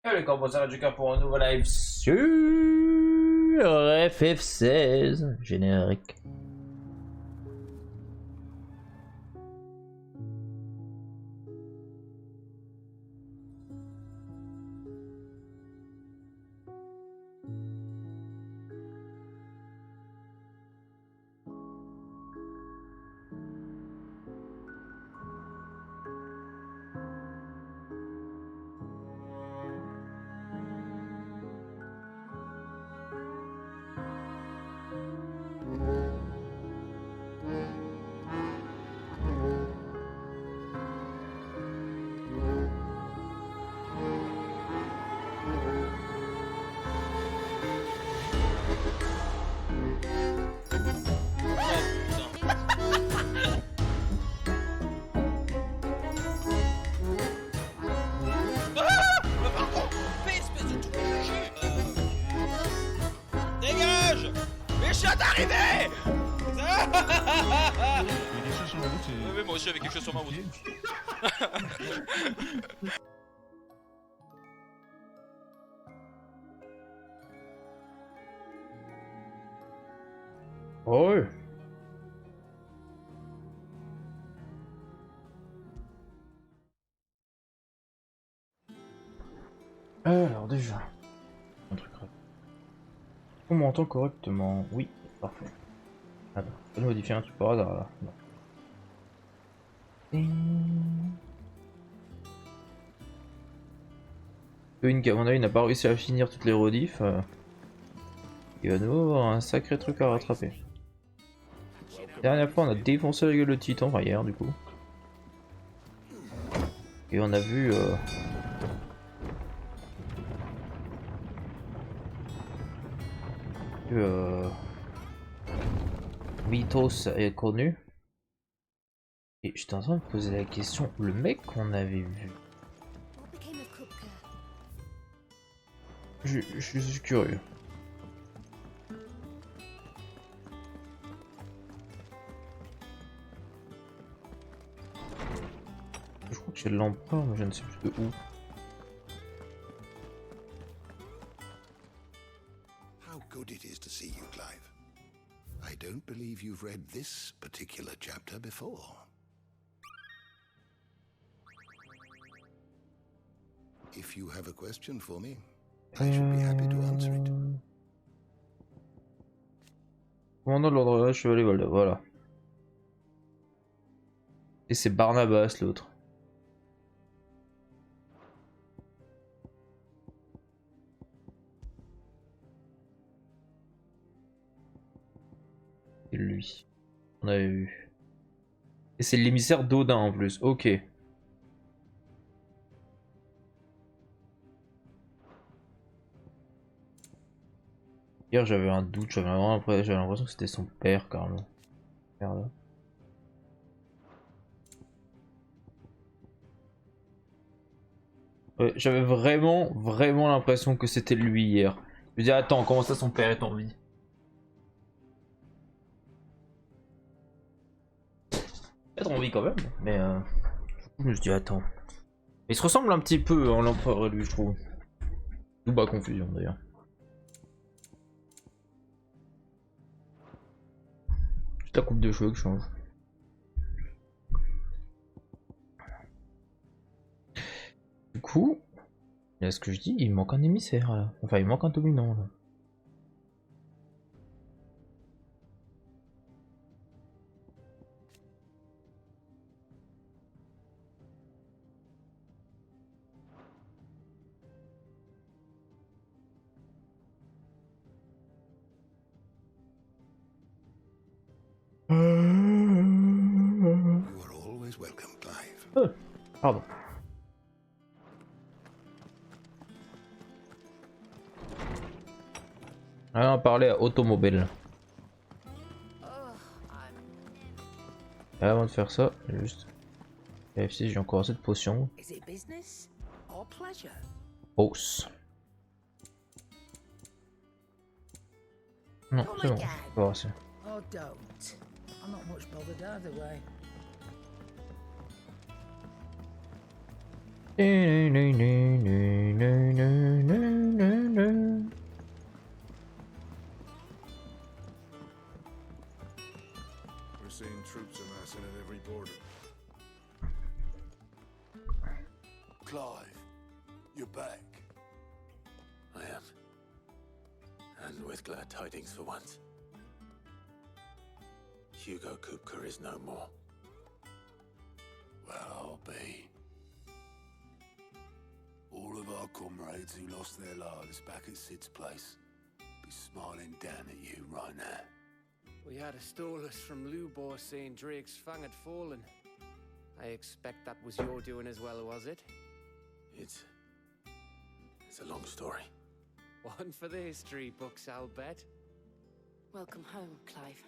Allez, comment ça va du cœur pour un nouveau live sur FF16 générique. Moi aussi j'avais quelque chose sur ma route. Oh ouais. Alors déjà, un truc rapide. On m'entend correctement? Oui, parfait. Attends, je vais modifier un truc par hasard là. Non. Une qui à mon avis n'a pas réussi à finir toutes les rediffs. Il va nous avoir un sacré truc à rattraper. Dernière fois on a défoncé la gueule de Titan, enfin hier du coup. Et on a vu que Mythos est connu. Et j'étais en train de me poser la question, le mec qu'on avait vu. Je suis curieux. Je crois que j'ai l'empereur, mais je ne sais plus de où. How good it is to see you, Clive. I don't believe you've read this particular chapter before. If you have a question for me, I should be happy to answer it. Commandant de l'ordre de la chevalier Volda, voilà. Et c'est Barnabas l'autre. C'est lui. On avait vu. Et c'est l'émissaire d'Odin en plus, ok. Hier j'avais un doute, j'avais l'impression que c'était son père carrément. Merde. Ouais, j'avais vraiment l'impression que c'était lui hier. Je me disais attends, comment ça son père est en vie? Peut-être en vie quand même, mais je me suis dit attends. Il se ressemble un petit peu en l'empereur et lui je trouve. Tout bas confusion d'ailleurs. Juste la coupe de cheveux qui change. Du coup, il y a ce que je dis, il manque un émissaire là. Enfin il manque un dominant là. You are always welcome, Clive. Pardon. On va parler à Automobile. Et avant de faire ça, juste vérifier si j'ai encore assez de potions. Hausse. Non, c'est bon, pas assez. Oh, don't. I'm not much bothered either way. troops amassing at every border. Clive, you're back. I am. And with glad tidings for once. Hugo Kupka is no more. Well, I'll be. All of our comrades who lost their lives back at Sid's place be smiling down at you right now. We had a stolus from Lubor saying Drake's fang had fallen. I expect that was your doing as well, was it? It's a long story. One for the history books, I'll bet. Welcome home, Clive.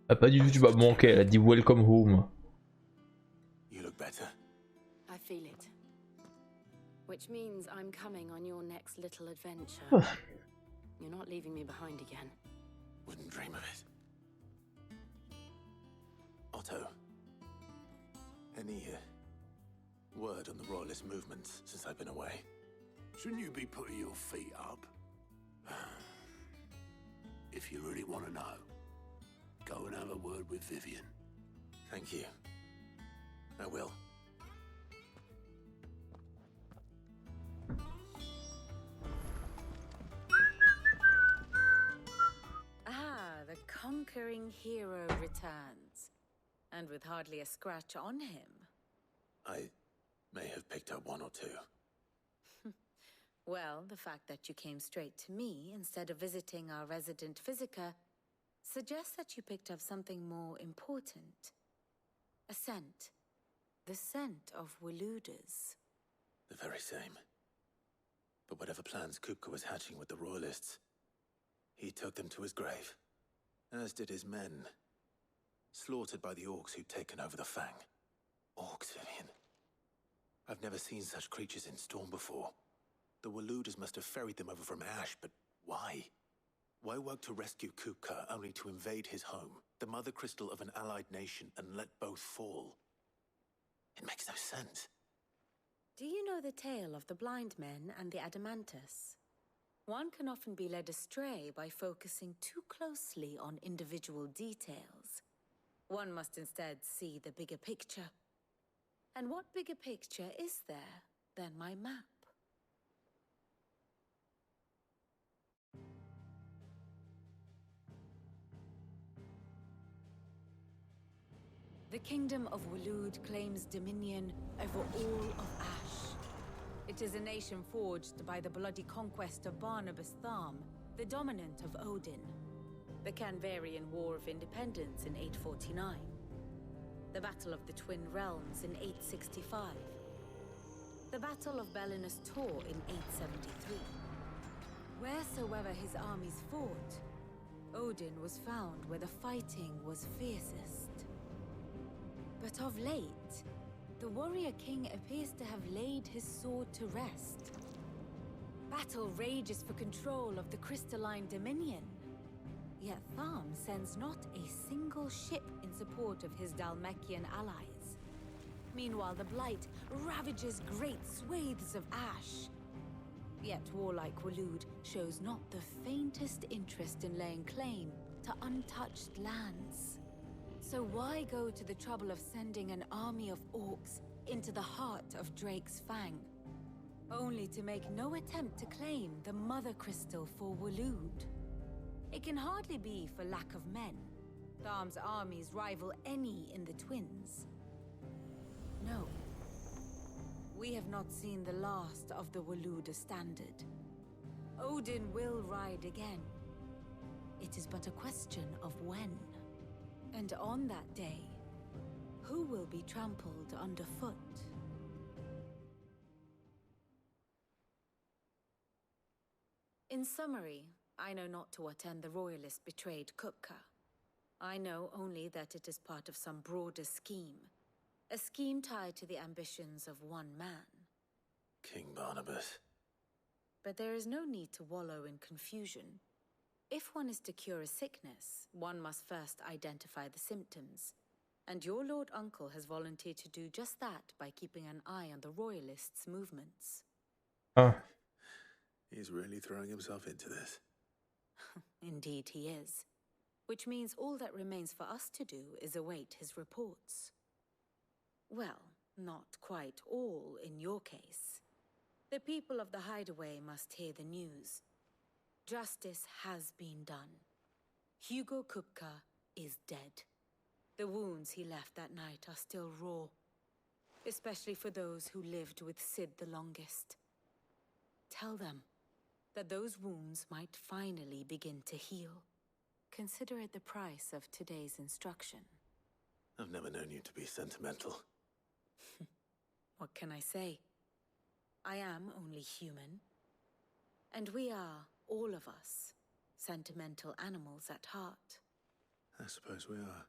Ah, pas du tout, tu vas me manquer, elle a dit welcome home. You look better. I feel it. Which means I'm coming on your next little adventure. You're not leaving me behind again. Wouldn't dream of it. Otto, any word on the royalist movements since I've been away? Shouldn't you be putting your feet up? If you really want to know, go and have a word with Vivian. Thank you. I will. Ah, the conquering hero returns. And with hardly a scratch on him. I may have picked up one or two. Well, the fact that you came straight to me instead of visiting our resident physiker suggests that you picked up something more important. A scent. The scent of Waludas. The very same. But whatever plans Kupka was hatching with the royalists, he took them to his grave. As did his men. Slaughtered by the orcs who'd taken over the Fang. Orcs, Vivian. I've never seen such creatures in Storm before. The Waludas must have ferried them over from Ash, but why? Why work to rescue Kupka only to invade his home, the mother crystal of an allied nation, and let both fall? It makes no sense. Do you know the tale of the blind men and the Adamantus? One can often be led astray by focusing too closely on individual details. One must instead see the bigger picture. And what bigger picture is there than my map? The kingdom of Waloed claims dominion over all of Ash. It is a nation forged by the bloody conquest of Barnabas Tharm, the dominant of Odin. The Canvarian War of Independence in 849. The Battle of the Twin Realms in 865. The Battle of Belinus Tor in 873. Wheresoever his armies fought, Odin was found where the fighting was fiercest. But of late, the warrior king appears to have laid his sword to rest. Battle rages for control of the crystalline dominion. Yet Tharm sends not a single ship in support of his Dhalmekian allies. Meanwhile, the Blight ravages great swathes of Ash. Yet warlike Waloed shows not the faintest interest in laying claim to untouched lands. So why go to the trouble of sending an army of orcs into the heart of Drake's Fang, only to make no attempt to claim the Mother Crystal for Waloed? It can hardly be for lack of men. Tharm's armies rival any in the Twins. No. We have not seen the last of the Waluda standard. Odin will ride again. It is but a question of when. And on that day, who will be trampled underfoot? In summary, I know not to what end the royalists betrayed Kupka. I know only that it is part of some broader scheme. A scheme tied to the ambitions of one man. King Barnabas. But there is no need to wallow in confusion. If one is to cure a sickness, one must first identify the symptoms. And your Lord Uncle has volunteered to do just that by keeping an eye on the royalists' movements. He's really throwing himself into this. Indeed he is. which means all that remains for us to do is await his reports. Well, not quite all in your case. The people of the Hideaway must hear the news. Justice has been done. Hugo Kupka is dead. The wounds he left that night are still raw, especially for those who lived with Sid the longest. Tell them that those wounds might finally begin to heal. Consider it the price of today's instruction. I've never known you to be sentimental. What can I say? I am only human. And we are, all of us, sentimental animals at heart. I suppose we are.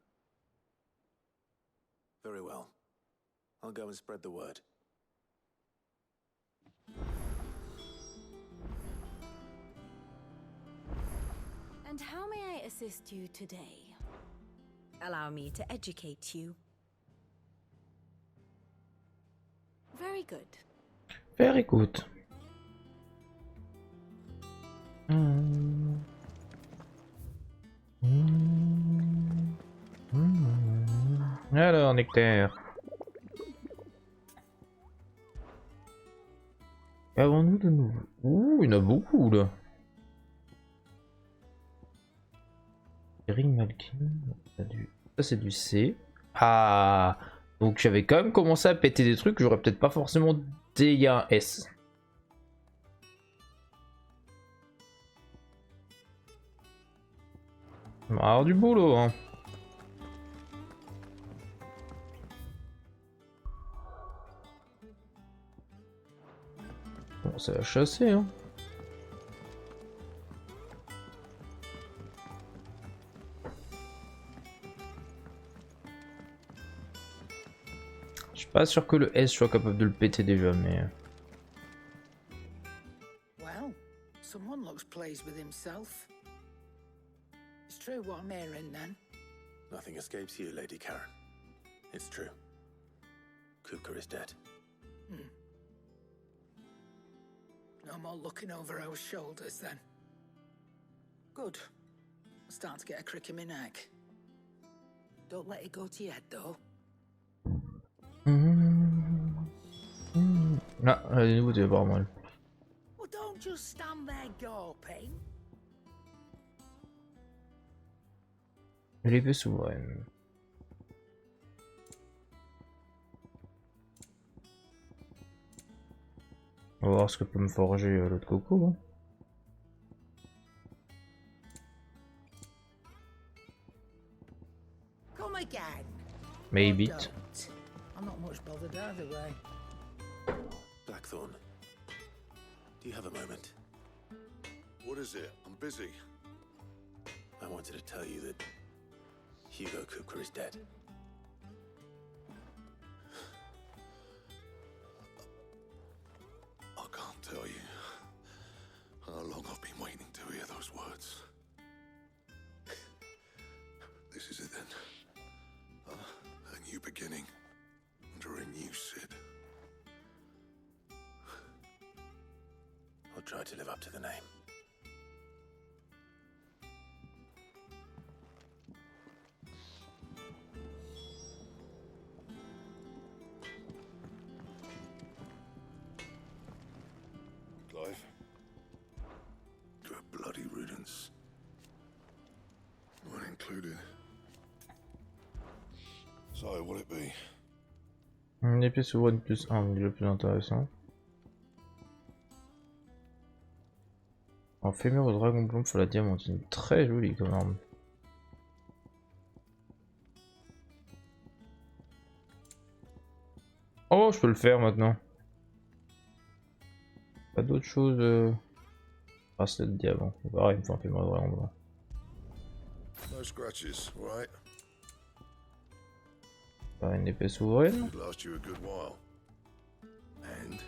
Very well. I'll go and spread the word. And how may I assist you today? Allow me to educate you. Very good. Very good. Alors, nectar. Qu'avons-nous de nouveau? Ouh, il y en a beaucoup là. Ring Malkin. Ça c'est du C. Ah, donc j'avais quand même commencé à péter des trucs que j'aurais peut-être pas forcément dès un S. On va avoir du boulot, hein. Bon, ça va chasser, hein. Je suis pas sûr que le S soit capable de le péter déjà, mais... Well, someone looks pleased with himself. It's true what I'm hearing then. Nothing escapes you, Lady Karen. It's true. Kupka is dead. No more looking over our shoulders then. Good. I'm starting to get a crick in my neck. Don't let it go to your head though. Ah, la nouveauté apparemment. Well, don't just stand there gawping. L'épée souveraine. On va voir ce que peut me forger l'autre coco. Hein. Come again. Maybe. Don't. I'm not much bothered either way. Blackthorn, do you have a moment? What is it? I'm busy. I wanted to tell you that Hugo Kupka is dead. I can't tell you how long I've been waiting to hear those words. This is it then. A new beginning under a new Sid. I'll try to live up to the name. Clive? To a bloody riddance. Mine included. So, what'll it be? Une épée souveraine plus 1, le plus intéressant. En fémur au dragon blond sur la diamantine. Très joli comme arme. Oh, je peux le faire maintenant. Pas d'autre chose. Bracelet de diamant. Pareil, il me faut un fémur au dragon blanc. No scratches, right? Pas une épée souveraine. It'd last you a good while. And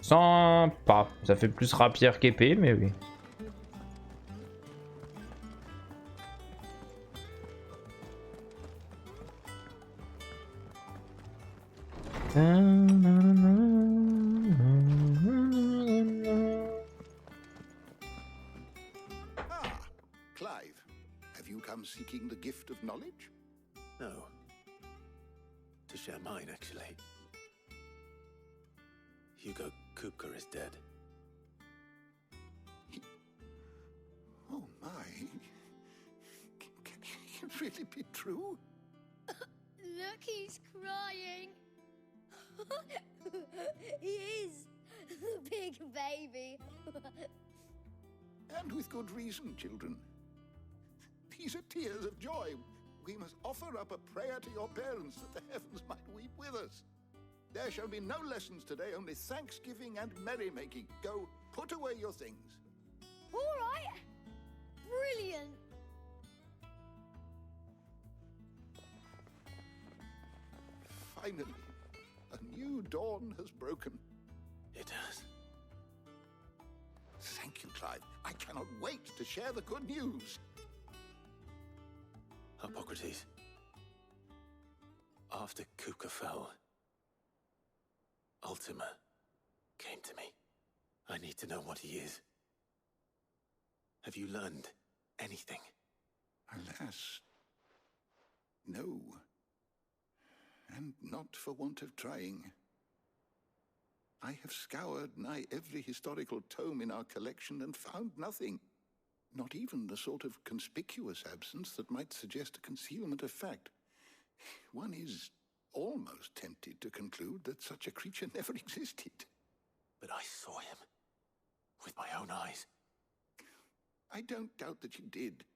Sympa. Ça fait plus rapière qu'épée, mais oui. seeking the gift of knowledge? No. To share mine, actually. Hugo Kupka is dead. Oh my. Can it really be true? Look, he's crying. He is. The big baby. And with good reason, children. These are tears of joy. We must offer up a prayer to your parents that the heavens might weep with us. There shall be no lessons today, only thanksgiving and merrymaking. Go, put away your things. All right. Brilliant. Finally, a new dawn has broken. It has. Thank you, Clive. I cannot wait to share the good news. Hippocrates. After Kupka fell, Ultima came to me. I need to know what he is. Have you learned anything? Alas, no. And not for want of trying. I have scoured nigh every historical tome in our collection and found nothing. Not even the sort of conspicuous absence that might suggest a concealment of fact. One is almost tempted to conclude that such a creature never existed. But I saw him. With my own eyes. I don't doubt that you did.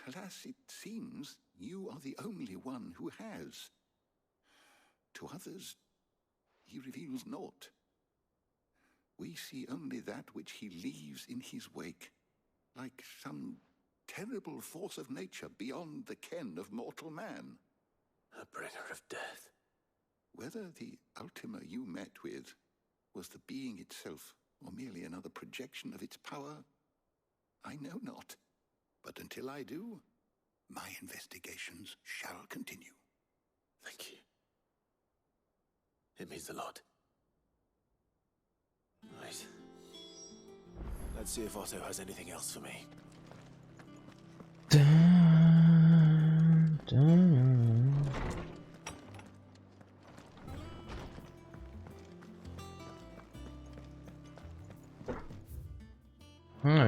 Alas, it seems you are the only one who has. To others, he reveals naught. We see only that which he leaves in his wake, like some terrible force of nature beyond the ken of mortal man. A bringer of death. Whether the Ultima you met with was the being itself, or merely another projection of its power, I know not. But until I do, my investigations shall continue. Thank you. It means a lot. Right. Let's see if Otto has anything else for me. Dun, dun.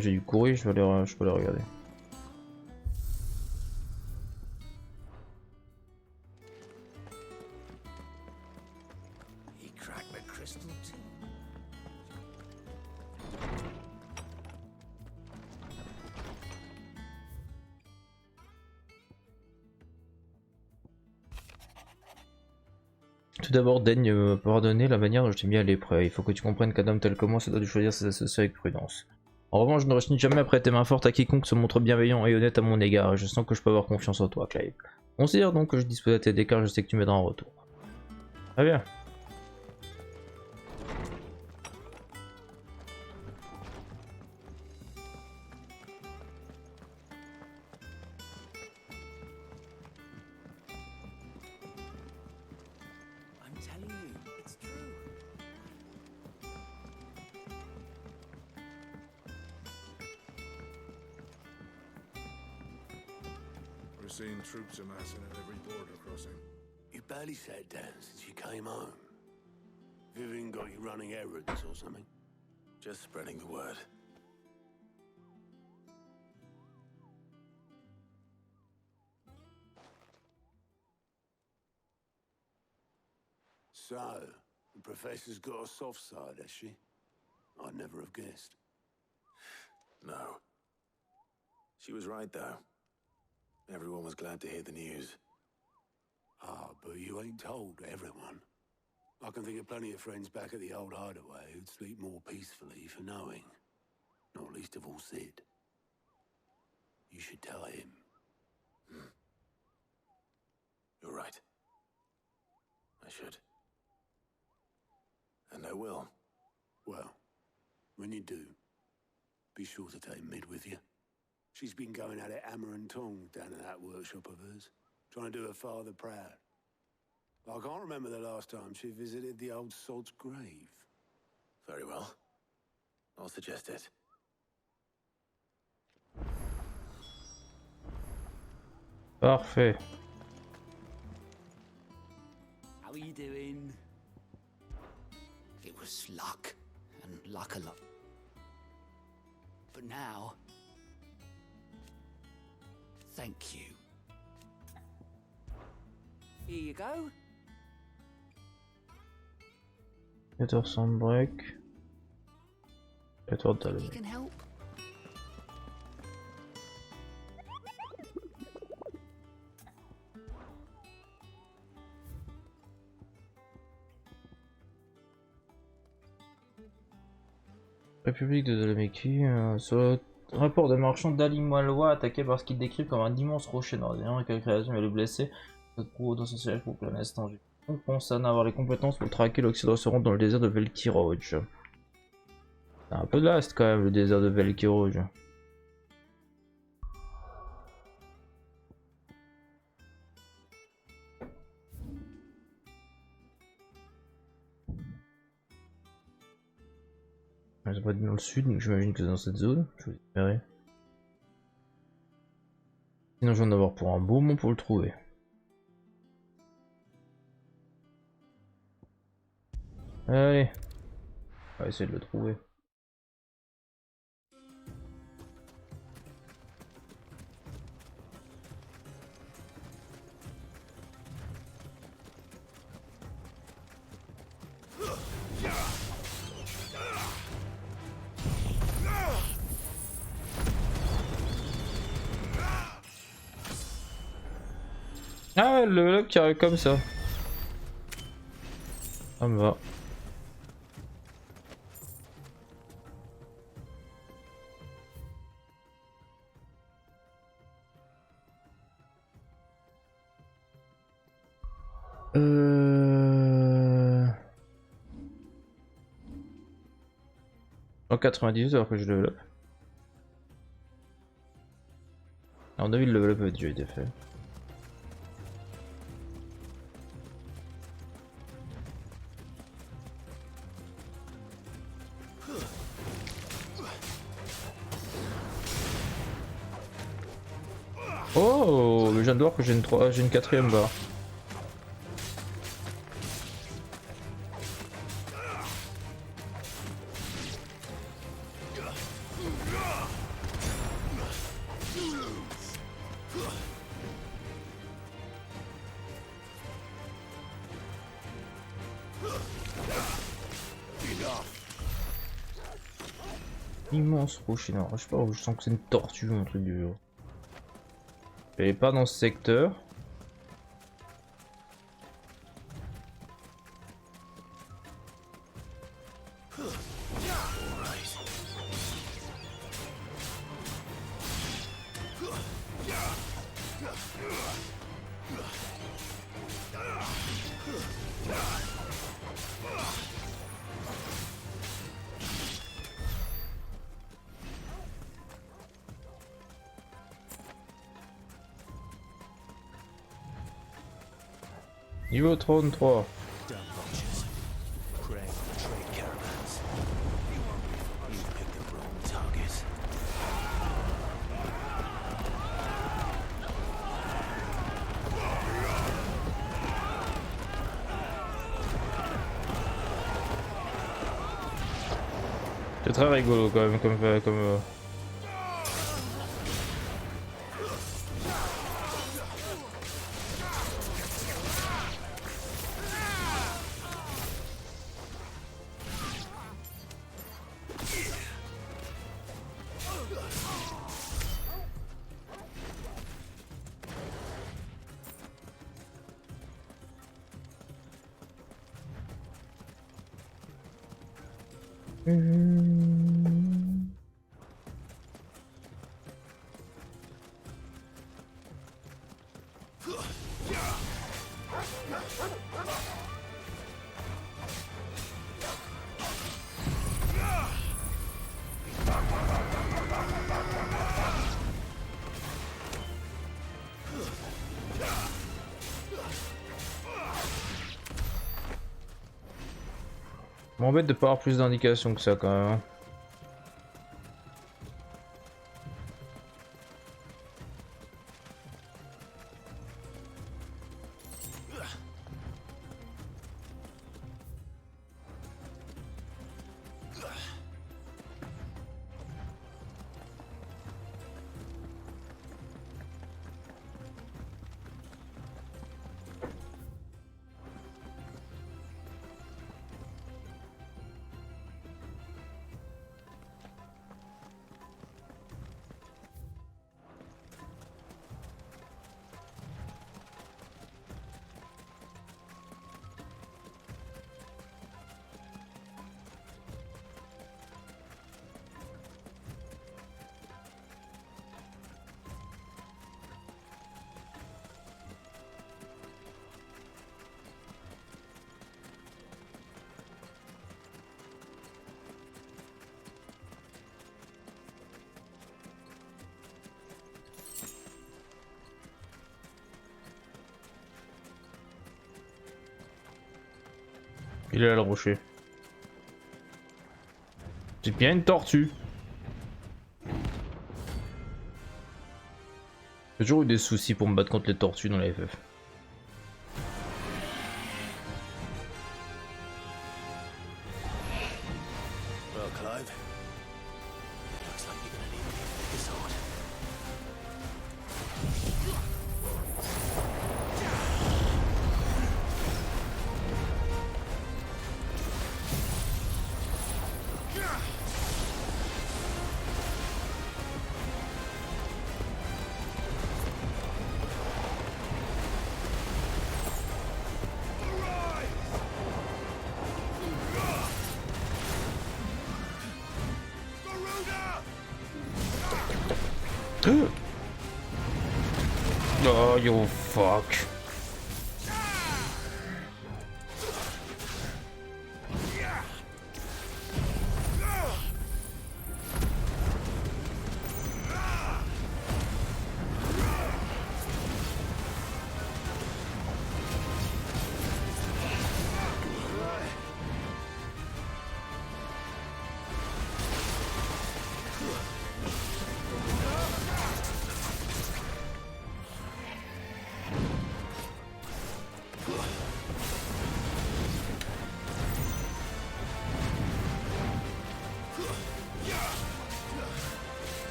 J'ai du courrier, je peux aller regarder. He cracked the crystal too. Tout d'abord, daigne me pardonner la manière dont je t'ai mis à l'épreuve. Il faut que tu comprennes qu'un homme tel que moi se doit de choisir ses associés avec prudence. En revanche, je ne rechigne jamais à prêter main forte à quiconque se montre bienveillant et honnête à mon égard, et je sens que je peux avoir confiance en toi, Clive. Considère donc que je dispose à t'aider car je sais que tu m'aideras en retour. Très bien. I'm telling you, it's true. We're seeing troops amassing at every border crossing. You barely sat down since you came home. Vivian got you running errands or something? Just spreading the word. So, the professor's got a soft side, has she? I'd never have guessed. No. She was right, though. Everyone was glad to hear the news. Ah, but you ain't told everyone. I can think of plenty of friends back at the old hideaway who'd sleep more peacefully for knowing. Not least of all Sid. You should tell him. You're right. I should. And I will. Well, when you do, be sure to take Mid with you. She's been going at it hammer and tongs down at that workshop of hers, trying to do her father proud. I can't remember the last time she visited the old sod's grave. Very well. I'll suggest it. Parfait. How are you doing? It was luck, and luck a lot. But now, thank you. Here you go. 1400 break. 14 dollars. You can help. République de Doloméki, sur le rapport des marchands d'Ali Malois attaqué par ce qu'il décrit comme un immense rocher nordien et que la création et le blessé, notre pro dans ce siège pour planer cet enjeu. On pense à avoir les compétences pour traquer l'Occident se rendre dans le désert de Velkiroj. C'est un peu vaste quand même le désert de Velkiroj. C'est pas dit dans le sud, donc j'imagine que c'est dans cette zone, je vous espérer. Sinon je vais en avoir pour un beau moment pour le trouver. Allez, on va essayer de le trouver. Ah, le level up qui arrive comme ça. Ça me va. En 98 alors que je level up. À mon avis le level up a déjà été fait. Oh, mais je viens de voir que j'ai une 4ème barre. Immense rocher, non, je sais pas, je sens que c'est une tortue ou un truc du genre. Elle est pas dans ce secteur. Niveau 33. C'est très rigolo quand même comme m'embête de pas avoir plus d'indications que ça quand même. Hein. Il est là le rocher. C'est bien une tortue. J'ai toujours eu des soucis pour me battre contre les tortues dans la FF. Well, Clive, looks like you're gonna need me to make this hard. Oh, you fuck.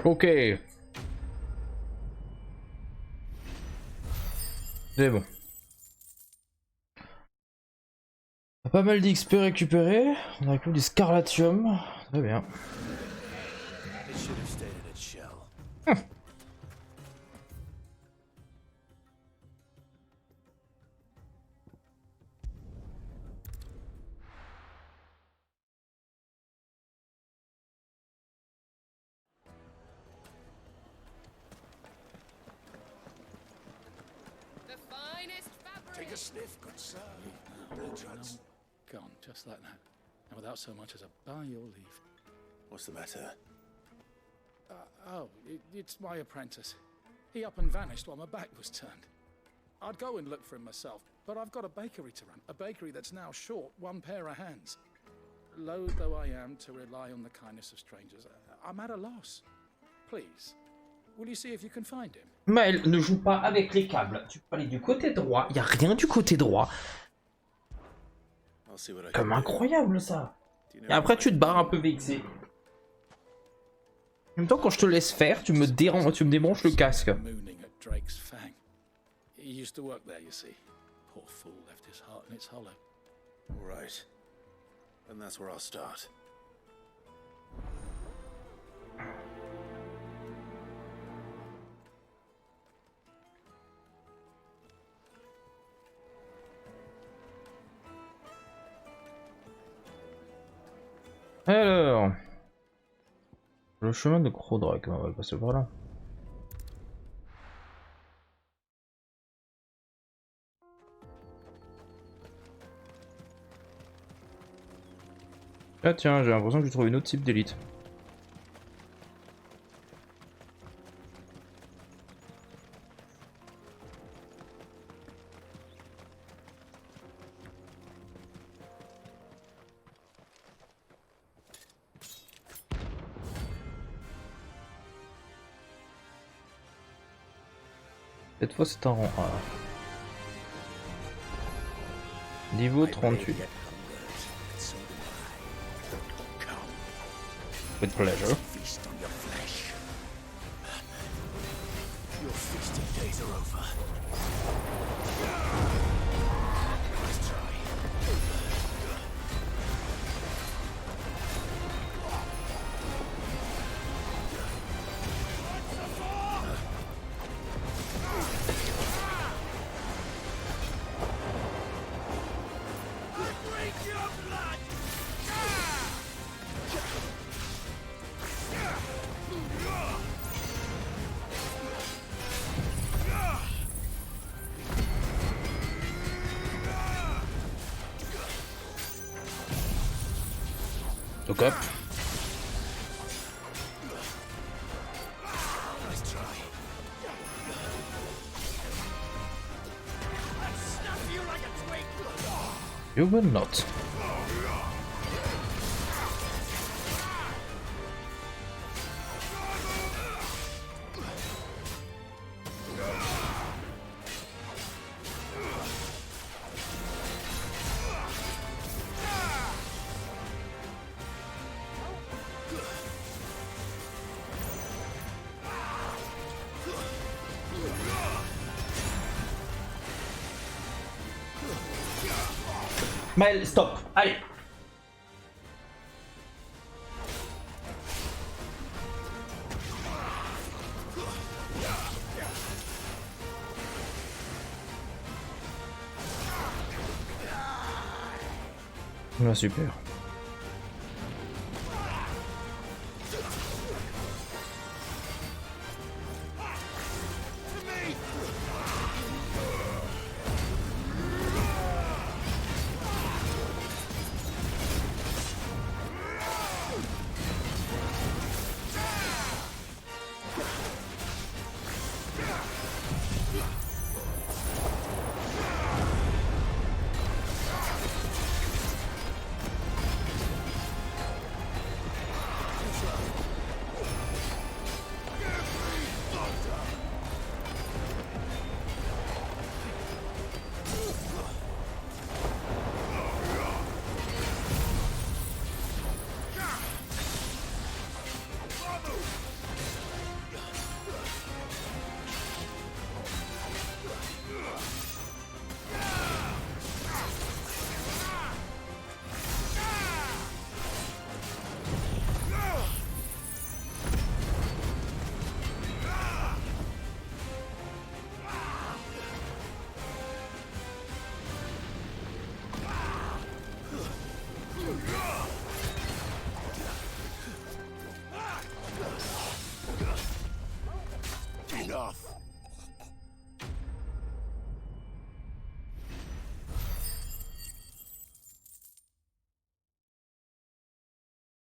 Ok. C'est bon. Pas mal d'XP récupéré. On a récupéré du scarlatium. Très bien. Take a sniff, good sir. Gone, just like that. And without so much as a by your leave. What's the matter? It's my apprentice. He up and vanished while my back was turned. I'd go and look for him myself, but I've got a bakery to run. A bakery that's now short one pair of hands. Loath though I am to rely on the kindness of strangers, I'm at a loss. Please, will you see if you can find him? Maël, ne joue pas avec les câbles. Tu peux aller du côté droit. Il n'y a rien du côté droit. see what I Comme can do. incroyable ça. Do you know Et après if I tu te can barres un find peu vexé. En même temps quand je te laisse faire, tu me déranges, tu me débranches le casque. Mooning at Drake's Fang. He used to work there, you see. Poor fool left his heart in its hollow. All right. And that's where I'll start. Alors, le chemin de Crodrake, on va le passer par là. Ah tiens, j'ai l'impression que j'ai trouvé une autre type d'élite. Cette fois c'est un rang A. Niveau 38. With pleasure. Feast on your flesh. Your feasting days are over. Let's try. Donc hop. You will not. Maël, stop, allez. Ah, super.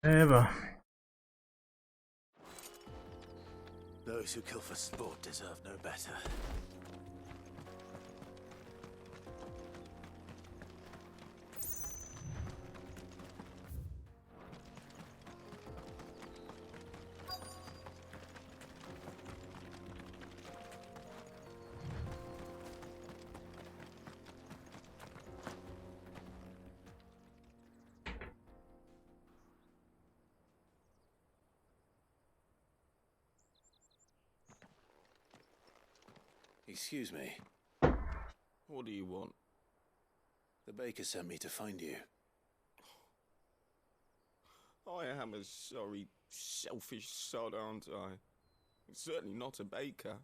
Eh ben. Those who kill for sport deserve no better. Excuse me. What do you want? The baker sent me to find you. I am a sorry, selfish sod, aren't I? Certainly not a baker.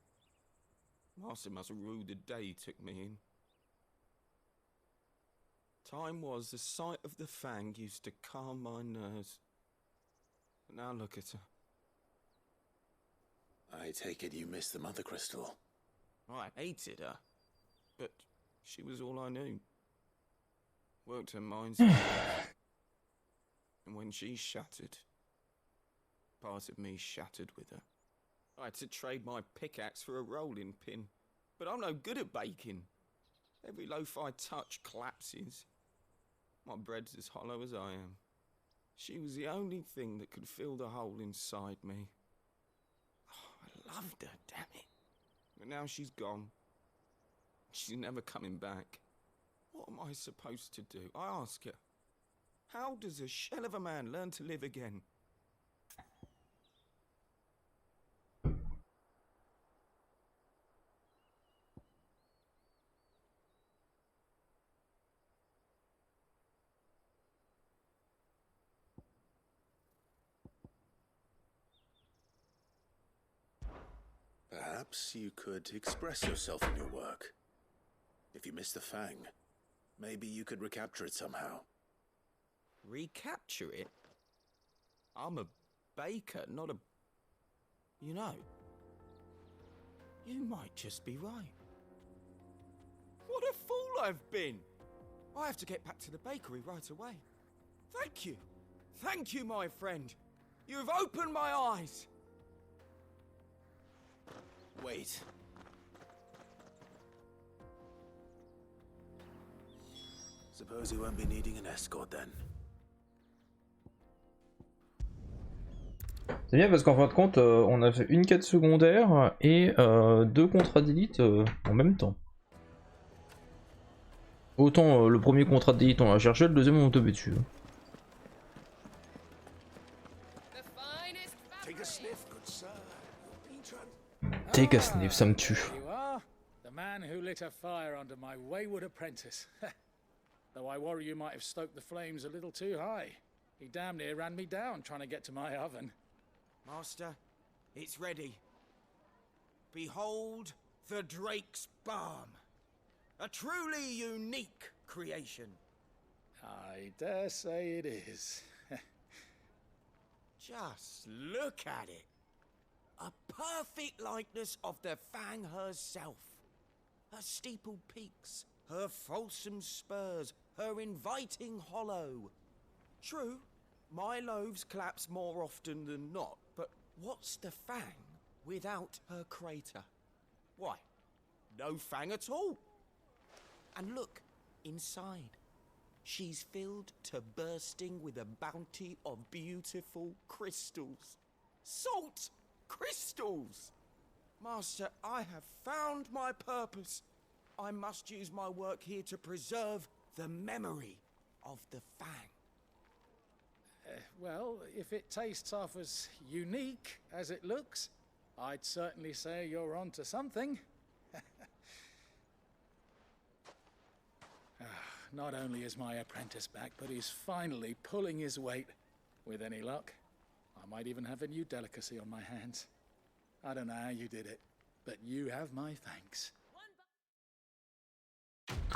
Master must have ruled the day he took me in. Time was the sight of the fang used to calm my nerves. But now look at her. I take it you missed the mother crystal. I hated her, but she was all I knew. Worked her mindset. And when she shattered, part of me shattered with her. I had to trade my pickaxe for a rolling pin, but I'm no good at baking. Every loaf I touch collapses. My bread's as hollow as I am. She was the only thing that could fill the hole inside me. Oh, I loved her, damn it. But now she's gone. She's never coming back. What am I supposed to do? I ask her. How does a shell of a man learn to live again? Perhaps you could express yourself in your work. If you miss the fang, maybe you could recapture it somehow. Recapture it? I'm a baker, not a... You know, you might just be right. What a fool I've been! I have to get back to the bakery right away. Thank you. Thank you, my friend. You have opened my eyes. Wait. Suppose you won't be needing an escort then. C'est bien parce qu'en fin de compte, on a fait une quête secondaire et 2 contrats d'élite en même temps. Autant le premier contrat d'élite on l'a cherché, le deuxième on est tombé dessus. Take a sniff, ça me tue. You are the man who lit a fire under my wayward apprentice. Though I worry you might have stoked the flames a little too high. He damn near ran me down trying to get to my oven. Master, it's ready. Behold the Drake's Balm. A truly unique creation. I dare say it is. Just look at it. A perfect likeness of the Fang herself. Her steepled peaks, her fulsome spurs, her inviting hollow. True, my loaves collapse more often than not, but what's the Fang without her crater? Why, no Fang at all. And look, inside. She's filled to bursting with a bounty of beautiful crystals. Salt crystals! Master, I have found my purpose. I must use my work here to preserve the memory of the Fang. Well, if it tastes half as unique as it looks, I'd certainly say you're onto something. Not only is my apprentice back, but he's finally pulling his weight. With any luck, I might even have a new delicacy on my hands. I don't know how you did it, but you have my thanks.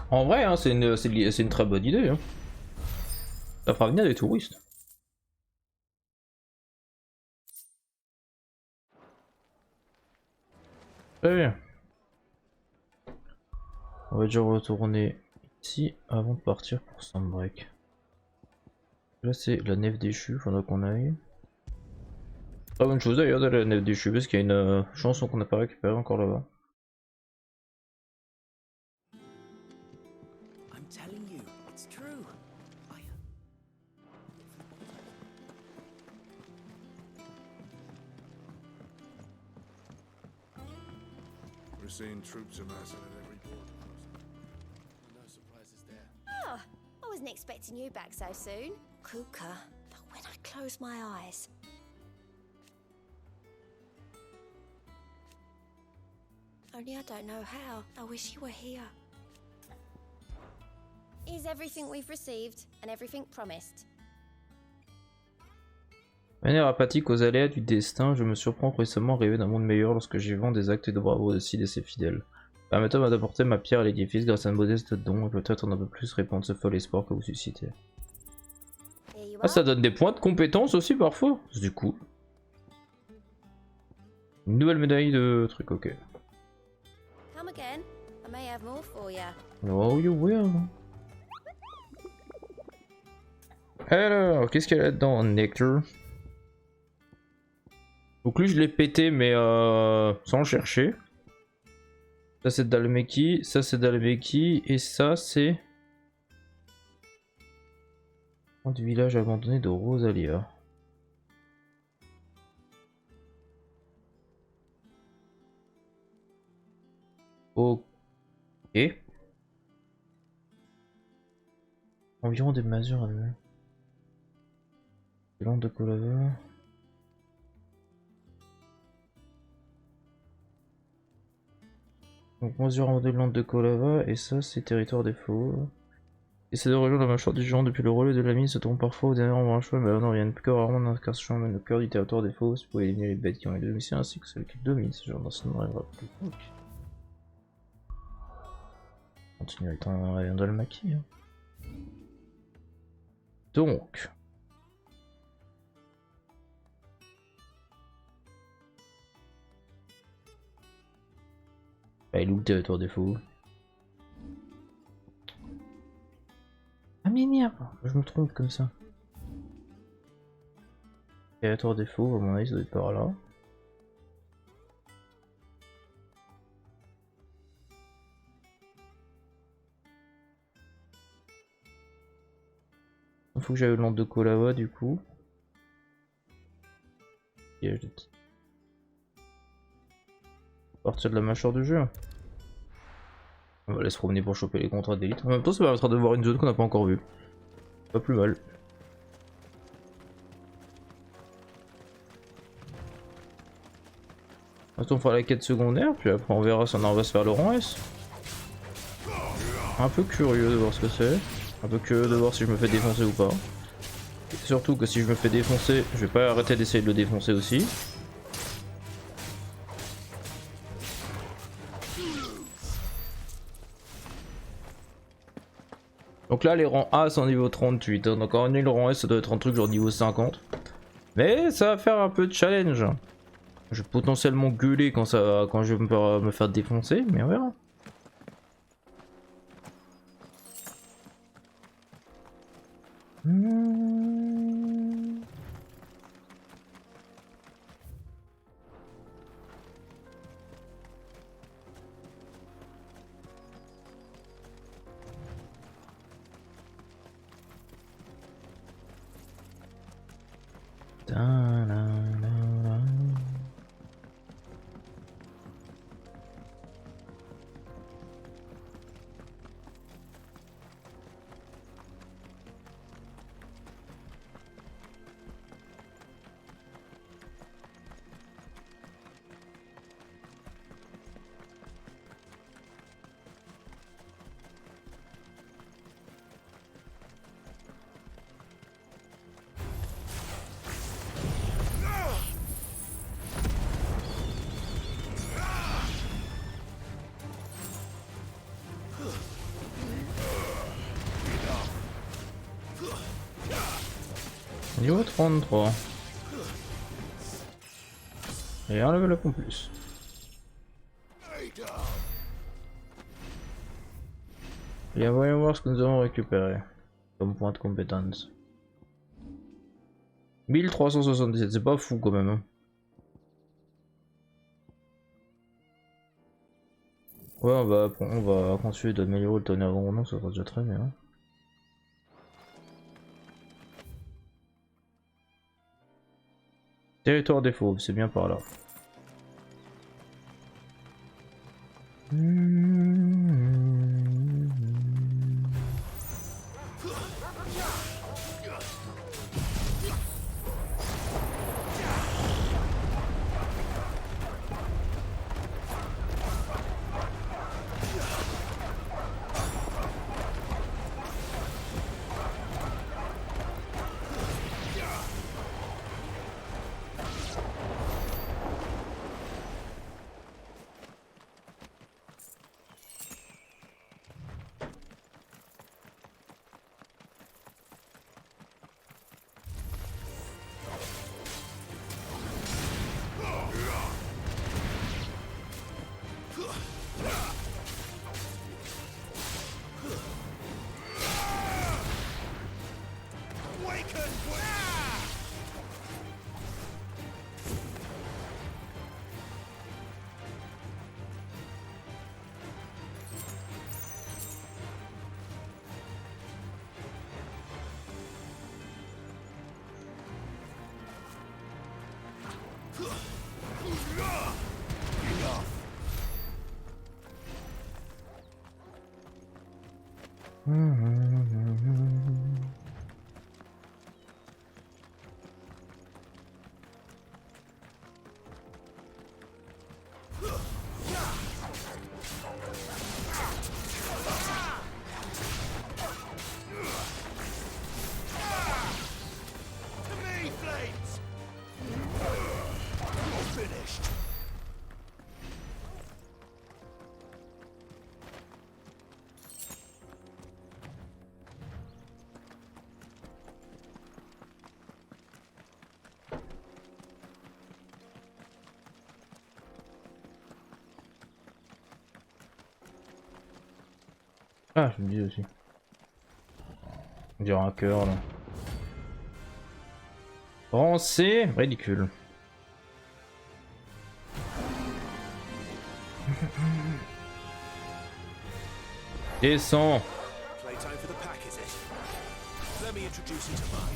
En vrai, hein, c'est une très bonne idée. Hein. Ça fera venir des touristes. Très bien. On va déjà retourner ici avant de partir pour Sunbreak. Là c'est la nef déchue, faudra qu'on aille. Très bonne chose d'ailleurs de la nef déchue parce qu'il y a une chanson qu'on n'a pas récupérée encore là-bas. I'm telling you, it's true. We're seeing troops amassing at every border. No surprises there. Oh, I wasn't expecting you back so soon. Kuka, but when I close my eyes... Only I don't know how. I wish you were here. Is everything we've received and everything promised? De manière apathique aux aléas du destin, je me surprends récemment rêver d'un monde meilleur lorsque j'y vends des actes de bravoure de Cid et ses fidèles. Permettez-moi d'apporter ma pierre à l'édifice grâce à un modeste don, et peut-être un peu plus répandre ce fol espoir que vous suscitez. Ah, ça donne des points de compétence aussi parfois, c'est du coup. Une nouvelle médaille de truc, ok. Come again. I may have more for ya. Oh, you will. Alors, qu'est-ce qu'il y a là-dedans, Nectar? Donc lui je l'ai pété mais sans le chercher. Ça c'est Dalmeki, ça c'est Dalmeki et ça c'est... Du village abandonné de Rosalia. Ok. Environ des masures à l'heure. Land de Colava. Donc mesure en modèle de Colava et ça c'est territoire des faux. Essaie de rejoindre la mâchoire du géant depuis le relais de la mine se trompe parfois au dernier embranchement mais non rien que rarement dans un champ mais le cœur du territoire des faux pour éliminer les bêtes qui ont les domiciles ainsi que celles qui dominent ce genre d'enseignement n'arrivera plus. Okay. Continue avec ton rayon de le maquis. Hein. Donc. Ah, il est où le territoire des faux? Ah mais merde, je me trompe comme ça. Territoire des faux, à mon avis ça doit être par là. Il faut que j'aille au land de Colava du coup. Piège de petit. Partir de la mâchoire du jeu. On va aller se promener pour choper les contrats d'élite. En même temps ça permettra de voir une zone qu'on n'a pas encore vue. Pas plus mal. Attends, on fera la quête secondaire, puis après on verra si on va se faire le rang S. Un peu curieux de voir ce que c'est. Un peu curieux de voir si je me fais défoncer ou pas. Et surtout que si je me fais défoncer, je vais pas arrêter d'essayer de le défoncer aussi. Donc là les rangs A sont niveau 38, hein. Donc quand on est le rang S ça doit être un truc genre niveau 50. Mais ça va faire un peu de challenge. Je vais potentiellement gueuler quand je vais me faire défoncer, mais on verra. Niveau 33. Et un level up en plus. Bien, voyons voir ce que nous avons récupéré comme point de compétence. 1377, c'est pas fou quand même. Hein. Ouais, on va continuer d'améliorer le tonnerre grondant, ça sera déjà très bien. Territoire des fauves, c'est bien par là. Ah, je me dis aussi. On dirait un cœur là. Français, ridicule. Descends. Playtime for the pack, is it? Let me introduce you to mine.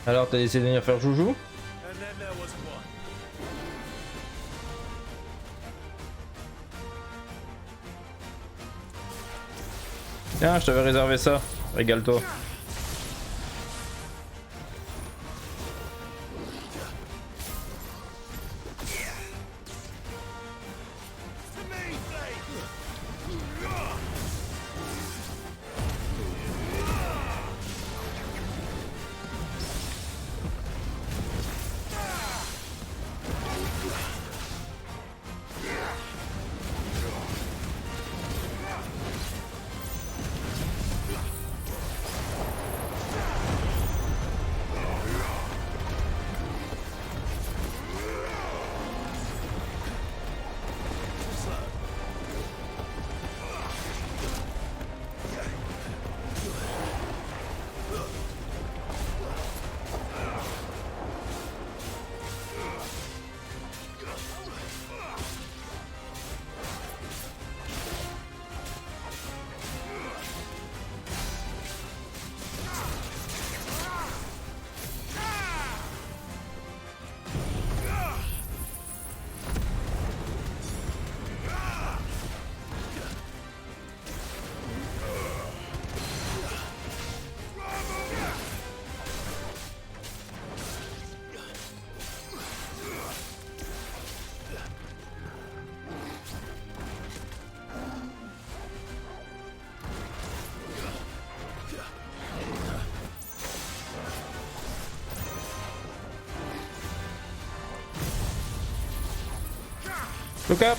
Alors t'as décidé de venir faire joujou? And then there was one. Tiens, je t'avais réservé ça. Régale-toi. Look up.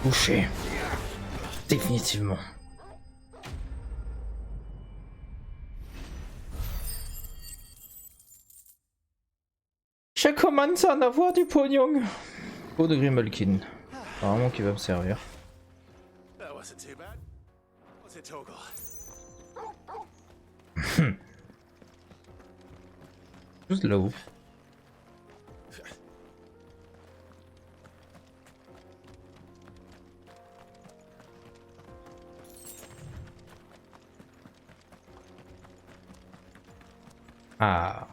Bouché. Définitivement. Je commence à en avoir du pognon. Pot de Grimalkin. Apparemment qui va me servir. That wasn't too bad. What's it toggle? Juste là-haut. Ah.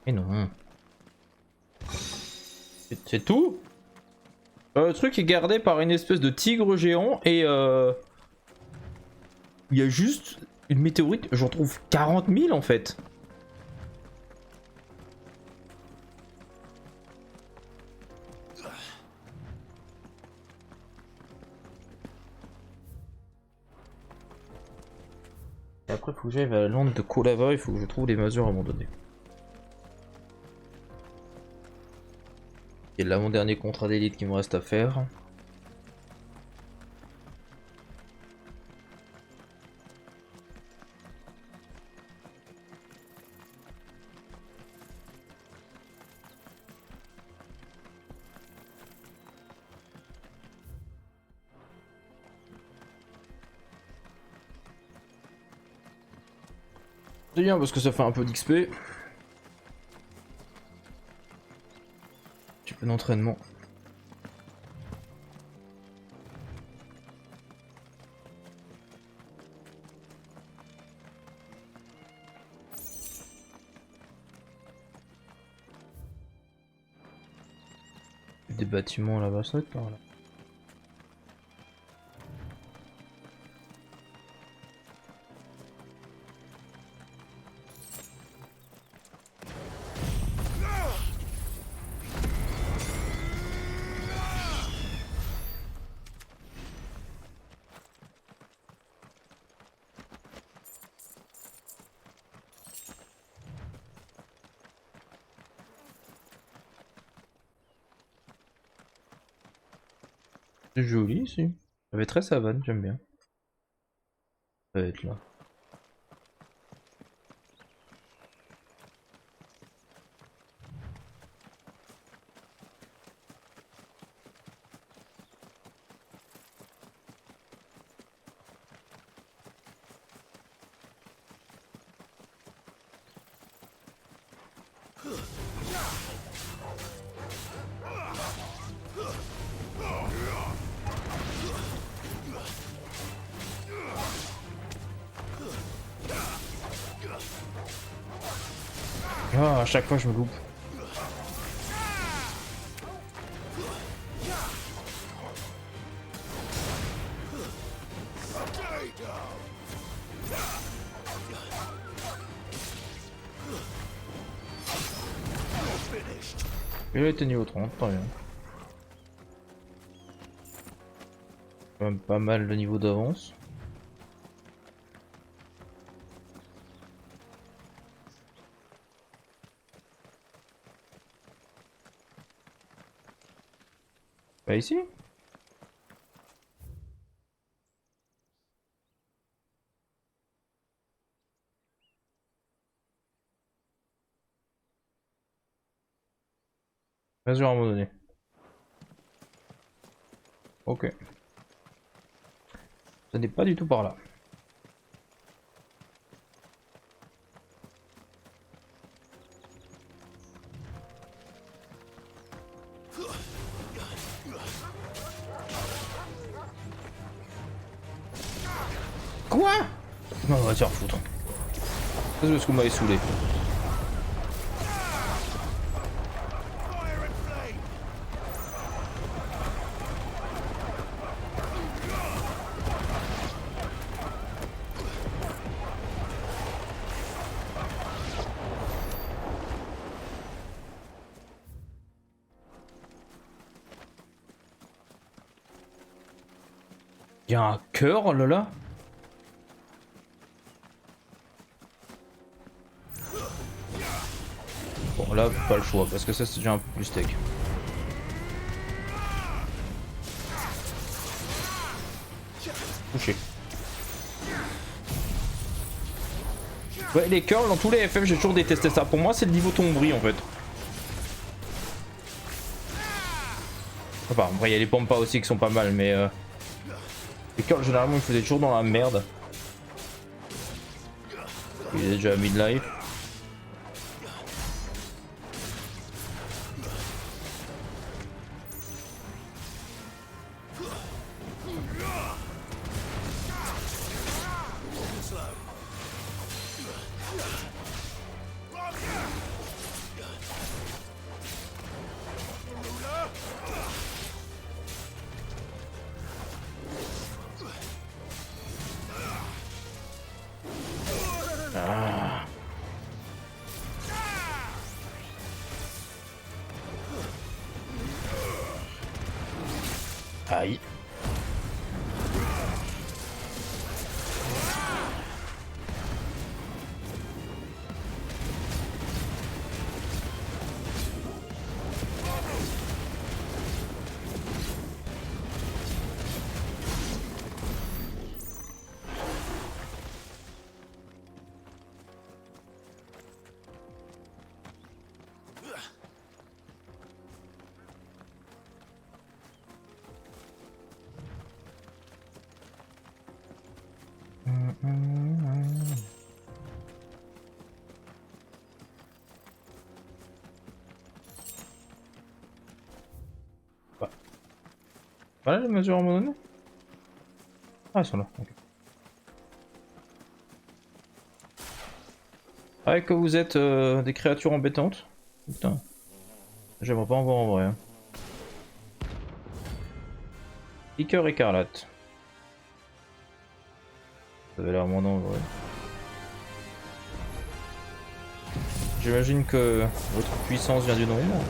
Et non. C'est tout? Le truc est gardé par une espèce de tigre géant et il y a juste une météorite, j'en trouve 40 000 en fait. Et après, faut que j'aille vers la lande de Colava, il faut que je trouve les masures abandonnées. Et là, mon dernier contrat d'élite qui me reste à faire. C'est bien parce que ça fait un peu d'XP. Un petit peu d'entraînement. Des bâtiments là-bas, ça va être par là. C'est joli ici. Ça va être très savane, j'aime bien. Ça va être là. Ah, à chaque fois je me loupe. Il a été niveau 30, tant bien. Quand même pas mal le niveau d'avance. Pas ici? Vas-y à un moment donné. Ok. Ça n'est pas du tout par là. Quoi? Non, on va se faire foutre. C'est parce que vous m'avez saoulé. Il y a un cœur là là. Là, pas le choix, parce que ça c'est déjà un peu plus steak. Touché. Ouais, les curls dans tous les FF, j'ai toujours détesté ça. Pour moi, c'est le niveau tombri en fait. Enfin, après, il y a les pampas aussi qui sont pas mal, mais les curls généralement ils faisaient toujours dans la merde. Il est déjà à midlife. Aïe. Voilà les mesures à un moment donné. Ah, ils sont là. Okay. Ah, que vous êtes des créatures embêtantes. Putain. J'aimerais pas en voir en vrai. Hein. Piqueur écarlate. Ça avait l'air moins dangereux. J'imagine que votre puissance vient du nombre.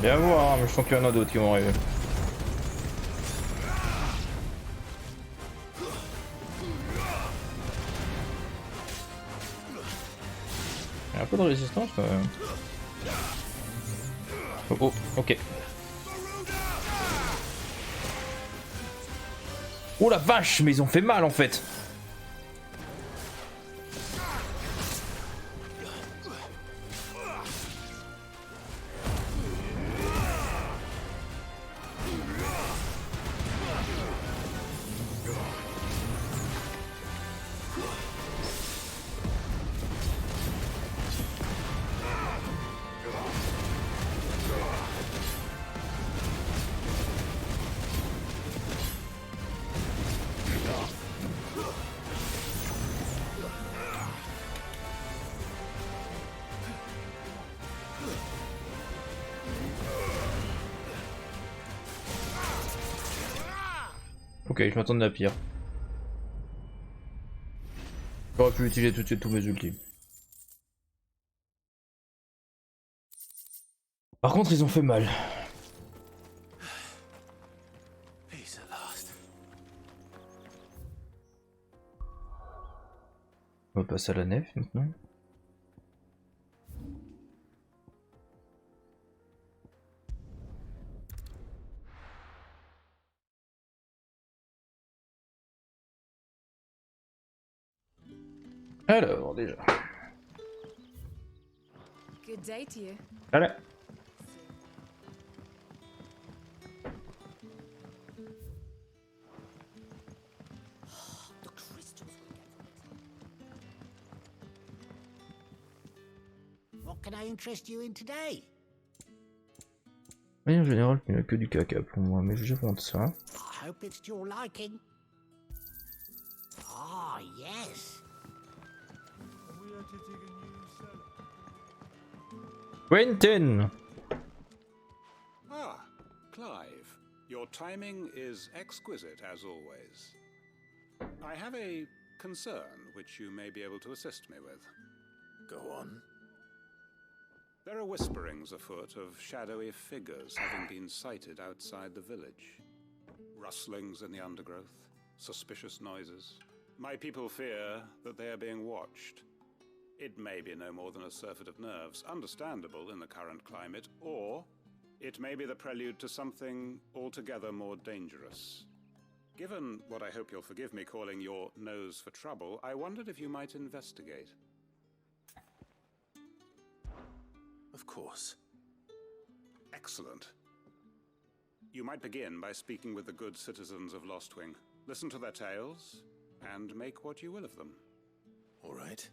Bien voir, mais je sens qu'il y en a d'autres qui vont arriver. Il y a un peu de résistance quand même. Oh, oh, ok. Oh la vache, mais ils ont fait mal en fait. Ok, je m'attendais à pire. J'aurais pu utiliser tout de suite tous mes ultimes. Par contre, ils ont fait mal. On va passer à la nef maintenant. Alors, déjà. Good day to you. Allez. What can I interest you in today? Oui, en général, il n'y a que du caca pour moi, mais je vends ça. I hope it's to your liking. Ah, yes. Quentin! Ah, Clive. Your timing is exquisite as always. I have a concern which you may be able to assist me with. Go on. There are whisperings afoot of shadowy figures having been sighted outside the village. Rustlings in the undergrowth, suspicious noises. My people fear that they are being watched. It may be no more than a surfeit of nerves, understandable in the current climate, or it may be the prelude to something altogether more dangerous. Given what I hope you'll forgive me calling your nose for trouble, I wondered if you might investigate. Of course. Excellent. You might begin by speaking with the good citizens of Lostwing. Listen to their tales, and make what you will of them. All right.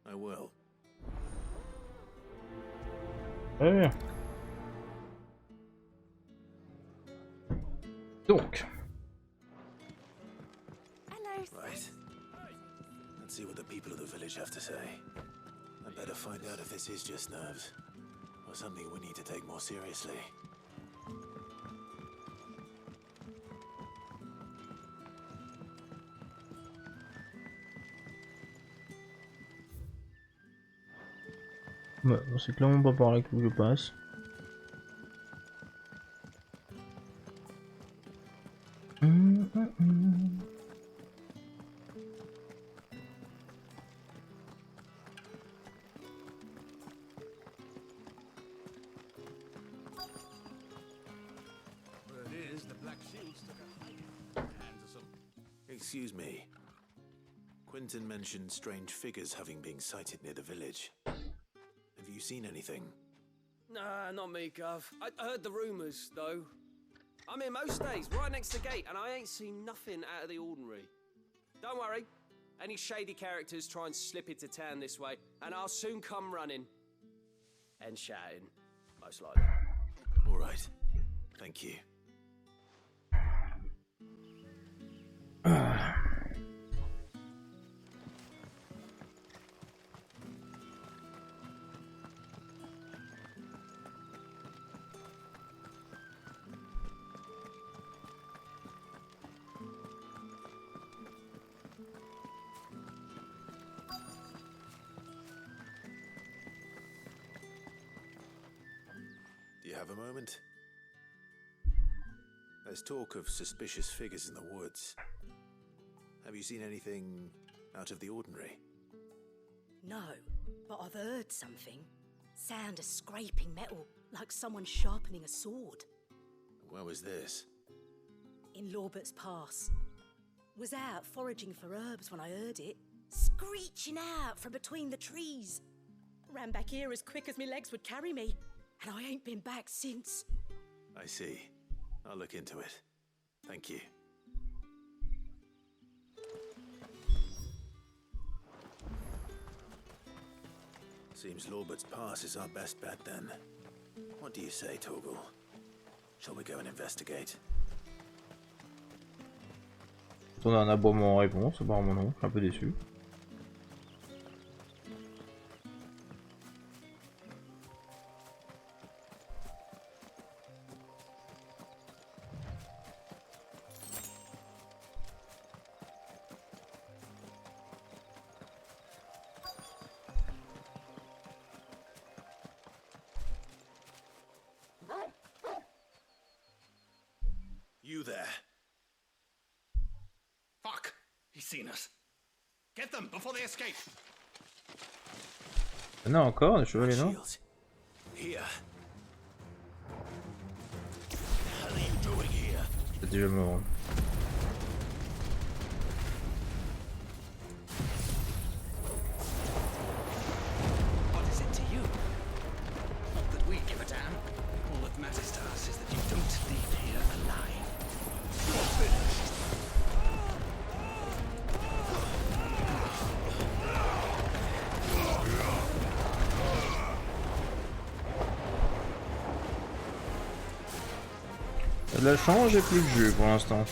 I will. Ouais. Donc. Hello. Right. Let's see what the people of the village have to say. I better find out if this is just nerves, or something we need to take more seriously. Bah, c'est clairement pas par là que je passe. Excuse me. Quentin mentioned strange figures having been sighted near the village. Have you seen anything? Nah, not me, Gov. I heard the rumours, though. I'm here most days, right next to the gate, and I ain't seen nothing out of the ordinary. Don't worry. Any shady characters try and slip into town this way, and I'll soon come running. And shouting, most likely. All right. Thank you. Do you have a moment? There's talk of suspicious figures in the woods. Have you seen anything out of the ordinary? No, but I've heard something. Sound of scraping metal, like someone sharpening a sword. Where was this? In Lorbert's Pass. Was out foraging for herbs when I heard it, screeching out from between the trees. Ran back here as quick as my legs would carry me, and I ain't been back since. I see. I'll look into it. Thank you. Seems Lorbert's Pass is our best bet then. What do you say, Torgal? Shall we go and investigate? On a un aboiement en réponse, apparemment non, je suis un peu déçu. You there? Fuck! He's seen us. Get them before they escape. Non, encore des chevaliers, non? Here. What the hell are you doing here? C'est déjà mort. What is it to you? Not that we give a damn. All that matters to us is that you don't leave here alive. You're finished. De la chance, j'ai plus de jus pour l'instant.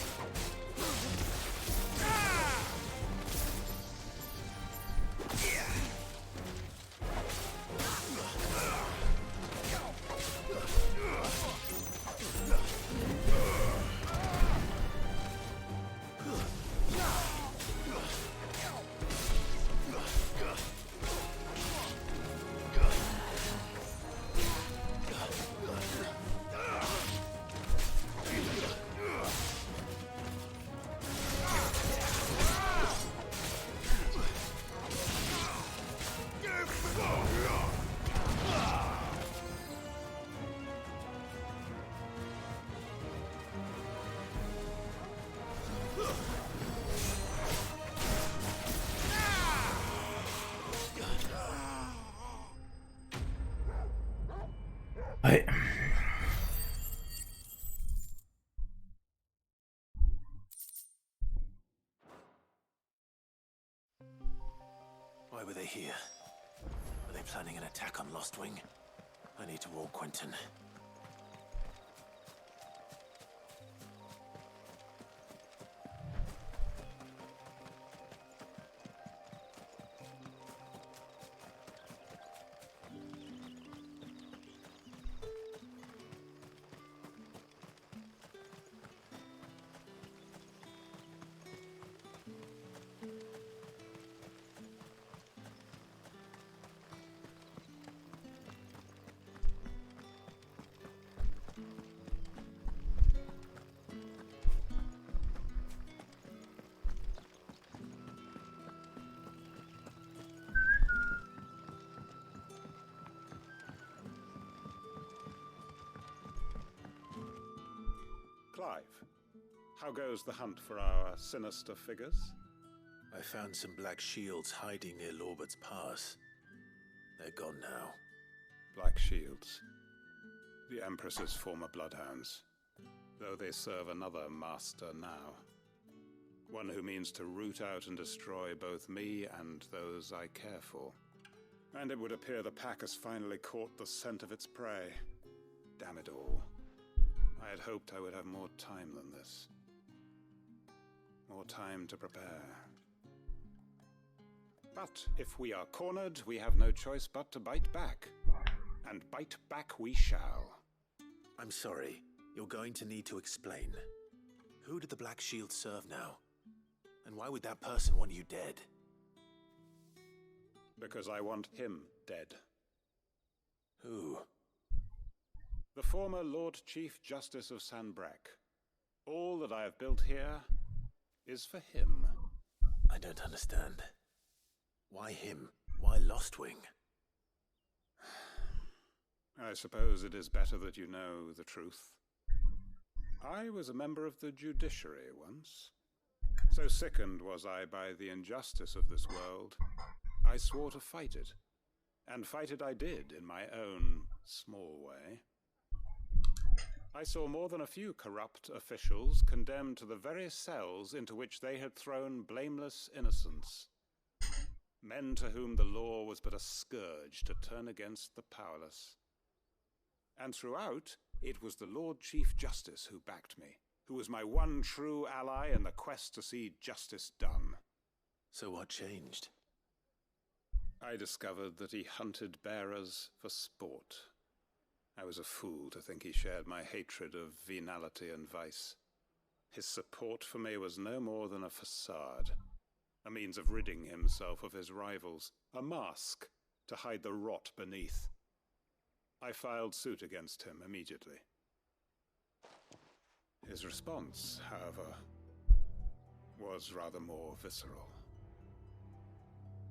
Why were they here? Are they planning an attack on Lostwing? I need to warn Quentin. Clive, how goes the hunt for our sinister figures? I found some black shields hiding near Lorbert's Pass. They're gone now. Black shields. The Empress's former bloodhounds. Though they serve another master now. One who means to root out and destroy both me and those I care for. And it would appear the pack has finally caught the scent of its prey. Damn it all. I had hoped I would have more time than this. More time to prepare. But if we are cornered, we have no choice but to bite back. And bite back we shall. I'm sorry. You're going to need to explain. Who did the Black Shield serve now? And why would that person want you dead? Because I want him dead. Who? The former Lord Chief Justice of Sanbreque. All that I have built here is for him. I don't understand. Why him? Why Lostwing? I suppose it is better that you know the truth. I was a member of the judiciary once. So sickened was I by the injustice of this world, I swore to fight it. And fight it I did in my own small way. I saw more than a few corrupt officials condemned to the very cells into which they had thrown blameless innocents. Men to whom the law was but a scourge to turn against the powerless. And throughout, it was the Lord Chief Justice who backed me, who was my one true ally in the quest to see justice done. So what changed? I discovered that he hunted bearers for sport. I was a fool to think he shared my hatred of venality and vice. His support for me was no more than a facade, a means of ridding himself of his rivals, a mask to hide the rot beneath. I filed suit against him immediately. His response, however, was rather more visceral.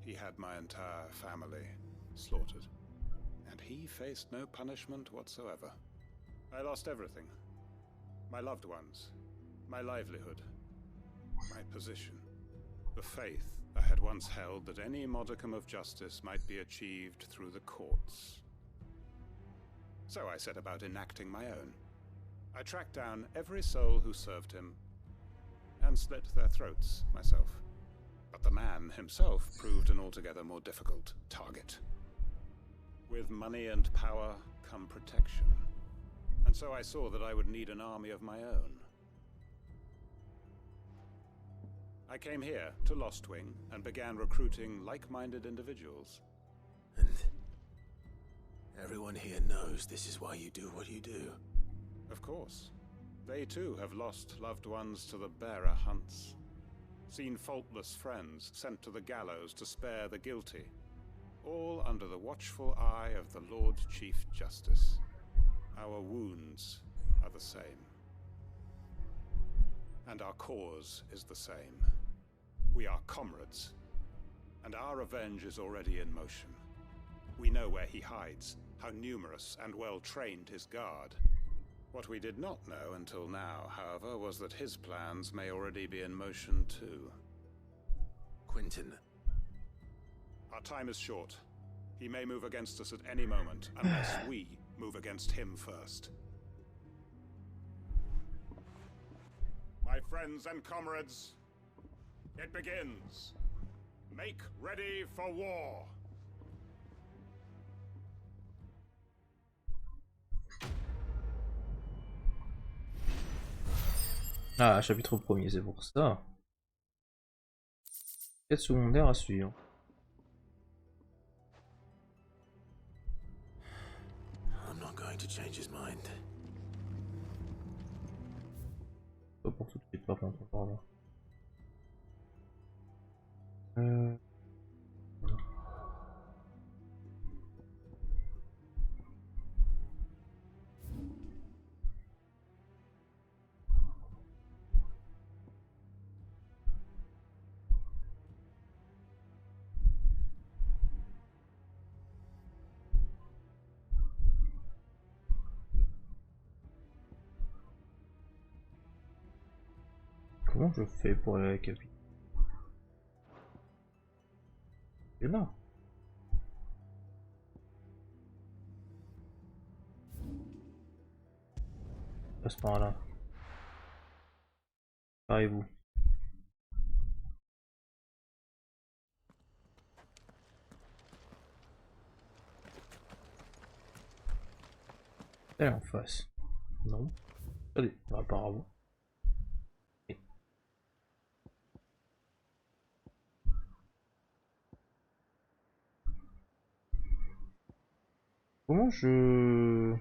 He had my entire family slaughtered. And he faced no punishment whatsoever. I lost everything. My loved ones, my livelihood, my position, the faith I had once held that any modicum of justice might be achieved through the courts. So I set about enacting my own. I tracked down every soul who served him, and slit their throats myself. But the man himself proved an altogether more difficult target. With money and power come protection. And so I saw that I would need an army of my own. I came here to Lostwing and began recruiting like-minded individuals. And everyone here knows this is why you do what you do. Of course. They too have lost loved ones to the bearer hunts. Seen faultless friends sent to the gallows to spare the guilty. All under the watchful eye of the Lord Chief Justice. Our wounds are the same. And our cause is the same. We are comrades. And our revenge is already in motion. We know where he hides, how numerous and well-trained his guard. What we did not know until now, however, was that his plans may already be in motion too. Quentin. Our time is short. He may move against us at any moment, unless we move against him first. My friends and comrades, it begins. Make ready for war. Ah, chapitre 1er, c'est pour ça. Quêtes secondaires à suivre. I'm not going to change his mind. Pas pour tout de suite, par contre, pardon. Comment je fais pour aller à la capitale? C'est là. Passe par là. Parlez-vous. Elle est en face. Non. Allez, apparemment. Comment je...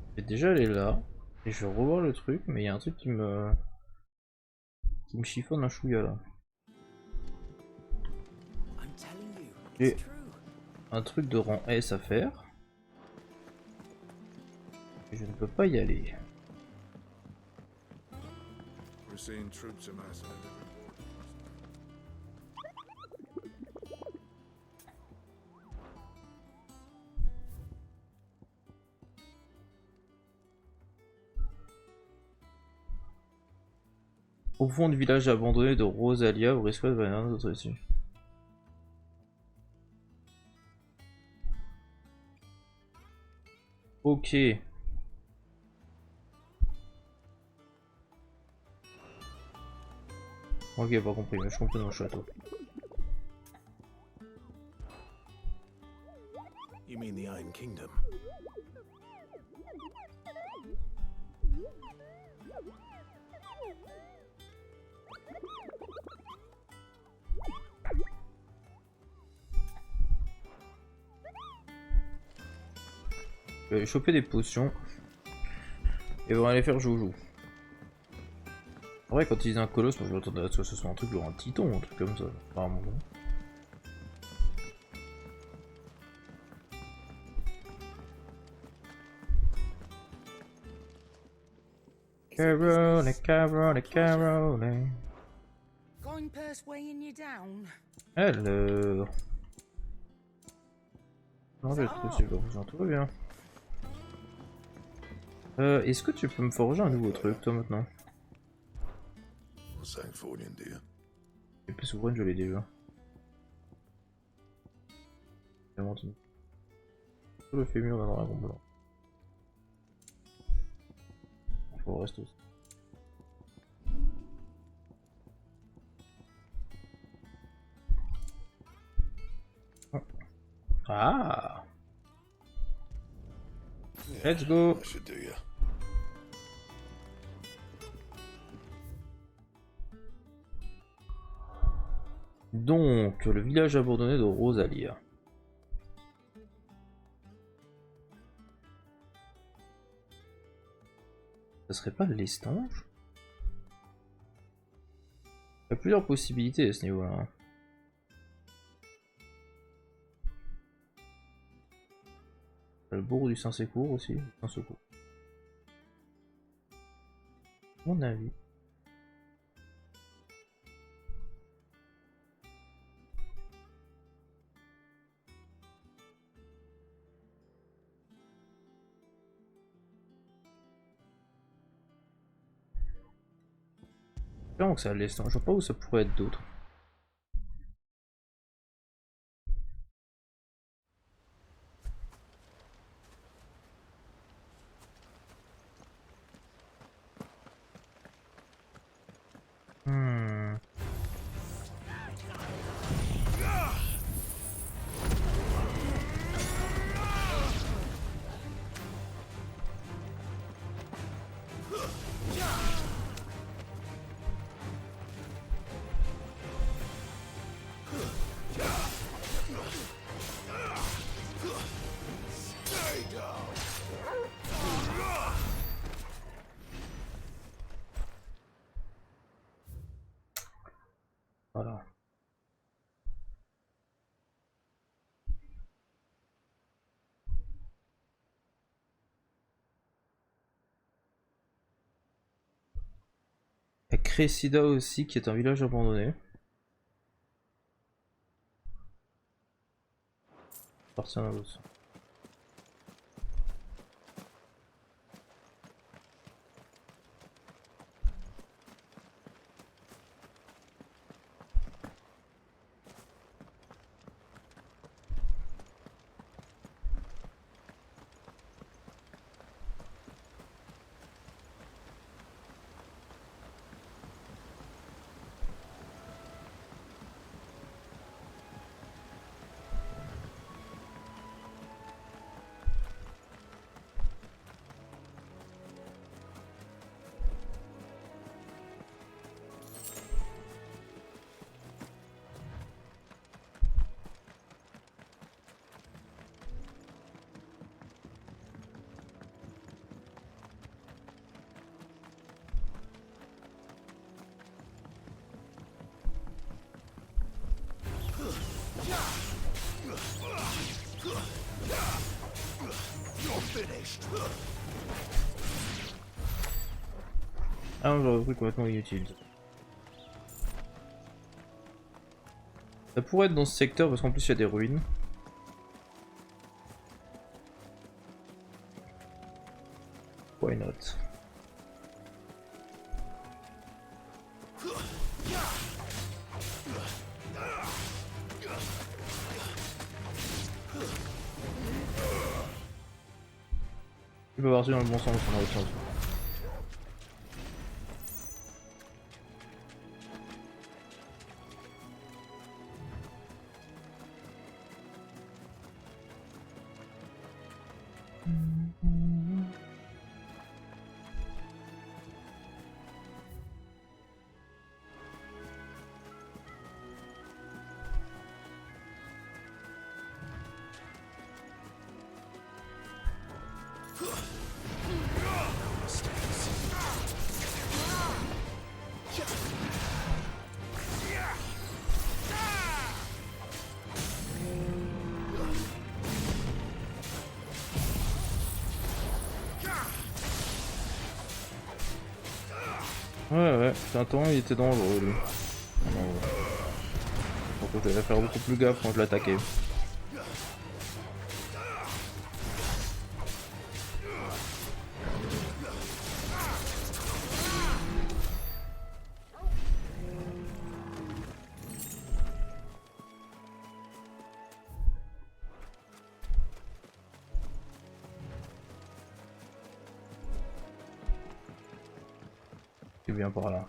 Je vais déjà aller là. Et je vais revoir le truc, mais il y a un truc qui me chiffonne un chouïa là. J'ai un truc de rang S à faire. Et je ne peux pas y aller. We're seeing troops amassing at every border. Au fond du village abandonné de Rosalia, vous risquez de venir d'autres ici. Ok. Ok, pas compris, mais je comprends dans le château. You mean the Iron Kingdom? Je vais choper des potions et on va aller faire joujou. En vrai, quand ils disent un colosse, moi je m'attendais à ce que ce soit un truc genre un titan, un truc comme ça. Apparemment. Carole, Carole, Carole. Coin purse weighing you down. Alors. Non, j'ai trouvé c'est bon, tout va bien. Est-ce que tu peux me forger un nouveau truc, toi, maintenant? Et puis souvent, je l'ai déjà. Je le fais mieux dans le dragon blanc. Il faut rester aussi. Ah! Let's go! Donc, le village abandonné de Rosalia. Ça serait pas l'estange? Il y a plusieurs possibilités à ce niveau-là. Le bourg du Saint-Secours aussi. Saint-Secours. Mon avis. Espérons que ça laisse. Je sais pas où ça pourrait être d'autre. Cressida aussi, qui est un village abandonné. Partir dans l'autre. Ah non, j'aurais pris complètement inutile. Ça pourrait être dans ce secteur parce qu'en plus il y a des ruines. Why not? Il peut partir dans le bon sens ou dans l'autre sens. Ouais, c'est un temps il était dangereux lui. Donc je devais faire beaucoup plus gaffe quand je l'attaquais. Bien par là.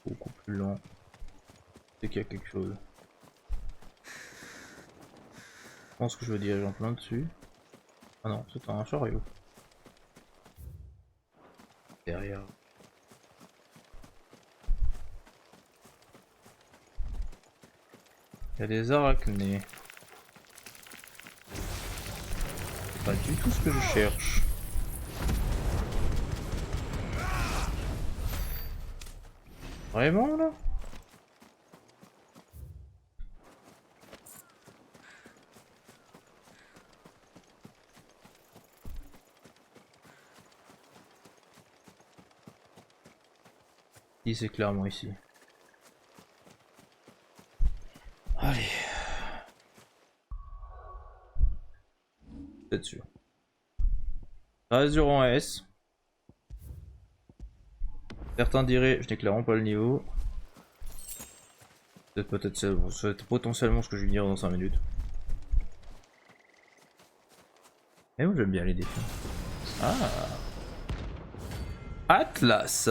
Beaucoup plus lent. C'est qu'il y a quelque chose. Je pense que je vais diriger en plein dessus. Ah non, c'est un chariot. Derrière. Il y a des arachnées. Pas du tout ce que je cherche. Vraiment là? Si c'est clairement ici. Allez. C'est sûr. Ça reste dur en S. Certains diraient, je n'ai clairement pas le niveau. C'est potentiellement ce que je vais dire dans 5 minutes. Et moi j'aime bien les défis. Ah, Atlas.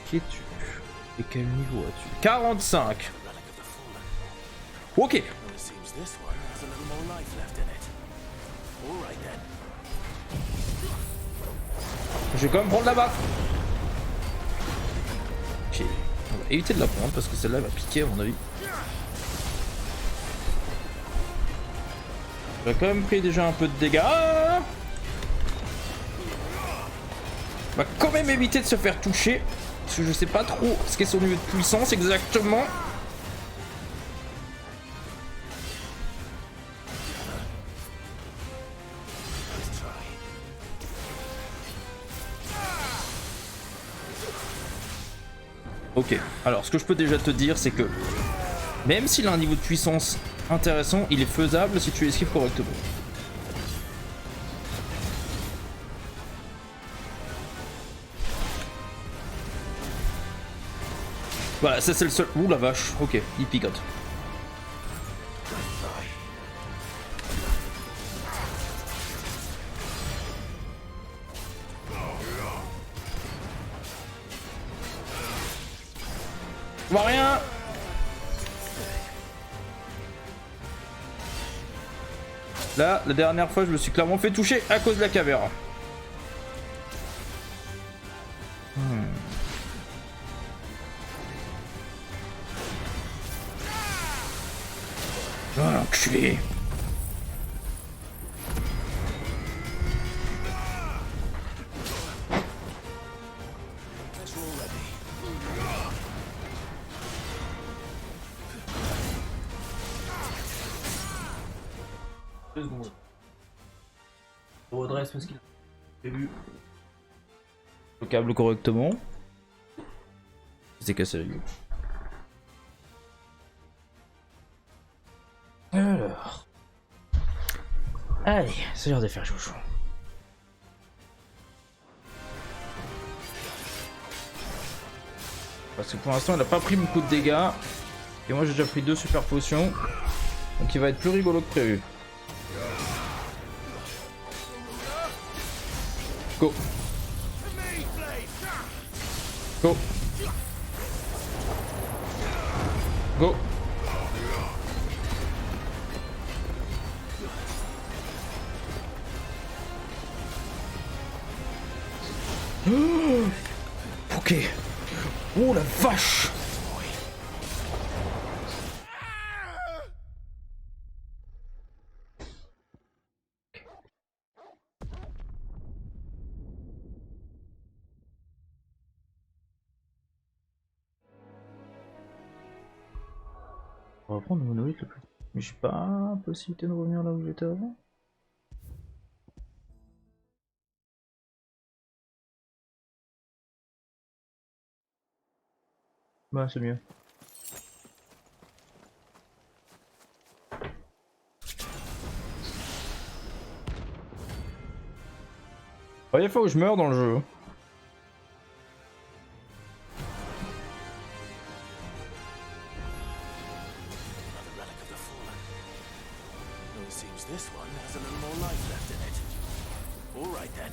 Qui es-tu? Et quel niveau as-tu? 45. Ok. Je vais quand même prendre la baffe. Ok. On va éviter de la prendre parce que celle-là va piquer à mon avis. On a quand même pris déjà un peu de dégâts. On va quand même éviter de se faire toucher. Parce que je sais pas trop ce qu'est son niveau de puissance exactement. Ok, alors ce que je peux déjà te dire, c'est que même s'il a un niveau de puissance intéressant, il est faisable si tu esquives correctement. Voilà, ça c'est le seul... Ouh la vache, ok, il picote. Je vois rien. Là, la dernière fois, je me suis clairement fait toucher à cause de la caméra. Ah, enculé. Je redresse parce qu'il a prévu le câble correctement. C'est cassé la gueule. Alors. Allez, c'est l'heure de faire chouchou. Parce que pour l'instant, il n'a pas pris beaucoup de dégâts. Et moi, j'ai déjà pris 2 super potions. Donc il va être plus rigolo que prévu. Go. Go. Go. Oh, ok. Oh la vache. On va prendre le monolithe le plus. Mais j'ai pas possibilité de revenir là où j'étais avant. Bah c'est mieux. Première fois où je meurs dans le jeu. This one has a little more life left in it. All right then.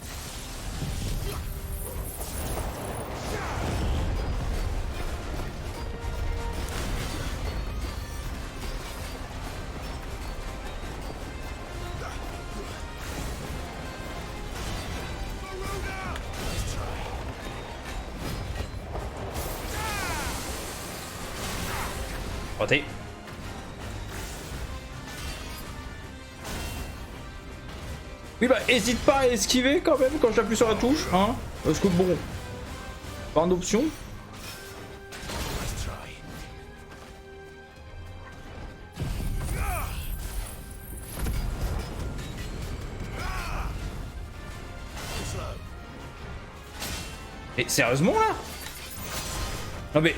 Raté. Oui bah hésite pas à esquiver quand même quand j'appuie sur la touche, hein, parce que bon, pas en option. Mais sérieusement là? Non mais...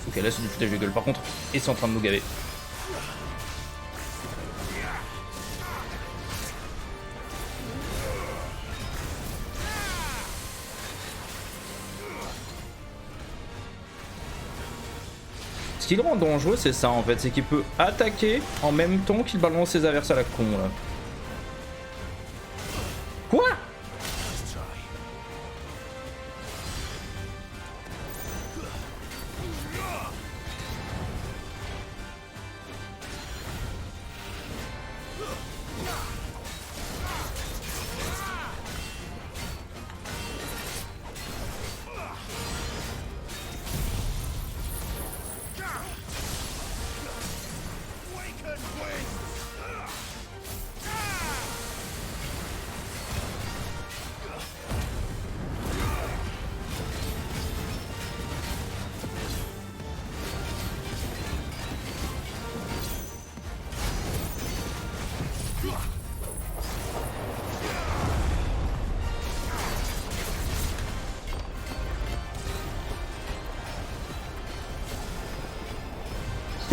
Ok là c'est du foutage de gueule par contre, ils sont en train de nous gaver. Ce qui le rend dangereux, c'est ça en fait, c'est qu'il peut attaquer en même temps qu'il balance ses averses à la con là. Quoi?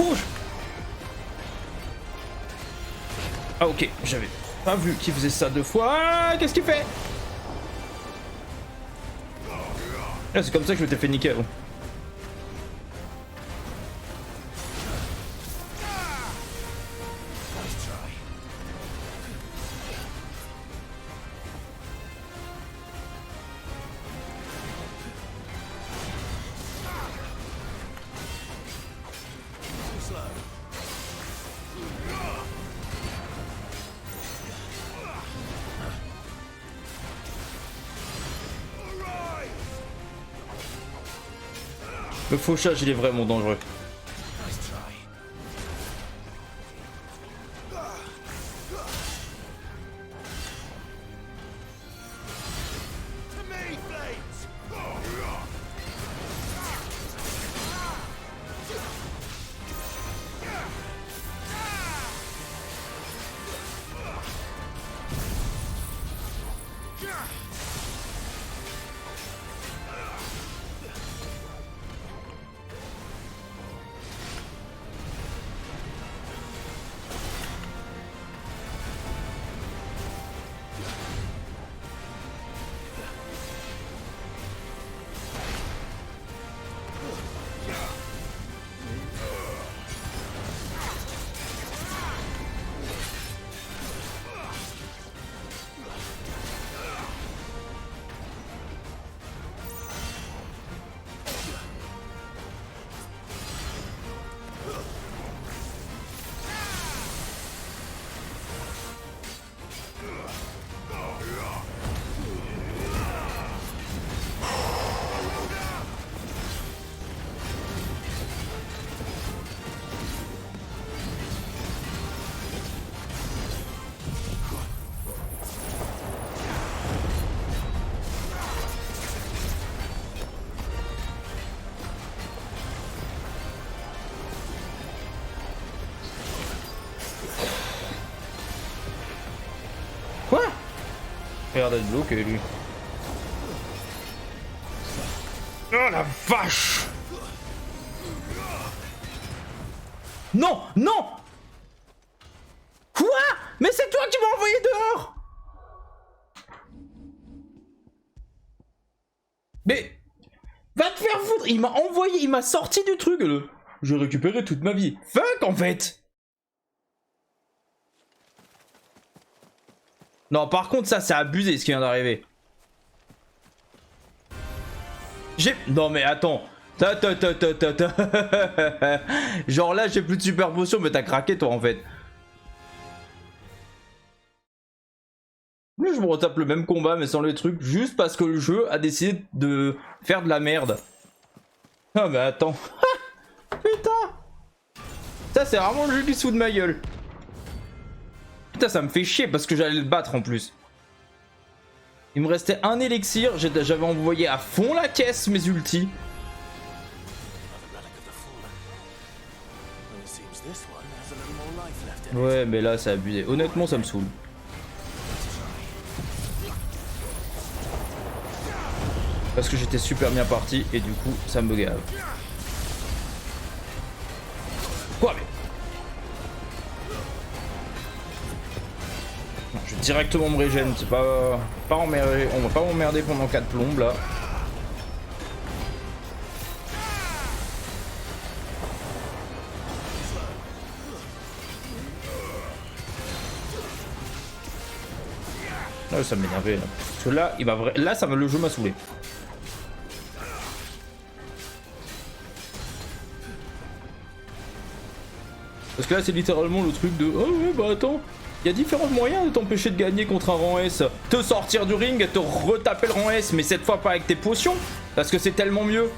Bouge! Ah ok, j'avais pas vu qu'il faisait ça 2 fois. Ah, qu'est-ce qu'il fait? Ah, c'est comme ça que je m'étais fait niquer avant. Le fauchage, il est vraiment dangereux. Quoi? Il a l'air d'être bloqué lui. Oh la vache! Non! Non! Quoi? Mais c'est toi qui m'as envoyé dehors! Mais... Va te faire foutre! Il m'a envoyé, il m'a sorti du truc là. J'ai récupéré toute ma vie. Fuck en fait! Non, par contre, ça, c'est abusé ce qui vient d'arriver. Non, mais attends. Genre là, j'ai plus de super potion, mais t'as craqué, toi, en fait. Là, je me retape le même combat, mais sans le truc, juste parce que le jeu a décidé de faire de la merde. Ah, mais attends. Putain. Ça, c'est vraiment le jeu qui se fout de ma gueule. Putain, ça me fait chier parce que j'allais le battre en plus. Il me restait un élixir, j'avais envoyé à fond la caisse mes ultis. Ouais, mais là, c'est abusé. Honnêtement, ça me saoule. Parce que j'étais super bien parti et du coup, ça me gave. Quoi, mais... Je vais directement me régène, c'est pas emmerder, on va pas m'emmerder pendant 4 plombes là. Ah, ça m'énervait là. Parce que là, le jeu m'a saoulé. Parce que là, c'est littéralement le truc de oh ouais, bah attends. Il y a différents moyens de t'empêcher de gagner contre un rang S. Te sortir du ring et te retaper le rang S, mais cette fois pas avec tes potions, parce que c'est tellement mieux.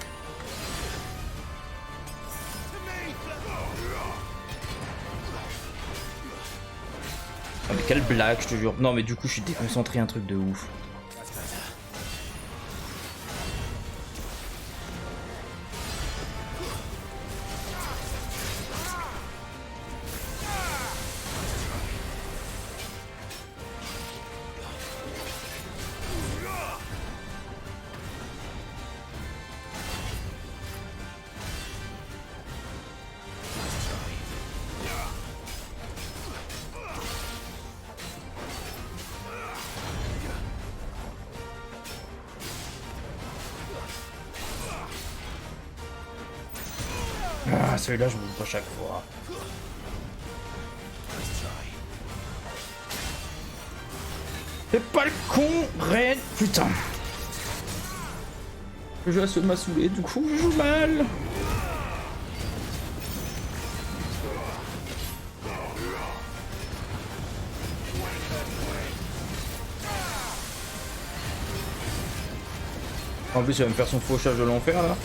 Ah mais quelle blague, je te jure. Non mais du coup je suis déconcentré, un truc de ouf. Ah, celui-là, je me loupe à chaque fois. Fais pas le con, Ren. Putain. Le jeu m'a saoulé, du coup, je joue mal. En plus, il va me faire son fauchage de l'enfer là.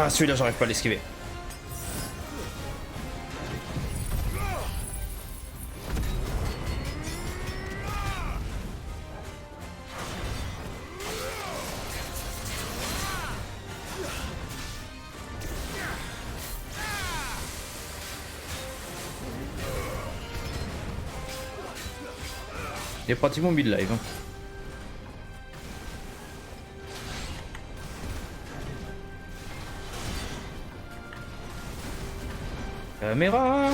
Ah, celui-là, j'arrive pas à l'esquiver. Il est pratiquement mid-live. Hein. Caméra.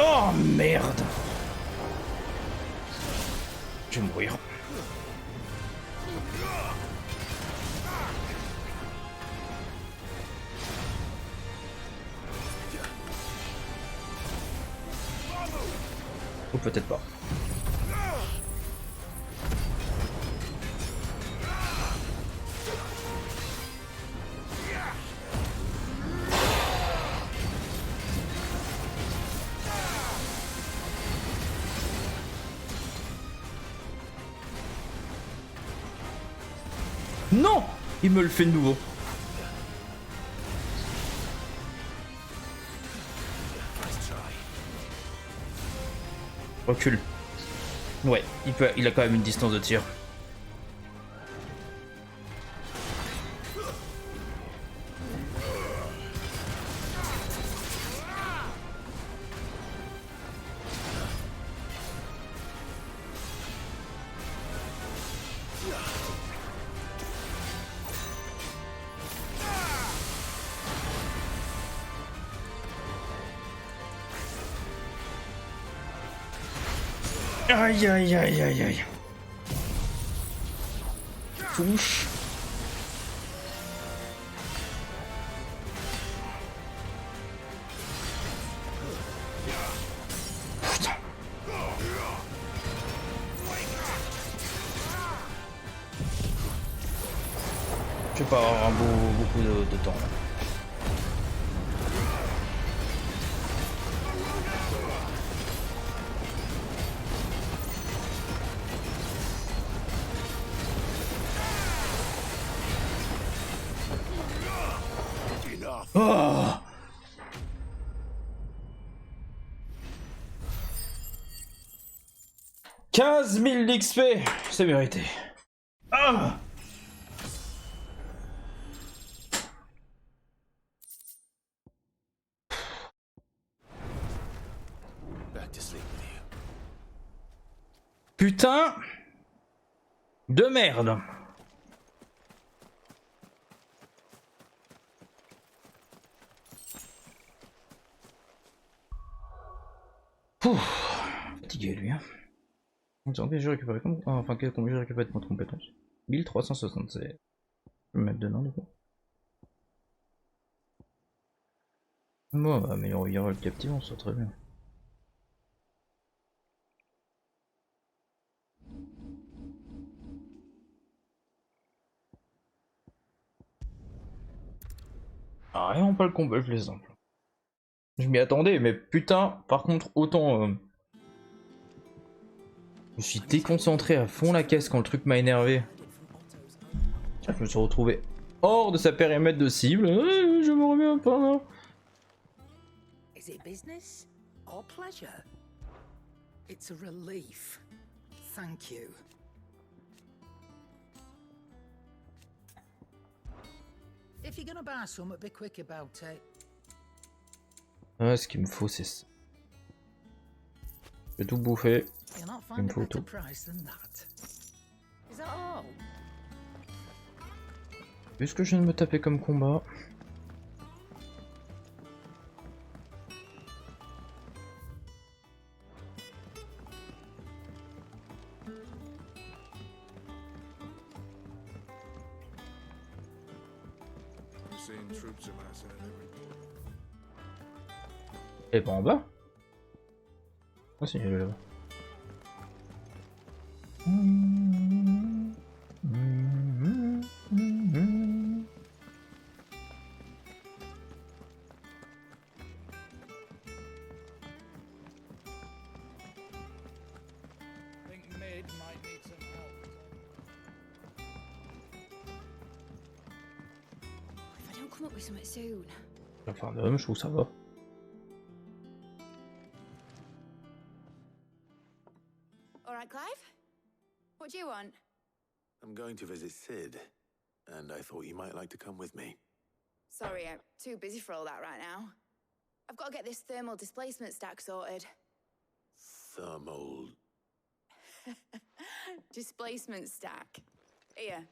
Oh merde. Je vais mourir. Ou peut-être pas. Non! Il me le fait de nouveau. Recule. Ouais, il a quand même une distance de tir. Aïe aïe aïe aïe aïe. Touche. Putain. Je vais pas avoir beaucoup de temps là. Oh 15 000 d'XP, c'est mérité. Ah putain, De merde. Fatigué lui. Hein. Combien j'ai récupéré comme... Enfin, combien j'ai récupéré de points de compétence 1376. Je vais me mettre dedans du coup. Bon, bah, améliorer le captivant, c'est très bien. Ah, vraiment pas le combat le plus simple. Je m'y attendais, mais putain, par contre, autant... je me suis déconcentré à fond la caisse quand le truc m'a énervé. Je me suis retrouvé hors de sa périmètre de cible. Je me reviens pas là. Is it business or pleasure? It's a relief. Thank you. If you're gonna buy some, be quick about it. Ouais, ce qu'il me faut, c'est ça. Je vais tout bouffer. Il me faut tout. Vu ce que je viens de me taper comme combat. Et pas en bas. Ah si, il est là-bas. Enfin, même, je trouve ça va. All right, Clive? What do you want? I'm going to visit Sid, and I thought you might like to come with me. Sorry, I'm too busy for all that right now. I've got to get this thermal displacement stack sorted. Thermal... Displacement stack. Here.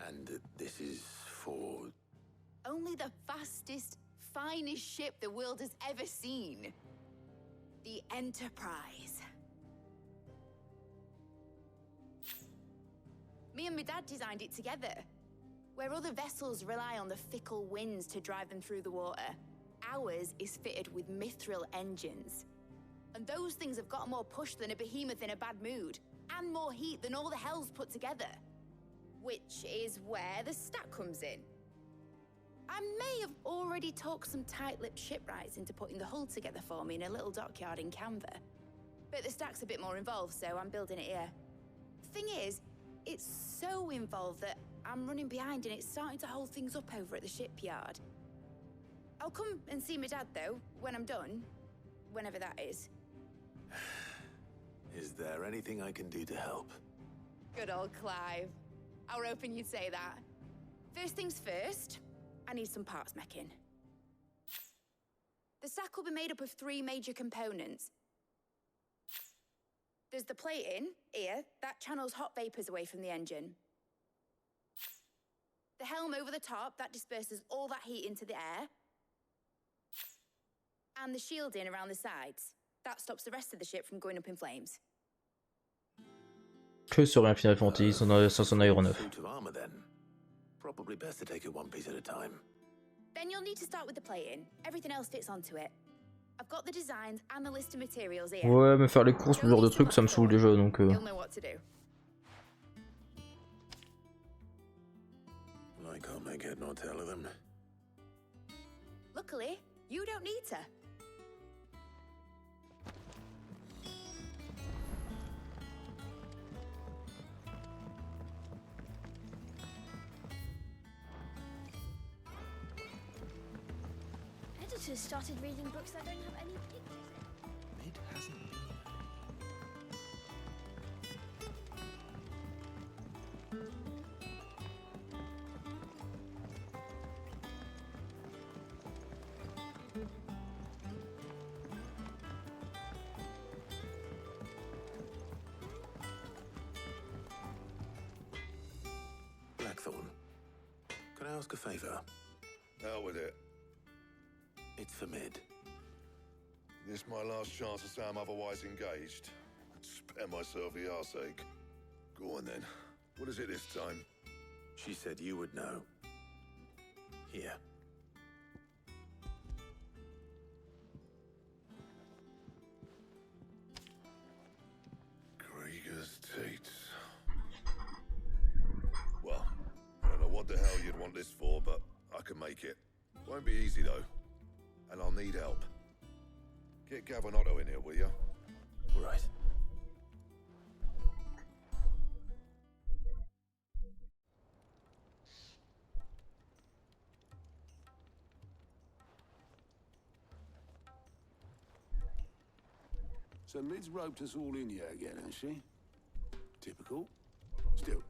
And this is for... Only the fastest, finest ship the world has ever seen. The Enterprise. Me and my dad designed it together. Where other vessels rely on the fickle winds to drive them through the water, ours is fitted with mithril engines. And those things have got more push than a behemoth in a bad mood, and more heat than all the hells put together. Which is where the stack comes in. I may have already talked some tight-lipped shipwrights into putting the hull together for me in a little dockyard in Canva. But the stack's a bit more involved, so I'm building it here. Thing is, it's so involved that I'm running behind and it's starting to hold things up over at the shipyard. I'll come and see my dad, though, when I'm done. Whenever that is. Is there anything I can do to help? Good old Clive. I were hoping you'd say that. First things first, I need some parts meching. The stack will be made up of 3 major components. There's the plating, here, that channels hot vapors away from the engine. The helm over the top, that disperses all that heat into the air. And the shielding around the sides. That stops the rest of the ship from going up in flames. Que serait un Final Fantasy sans son Aeronef? Probably best to take it one piece at a time. Then you'll need to start with the plating. Everything else fits onto it. I've got the designs and the list of materials here. Ouais, mais faire les courses, ce genre de trucs, ça me saoule déjà, donc... You'll know what to do. I can't make head nor tail of them. Luckily, you don't need to. Editors started reading books that don't have any pictures in. It hasn't been. Blackthorn. Can I ask a favor? Out with it. It's for Mid. This my last chance to say I'm otherwise engaged. Spare myself the arseache. Go on then. What is it this time? She said you would know. Here. Krieger's Tates. Well, I don't know what the hell you'd want this for, but I can make it. Won't be easy though. And I'll need help. Get Gavin-Otto in here, will ya? All right. So Mid's roped us all in here again, has she? Typical. Still,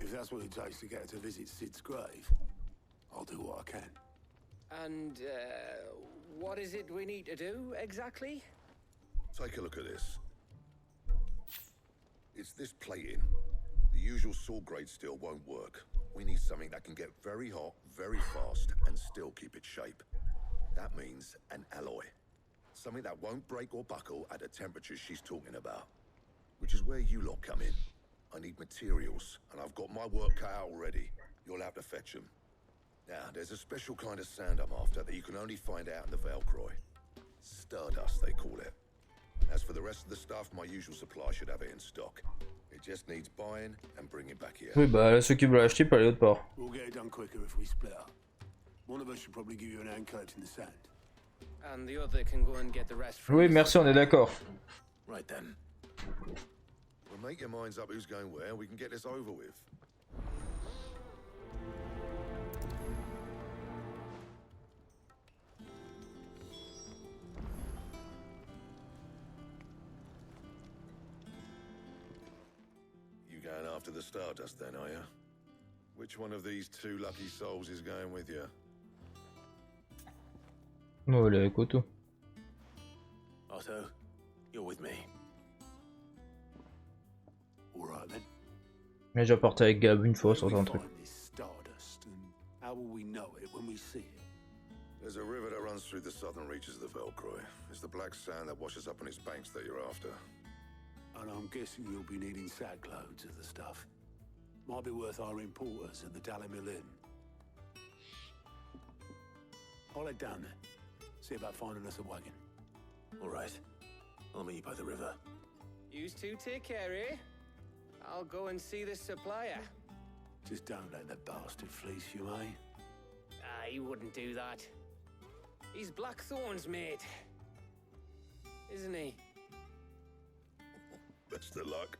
if that's what it takes to get her to visit Sid's grave, I'll do what I can. And, what is it we need to do, exactly? Take a look at this. It's this plating. The usual sword grade steel won't work. We need something that can get very hot, very fast, and still keep its shape. That means an alloy. Something that won't break or buckle at the temperatures she's talking about. Which is where you lot come in. I need materials, and I've got my work cut out already. You'll have to fetch them. Now, there's a special kind of sand I'm after that you can only find out in the Velcroy. Stardust, they call it. As for the rest of the stuff, my usual supply should have it in stock. It just needs buying and bringing back here. Oui, bah ceux qui veulent l'acheter peuvent aller autre part. We'll get it done quicker if we split up. One of us should probably give you an hand coat in the sand. And the other can go and get the rest from Oui, merci, on est d'accord. Right then. Well, make your minds up who's going where, we can get this over with. You going after the Stardust then, are you? Which one of these two lucky souls is going with you? Oh, elle est avec Otto. Otto, you're with me. All right then. Mais j'ai parti avec Gab une fois sur un truc. Stardust, and how will we know it when we see it? There's a river that runs through the southern reaches of the Velcroy. It's the black sand that washes up on its banks that you're after. And I'm guessing you'll be needing sack loads of the stuff. Might be worth our importers at the Dalimil Inn. I'll head down there. See about finding us a wagon. All right. I'll meet you by the river. You two take care, eh? I'll go and see the supplier. Just don't let that bastard fleece you, eh? He wouldn't do that. He's Blackthorn's mate. Isn't he? Best of luck.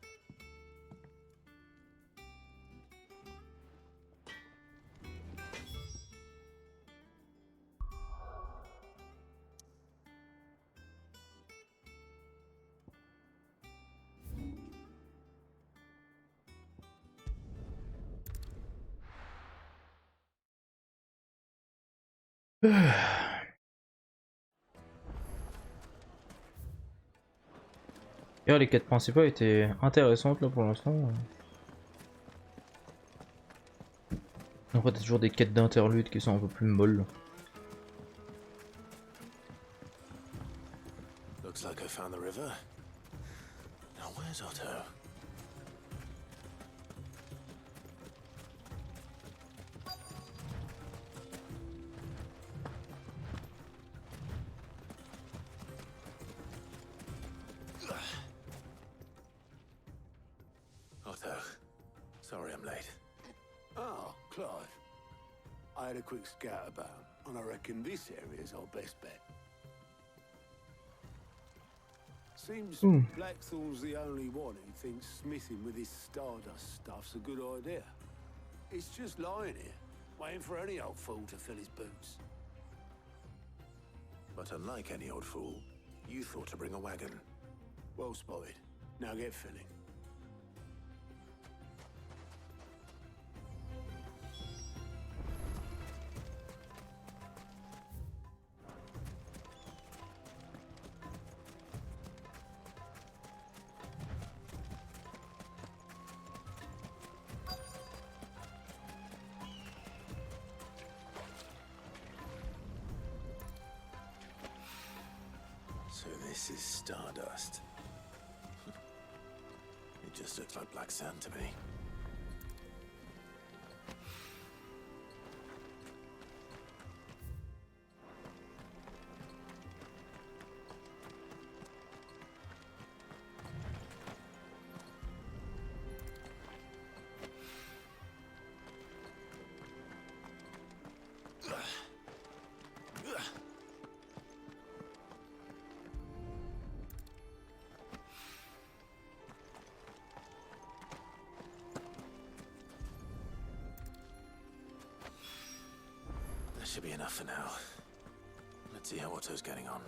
D'ailleurs, les quêtes principales étaient intéressantes là pour l'instant. Après, t'as toujours des quêtes d'interlude qui sont un peu plus molles. Looks like I found the river. Now where's Otto? Otto, sorry I'm late. Oh, Clive. I had a quick scout about, and I reckon this area's our best bet. Seems Blackthorn's the only one who thinks smithing with his Stardust stuff's a good idea. It's just lying here, waiting for any old fool to fill his boots. But unlike any old fool, you thought to bring a wagon. Well spotted. Now get filling. So this is stardust. It just looks like black sand to me. That should be enough for now. Let's see how Otto's getting on.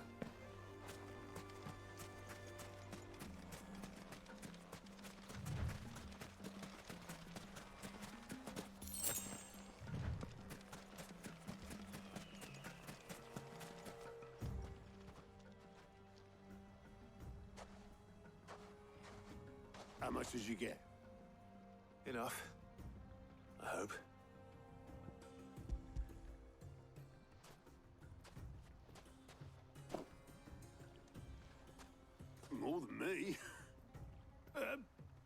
How much did you get? Enough. I hope. More than me.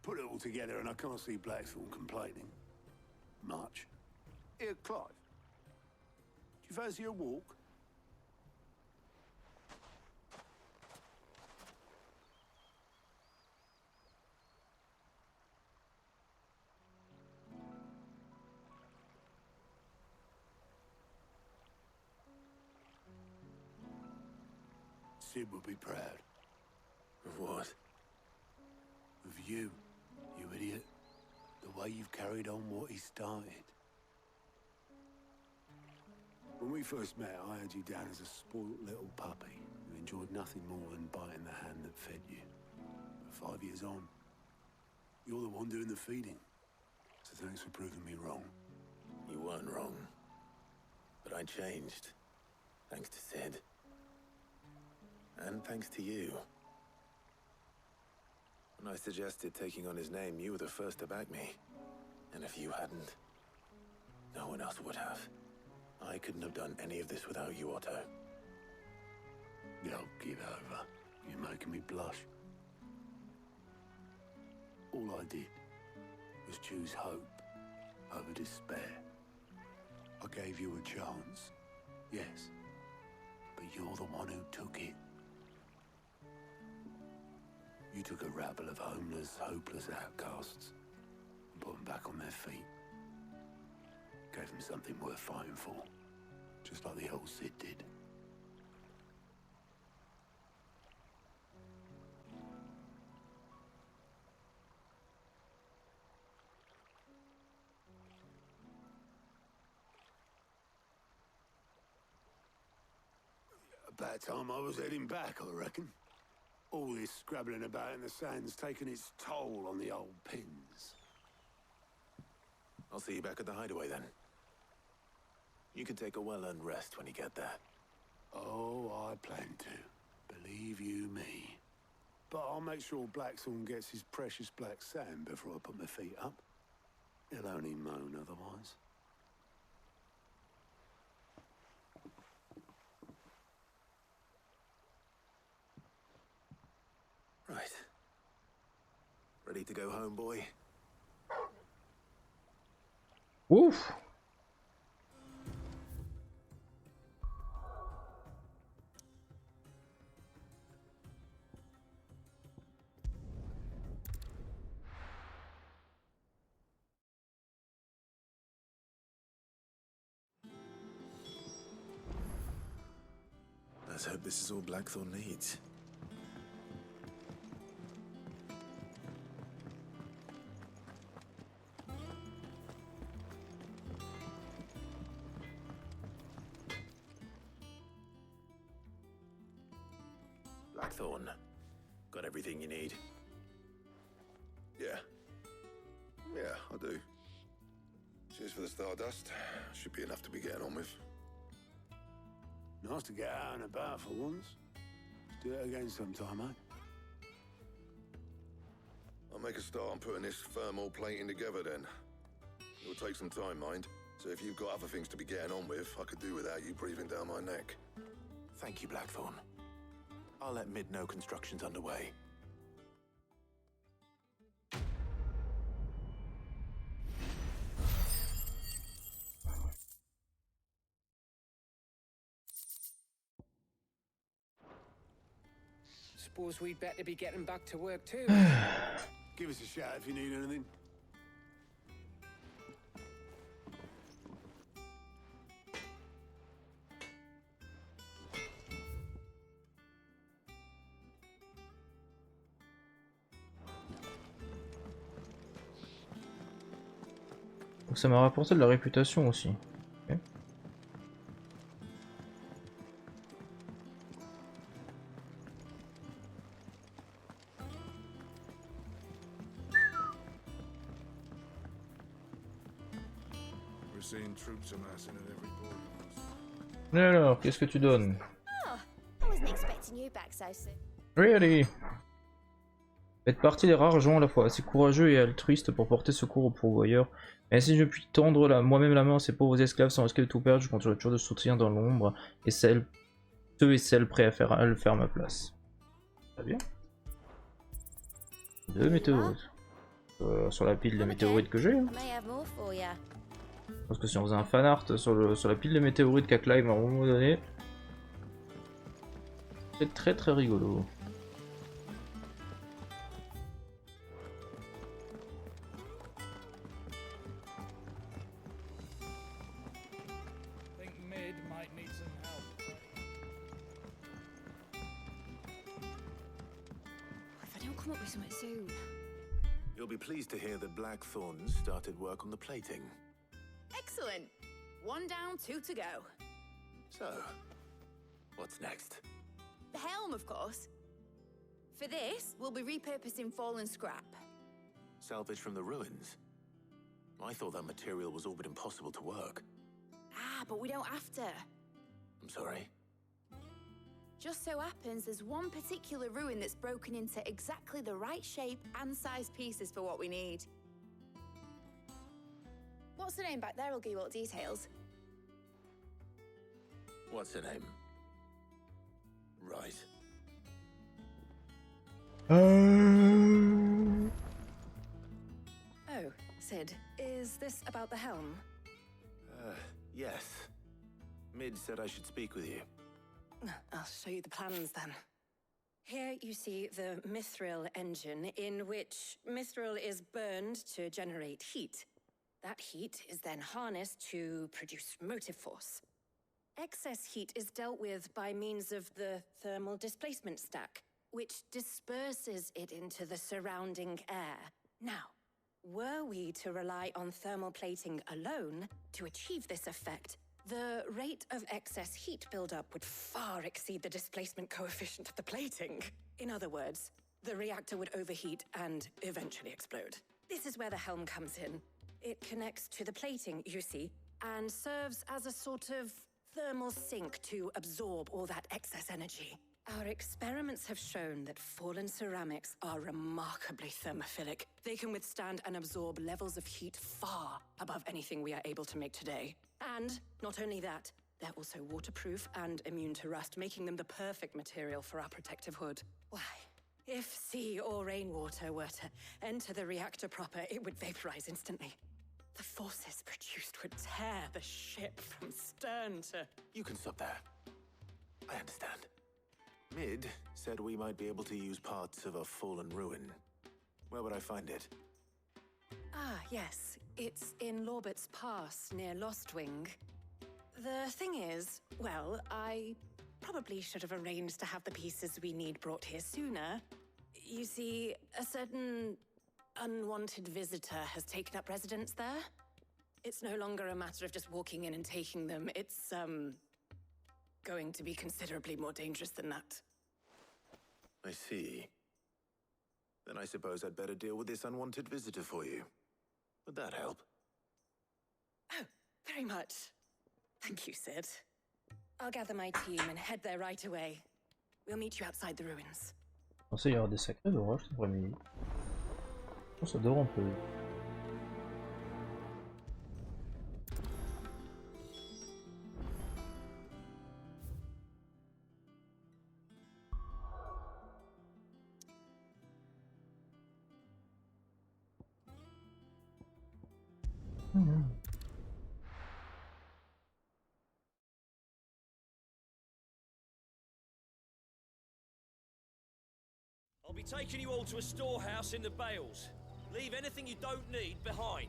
Put it all together and I can't see Blackthorn complaining. Much. Here, Clive. Do you fancy a walk? Sid would be proud. Of what? Of you, you idiot. The way you've carried on what he started. When we first met, I had you down as a spoilt little puppy who enjoyed nothing more than biting the hand that fed you. But 5 years on, you're the one doing the feeding. So thanks for proving me wrong. You weren't wrong. But I changed. Thanks to Sid. And thanks to you. When I suggested taking on his name, you were the first to back me. And if you hadn't, no one else would have. I couldn't have done any of this without you, Otto. Don't give over. You're making me blush. All I did was choose hope over despair. I gave you a chance, yes, but you're the one who took it. You took a rabble of homeless, hopeless outcasts and put them back on their feet. Gave them something worth fighting for, just like the old Sid did. About time I was heading back, I reckon. All this scrabbling about in the sand's taken its toll on the old pins. I'll see you back at the hideaway then. You can take a well-earned rest when you get there. Oh, I plan to. Believe you me. But I'll make sure Blackthorn gets his precious black sand before I put my feet up. He'll only moan otherwise. Right. Ready to go home, boy? Oof. Let's hope this is all Blackthorn needs. Blackthorn, got everything you need? Yeah. Yeah, I do. Cheers for the stardust. Should be enough to be getting on with. Nice to get out and about for once. Let's do it again sometime, eh? I'll make a start on putting this thermal plating together then. It'll take some time, mind. So if you've got other things to be getting on with, I could do without you breathing down my neck. Thank you, Blackthorn. I'll let Mid know construction's underway. Suppose we'd better be getting back to work too. Give us a shout if you need anything. Donc ça m'a rapporté de la réputation aussi. Ok. We're seeing troops amassing at every border. Et alors, qu'est-ce que tu donnes? Oh, I wasn't expecting you back so soon. Really? Faites partie des rares gens à la fois assez courageux et altruistes pour porter secours aux pourvoyeurs. Mais si je puis tendre moi-même la main à ces pauvres esclaves sans risquer de tout perdre, je compte toujours de soutien dans l'ombre et ceux et celles prêts à le faire à ma place. Très bien. 2 météorites. Sur la pile de météorites que j'ai. Hein. Parce que si on faisait un fan art sur la pile de météorites qu'a Clive à un moment donné, c'est très très rigolo. You'll be pleased to hear that Blackthorn's started work on the plating. Excellent. 1 down, 2 to go. So, what's next? The helm, of course. For this, we'll be repurposing fallen scrap. Salvage from the ruins? I thought that material was all but impossible to work. Ah, but we don't have to. I'm sorry. Just so happens there's one particular ruin that's broken into exactly the right shape and size pieces for what we need. What's the name back there? I'll give you all the details. What's her name? Right. Oh, Sid, is this about the helm? Yes. Mid said I should speak with you. I'll show you the plans then. Here you see the mithril engine, in which mithril is burned to generate heat. That heat is then harnessed to produce motive force. Excess heat is dealt with by means of the thermal displacement stack, which disperses it into the surrounding air. Now, were we to rely on thermal plating alone to achieve this effect, the rate of excess heat buildup would far exceed the displacement coefficient of the plating. In other words, the reactor would overheat and eventually explode. This is where the helm comes in. It connects to the plating, you see, and serves as a sort of thermal sink to absorb all that excess energy. Our experiments have shown that fallen ceramics are remarkably thermophilic. They can withstand and absorb levels of heat far above anything we are able to make today. And not only that, they're also waterproof and immune to rust, making them the perfect material for our protective hood. Why, if sea or rainwater were to enter the reactor proper, it would vaporize instantly. The forces produced would tear the ship from stern to... You can stop there. I understand. Mid said we might be able to use parts of a fallen ruin. Where would I find it? Ah, yes. It's in Lorbert's Pass, near Lostwing. The thing is, well, I probably should have arranged to have the pieces we need brought here sooner. You see, a certain unwanted visitor has taken up residence there. It's no longer a matter of just walking in and taking them. It's, going to be considerably more dangerous than that. I see. Then I suppose I'd better deal with this unwanted visitor for you. Would that help? Oh, very much. Thank you, Sid. I'll gather my team and head there right away. We'll meet you outside the ruins. Je pensais y avoir des sacrés d'orage cet après-midi. Ça dort un peu. I'll be taking you all to a storehouse in the Bales. Leave anything you don't need behind.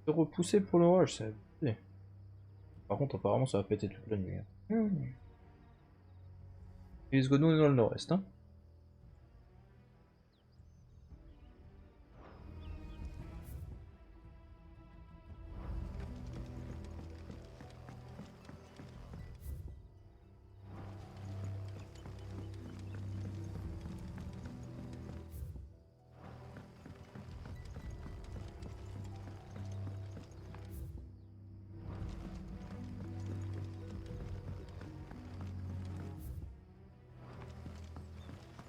Repoussé pour l'orage, ça. Par contre, apparemment, ça va péter toute la nuit. Et les nous on est dans le nord-est. Hein.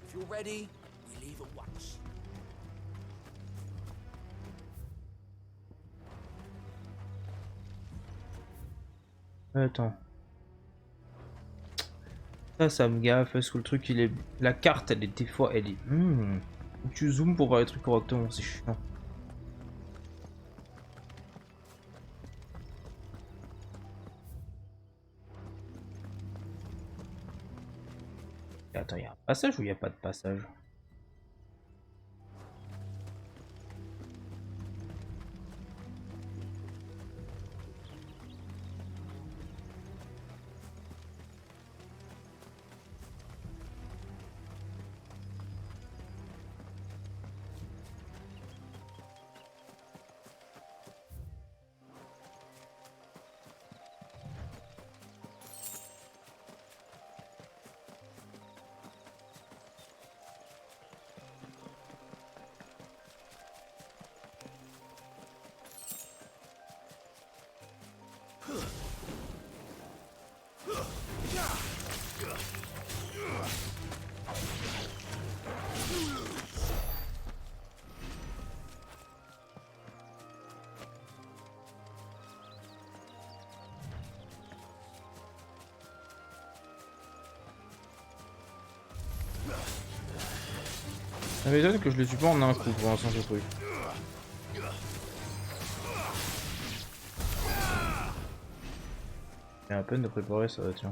If you're ready, we leave at once. Attends. Ça me gaffe parce que le truc il est. La carte elle est des fois elle est. Faut que tu zoomes pour voir les trucs correctement, c'est chiant. Attends, il y a un passage ou il n'y a pas de passage? Ça m'étonne que je les tue pas en un coup pour l'instant ce truc. Il y a à peine de préparer ça, tiens.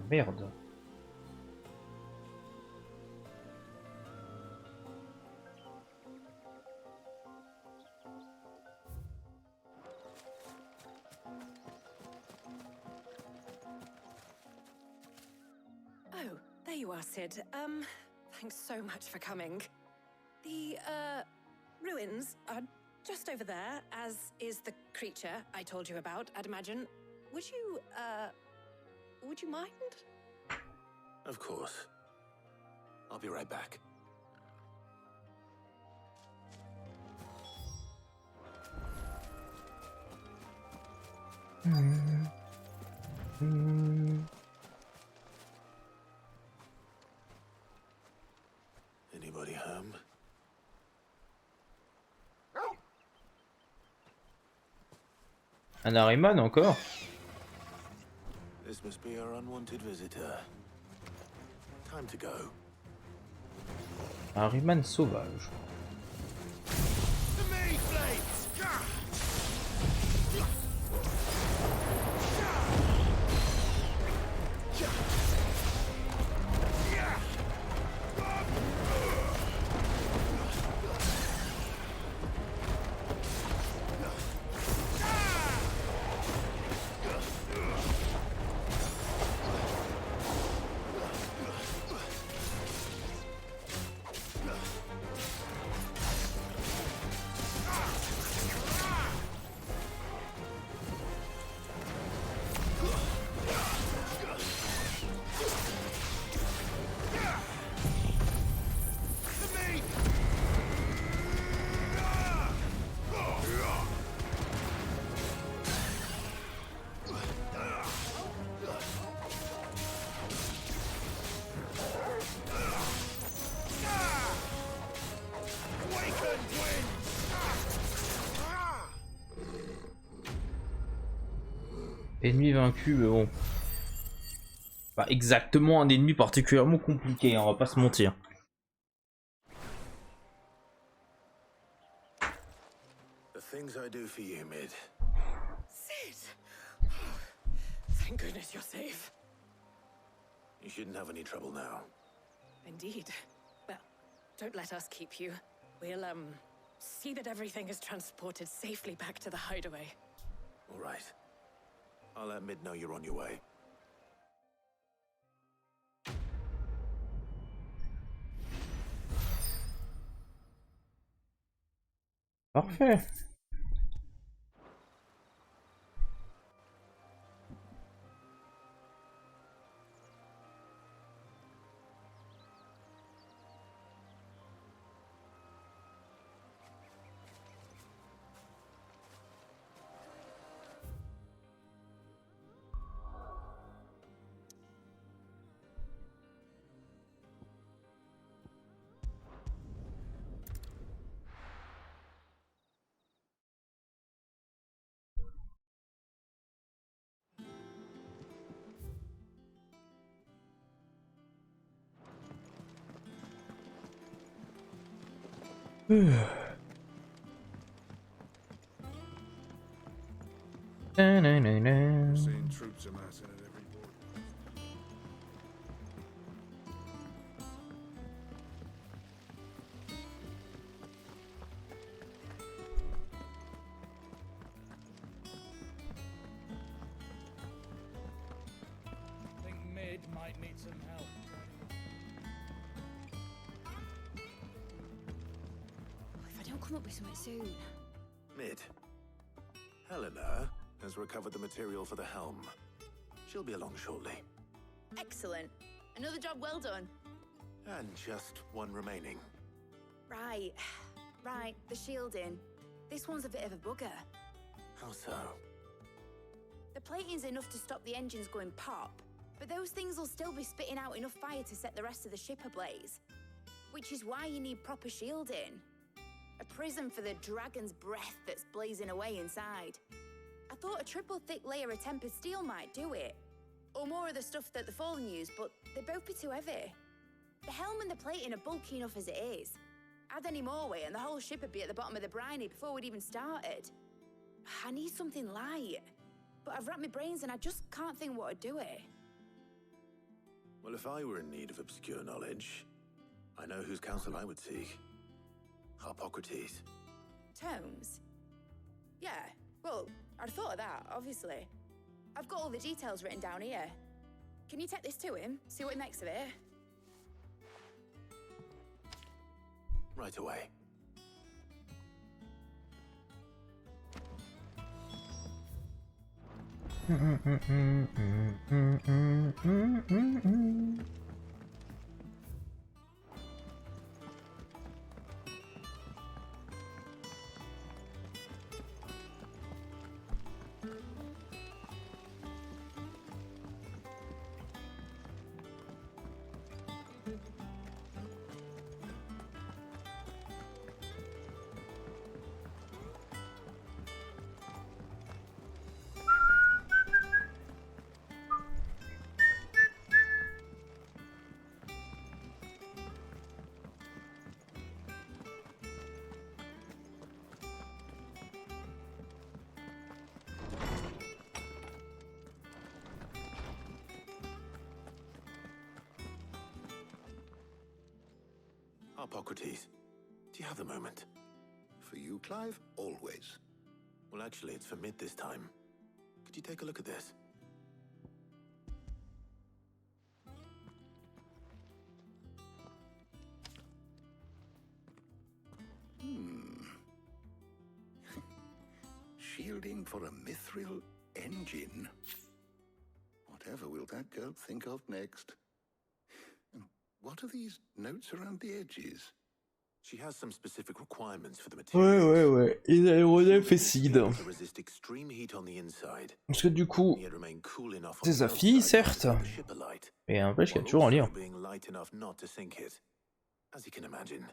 Merde. Oh, there you are, Sid. Thanks so much for coming. The, ruins are just over there, as is the creature I told you about, I'd imagine. Would you mind? Of course. I'll be right back. Anybody home? Un Harriman encore? This must be our unwanted visitor. Time to go. Un Harriman sauvage. Ennemi vaincu, mais bon. Pas exactement un ennemi particulièrement compliqué, hein, on va pas se mentir. The things I do for you, Mid. Sid! Thank goodness you're safe. You shouldn't have any trouble now. Indeed. Well, don't let us keep you. We'll, see that everything is transported safely back to the hideaway. All right. I'll let Mid know you're on your way. Parfait. We're seeing troops amassing at every border. I think Mid might need some help. If I don't come up with something soon. Mid. Helena has recovered the material for the helm. She'll be along shortly. Excellent. Another job well done. And just one remaining. Right. Right, the shielding. This one's a bit of a bugger. How so? The plating's enough to stop the engines going pop, but those things will still be spitting out enough fire to set the rest of the ship ablaze. Which is why you need proper shielding. A prism for the dragon's breath that's blazing away inside. I thought a triple thick layer of tempered steel might do it. Or more of the stuff that the Fallen use, but they'd both be too heavy. The helm and the plating are bulky enough as it is. Add any more weight and the whole ship would be at the bottom of the briny before we'd even started. I need something light. But I've racked my brains and I just can't think what would do it. Well, if I were in need of obscure knowledge, I know whose counsel I would seek. Hippocrates. Tomes? Yeah, well, I'd thought of that, obviously. I've got all the details written down here. Can you take this to him, see what he makes of it? Right away. Hippocrates, do you have a moment? For you, Clive, always. Well, actually, it's for Mid this time. Could you take a look at this? Shielding for a mithril engine. Whatever will that girl think of next? And what are these notes around the edges? She has some specific requirements for the material. Ouais. Et l'aéronef est seed. To resist extreme heat on the inside. Parce que du coup, Yet remain cool enough on c'est the sa fille, outside certes. to keep the ship alight, Et n'empêche qu'il y a while toujours un also lien. being light enough not to sink it. As you can imagine,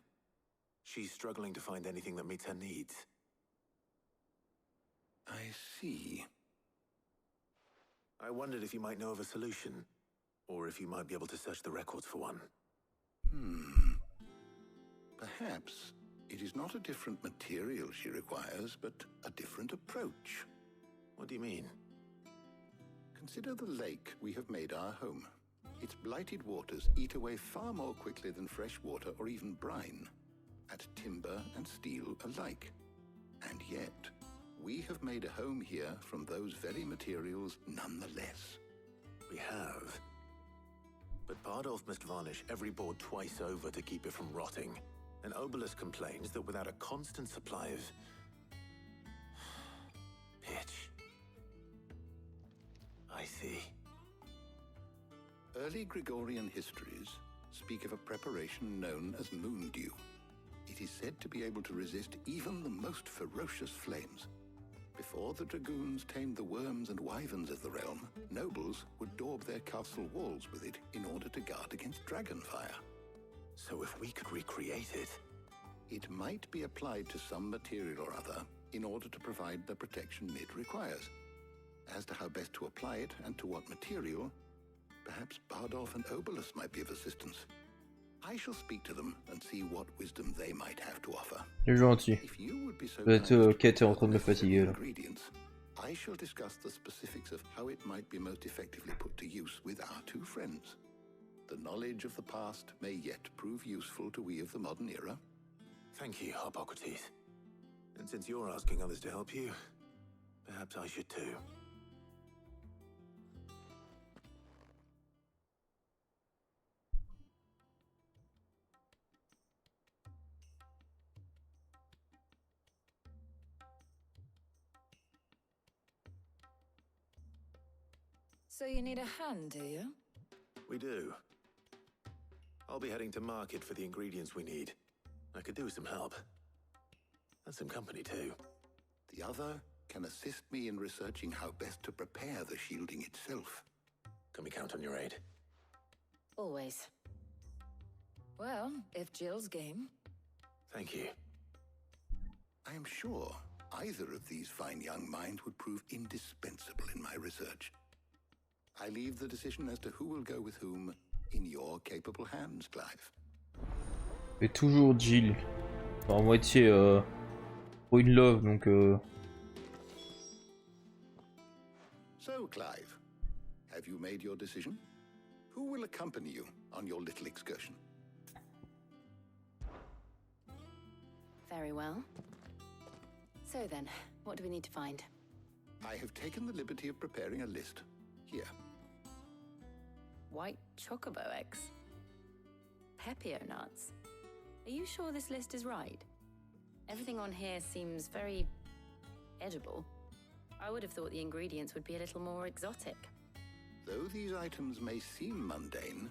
she's struggling to find anything that meets her needs. I see. I wondered if you might know of a solution, or if you might be able to search the records for one. Perhaps it is not a different material she requires, but a different approach. What do you mean? Consider the lake we have made our home. Its blighted waters eat away far more quickly than fresh water or even brine, at timber and steel alike. And yet, we have made a home here from those very materials nonetheless. We have. But Bardolph must varnish every board twice over to keep it from rotting. And Obelus complains that without a constant supply of pitch. I see. Early Gregorian histories speak of a preparation known as moon dew. It is said to be able to resist even the most ferocious flames. Before the dragoons tamed the worms and wyverns of the realm, nobles would daub their castle walls with it in order to guard against dragon fire. So if we could recreate it... It might be applied to some material or other in order to provide the protection it requires. As to how best to apply it and to what material, perhaps Bardolph and Obelus might be of assistance. I shall speak to them and see what wisdom they might have to offer. C'est gentil. Quête est en train de me fatiguer là. I shall discuss the specifics of how it might be most effectively put to use with our two friends. The knowledge of the past may yet prove useful to we of the modern era. Thank you, Hippocrates. And since you're asking others to help you, perhaps I should too. So you need a hand, do you? We do. I'll be heading to market for the ingredients we need. I could do with some help. And some company too. The other can assist me in researching how best to prepare the shielding itself. Can we count on your aid? Always. Well, if Jill's game. Thank you. I am sure either of these fine young minds would prove indispensable in my research. I leave the decision as to who will go with whom in your capable hands, Clive. Et toujours Jill. En moitié pour une love, donc So, Clive, have you made your decision? Who will accompany you on your little excursion? Very well. So then, what do we need to find? I have taken the liberty of preparing a list. Here. White chocobo eggs. Pepio nuts. Are you sure this list is right? Everything on here seems very edible. I would have thought the ingredients would be a little more exotic. Though these items may seem mundane,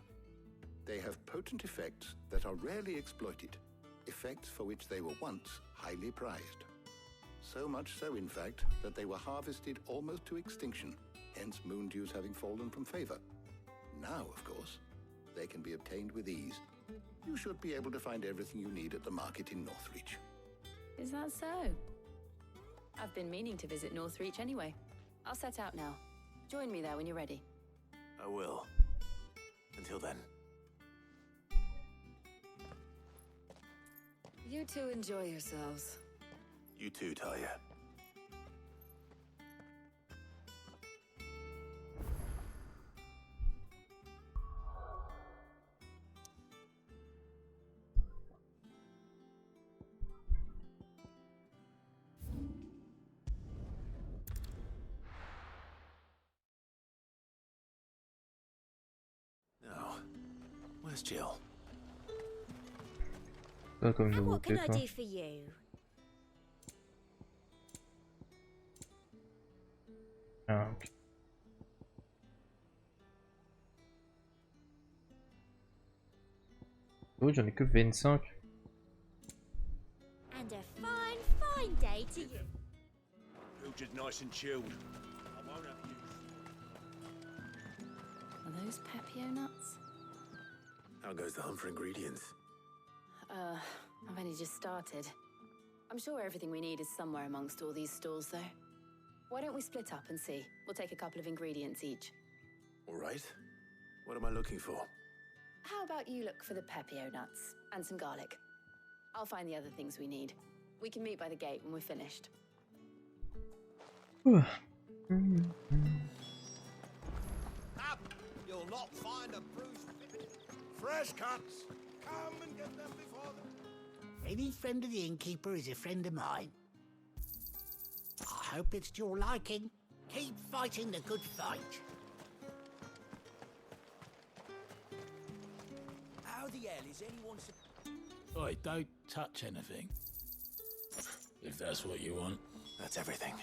they have potent effects that are rarely exploited, effects for which they were once highly prized. So much so, in fact, that they were harvested almost to extinction, hence moon dews having fallen from favor. Now, of course, they can be obtained with ease. You should be able to find everything you need at the market in Northreach. Is that so? I've been meaning to visit Northreach anyway. I'll set out now. Join me there when you're ready. I will. Until then. You two enjoy yourselves. You too, Talia. Where's Jill? Pas comme de What can I quoi. do for you? Ah, ok. Oh, j'en ai que 25. And a fine, fine day to you. You're just nice and chilled. I won't have you. Are those Pepio nuts? How goes the hunt for ingredients? I've only just started. I'm sure everything we need is somewhere amongst all these stalls, though. Why don't we split up and see? We'll take a couple of ingredients each. All right. What am I looking for? How about you look for the pepio nuts and some garlic? I'll find the other things we need. We can meet by the gate when we're finished. Up! You'll not find a bruised fresh cuts. Come and get them before them. Any friend of the innkeeper is a friend of mine. I hope it's to your liking. Keep fighting the good fight. How the hell is anyone Oi, don't touch anything. If that's what you want. That's everything.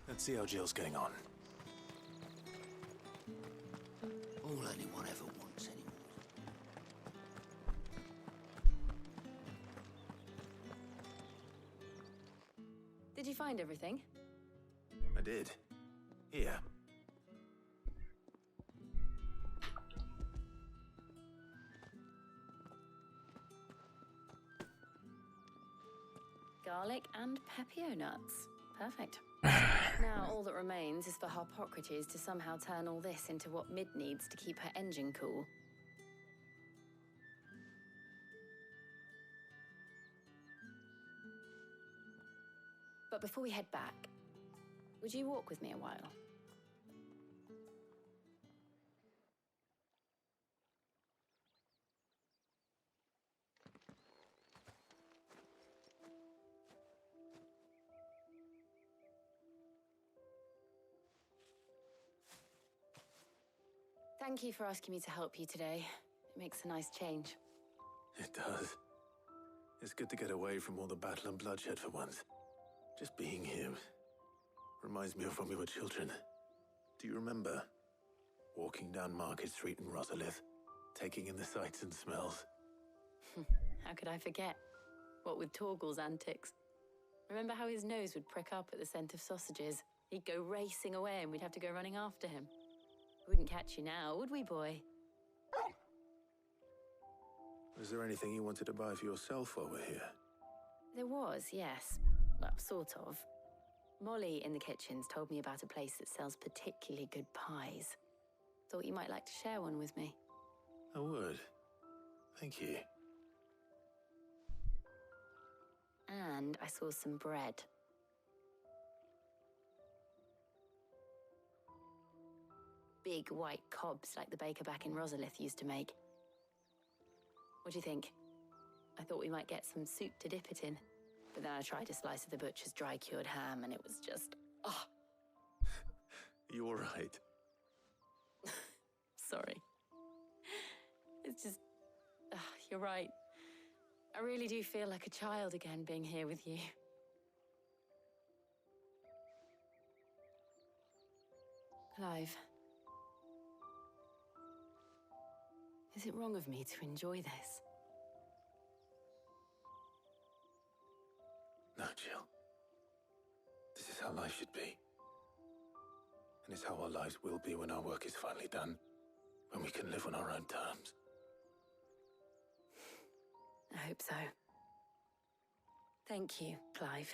Let's see how Jill's getting on. all anyone ever wants anymore? Did you find everything? I did. Here. Garlic and pepio nuts. Perfect. Now all that remains is for Harpocrates to somehow turn all this into what Mid needs to keep her engine cool. But before we head back, would you walk with me a while? Thank you for asking me to help you today. It makes a nice change. It does. It's good to get away from all the battle and bloodshed for once. Just being here reminds me of when we were children. Do you remember? Walking down Market Street in Rosalith, taking in the sights and smells. How could I forget? What with Torgal's antics. Remember how his nose would prick up at the scent of sausages? He'd go racing away and we'd have to go running after him. Wouldn't catch you now, would we, boy? Was there anything you wanted to buy for yourself while we're here? There was, yes. Well, sort of. Molly in the kitchens told me about a place that sells particularly good pies. Thought you might like to share one with me. I would. Thank you. And I saw some bread. Big white cobs like the baker back in Rosalith used to make. What do you think? I thought we might get some soup to dip it in. But then I tried a slice of the butcher's dry-cured ham and it was just... oh. You all right? Sorry. It's just... you're right. I really do feel like a child again being here with you. Clive. Is it wrong of me to enjoy this? No, Jill. This is how life should be. And it's how our lives will be when our work is finally done. When we can live on our own terms. I hope so. Thank you, Clive.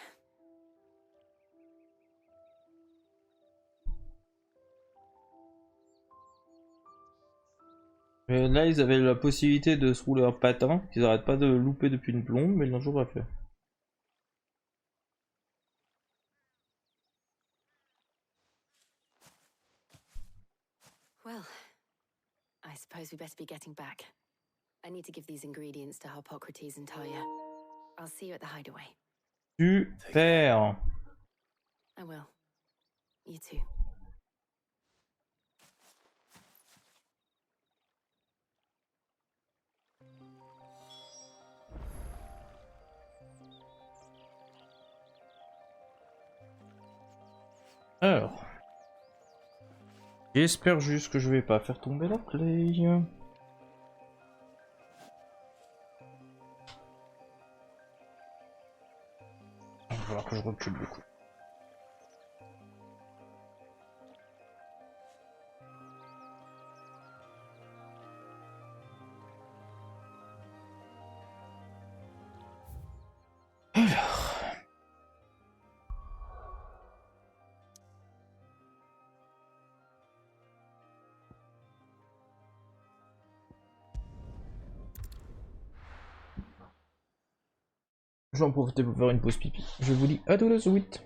Là, ils avaient la possibilité de se rouler un patin, qu'ils arrêtent pas de louper depuis une blonde, mais ils l'ont toujours pas fait. Well, I suppose we better be getting back. I need to give these ingredients to Harpocrates and Talia. I'll see you at the hideaway. Super. I will. You too. Alors, j'espère juste que je vais pas faire tomber la play. Il va falloir que je recule du coup. J'en profite pour faire une pause pipi. Je vous dis à tout de suite.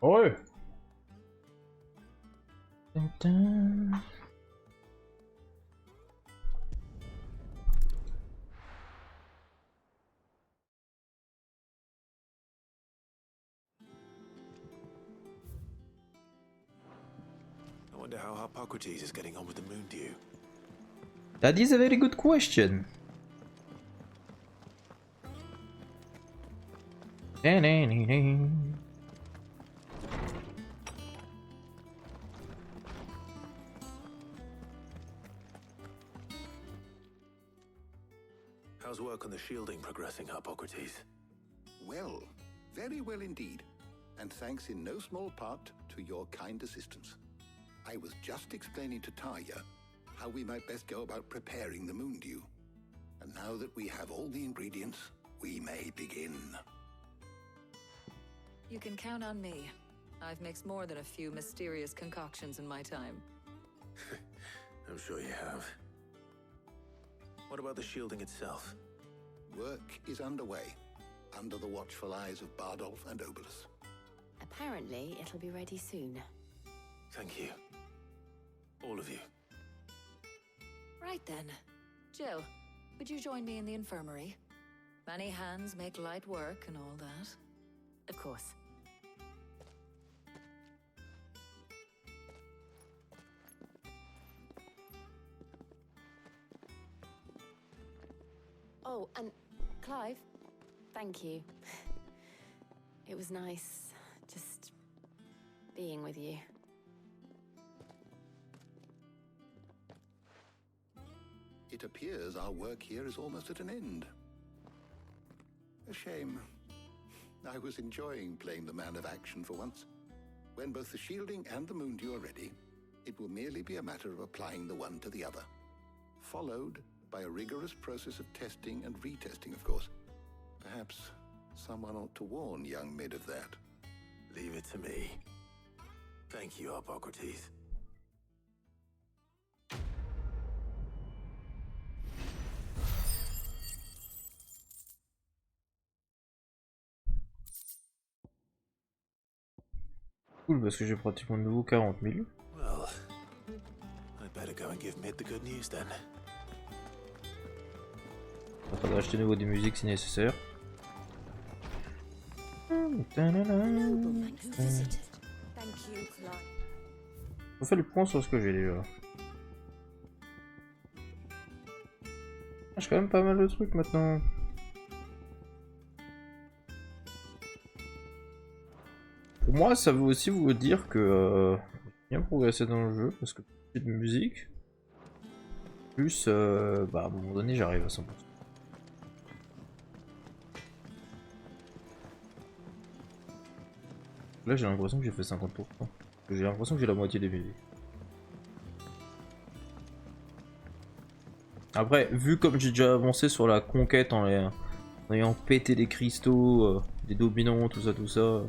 Ouais. Tintin. I wonder how Hippocrates is getting on with the moon dew. That is a very good question. How's work on the shielding progressing, Hippocrates? Well, very well indeed. And thanks in no small part to your kind assistance. I was just explaining to Tarja how we might best go about preparing the moon dew. And now that we have all the ingredients, we may begin. You can count on me. I've mixed more than a few mysterious concoctions in my time. I'm sure you have. What about the shielding itself? Work is underway, under the watchful eyes of Bardolph and Obolus. Apparently, it'll be ready soon. Thank you. All of you. Right then. Jill, would you join me in the infirmary? Many hands make light work and all that. Of course. Oh, and Clive, thank you. It was nice just being with you. It appears our work here is almost at an end. A shame. I was enjoying playing the man of action for once. When both the shielding and the moon dew are ready, it will merely be a matter of applying the one to the other. Followed by a rigorous process of testing and retesting, of course. Perhaps someone ought to warn young Mid of that. Leave it to me. Thank you, Hippocrates. Cool, parce que j'ai pratiquement de nouveau 40 000. Well, I'd better go and give Mid the good news then. On va acheter de nouveau des musiques si nécessaire. On fait le point sur ce que j'ai déjà. J'ai quand même pas mal de trucs maintenant. Pour moi, ça veut aussi vous dire que j'ai bien progressé dans le jeu parce que plus de musique, plus bah à un moment donné j'arrive à 100%. Là j'ai l'impression que j'ai fait 50%. J'ai l'impression que j'ai la moitié des musiques. Après, vu comme j'ai déjà avancé sur la conquête en ayant pété les cristaux, des dominants, tout ça, je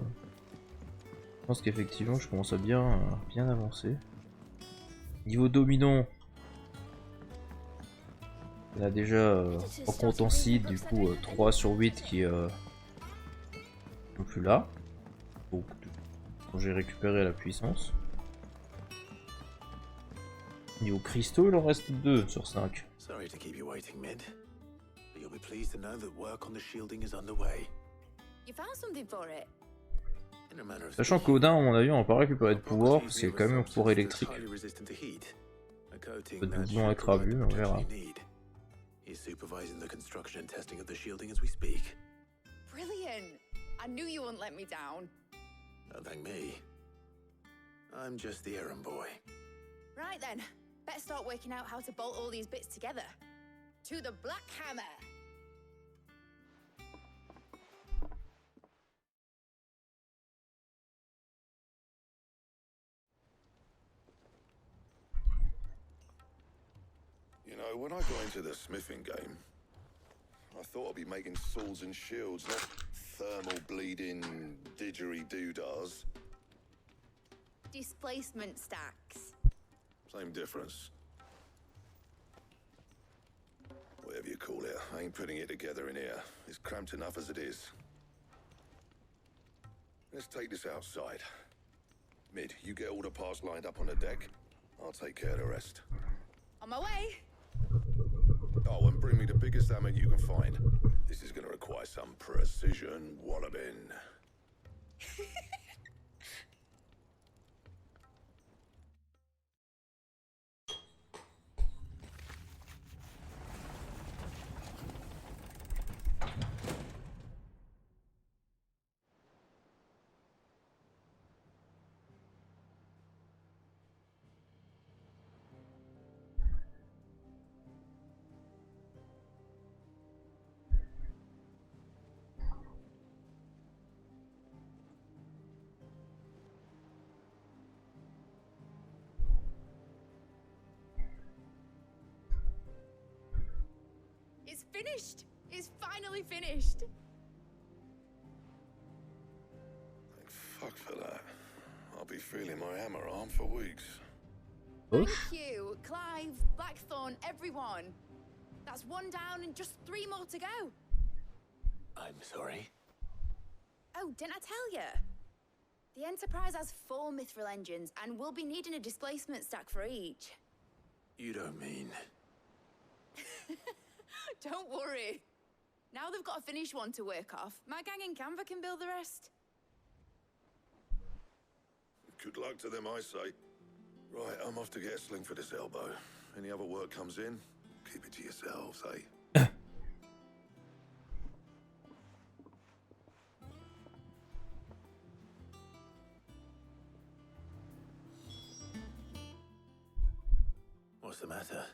pense qu'effectivement je commence à bien avancer. Niveau dominant, on a déjà en comptant seed, du coup 3 sur 8 qui sont plus là. Donc j'ai récupéré la puissance. Niveau cristaux, il en reste 2 sur 5. Sorry to keep you waiting, Mid. But you'll be pleased to know that work on the shielding is underway. You found something for it? Sachant qu'Odin, à mon avis, on va pas récupérer de pouvoir, parce qu'il y a quand même un pouvoir électrique. Peut-être doublon avec Rabu, mais on verra. He's supervising the construction and testing of the shielding as we speak. Brilliant! I knew you wouldn't let me down. Don't thank me. I'm just the errand boy. Right then, better start working out how to bolt all these bits together. To the Black Hammer! You know, when I got into the smithing game, I thought I'd be making swords and shields, not thermal bleeding didgeridoo-dahs. Displacement stacks. Same difference. Whatever you call it, I ain't putting it together in here. It's cramped enough as it is. Let's take this outside. Mid, you get all the parts lined up on the deck. I'll take care of the rest. On my way. Oh, and bring me the biggest hammer you can find. This is gonna require some precision walloping. It's finished. It's finally finished. Thank fuck for that. I'll be feeling my hammer arm for weeks. Thank you, Clive, Blackthorn, everyone. That's one down and just 3 more to go. I'm sorry. Oh, didn't I tell you? The Enterprise has 4 mithril engines, and we'll be needing a displacement stack for each. You don't mean... Don't worry. Now they've got a finished one to work off. My gang in Canva can build the rest. Good luck to them, I say. Right, I'm off to get a sling for this elbow. Any other work comes in, keep it to yourselves, eh? What's the matter?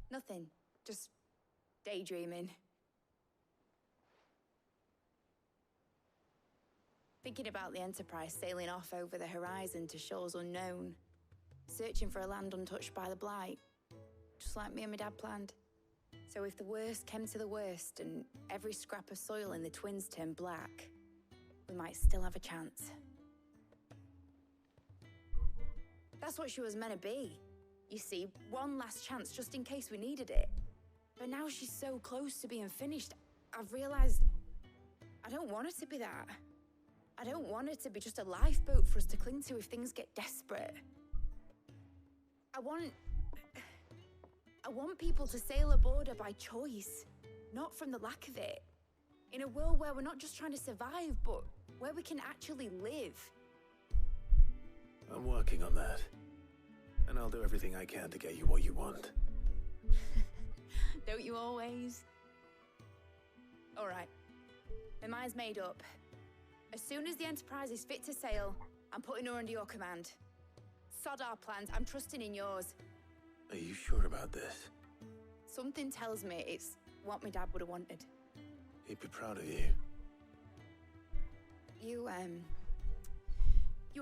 Nothing. Just daydreaming. Thinking about the Enterprise sailing off over the horizon to shores unknown. Searching for a land untouched by the Blight. Just like me and my dad planned. So if the worst came to the worst and every scrap of soil in the Twins turned black, we might still have a chance. That's what she was meant to be. You see, one last chance just in case we needed it. But now she's so close to being finished, I've realized I don't want it to be that. I don't want it to be just a lifeboat for us to cling to if things get desperate. I want people to sail aboard her by choice, not from the lack of it. In a world where we're not just trying to survive, but where we can actually live. I'm working on that. And I'll do everything I can to get you what you want. Don't you always? All right. My mind's made up. As soon as the Enterprise is fit to sail, I'm putting her under your command. Sod our plans, I'm trusting in yours. Are you sure about this? Something tells me it's what my dad would have wanted. He'd be proud of you. You were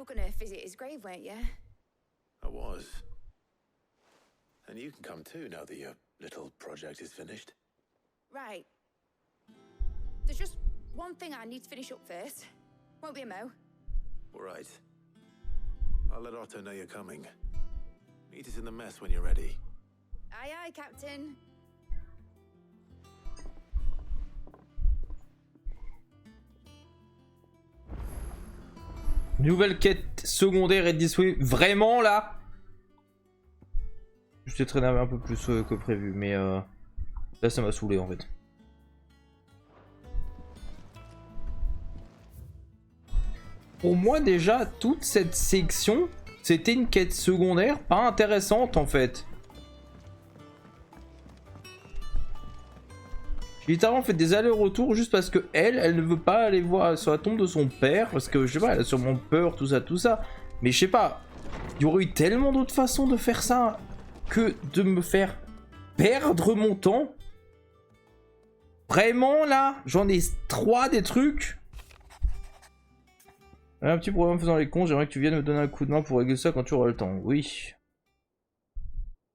gonna visit his grave, weren't you? I was. And you can come too now that your little project is finished. Right. There's just one thing I need to finish up first. Won't be a mo. All right. I'll let Otto know you're coming. Meet us in the mess when you're ready. Aye, aye, Captain. Nouvelle quête secondaire est disponible. Vraiment là? Je t'ai traîné un peu plus que prévu, mais là ça m'a saoulé en fait. Pour moi déjà, toute cette section, c'était une quête secondaire pas intéressante en fait. J'ai littéralement fait des allers-retours juste parce que elle ne veut pas aller voir sur la tombe de son père, parce que je sais pas, elle a sûrement peur, tout ça. Mais je sais pas, il y aurait eu tellement d'autres façons de faire ça que de me faire perdre mon temps. Vraiment là, j'en ai 3 des trucs. Un petit problème faisant les cons, j'aimerais que tu viennes me donner un coup de main pour régler ça quand tu auras le temps. Oui.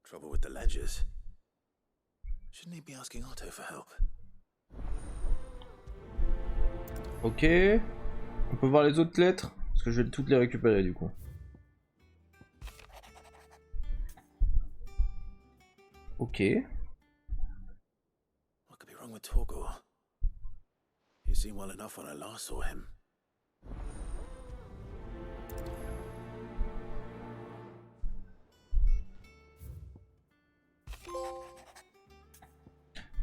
Trouble with the ledgers. Shouldn't he be asking Otto for help? Ok. On peut voir les autres lettres? Parce que je vais toutes les récupérer du coup. Ok. What could be wrong with Torgor? He's seemed well enough when I last saw him.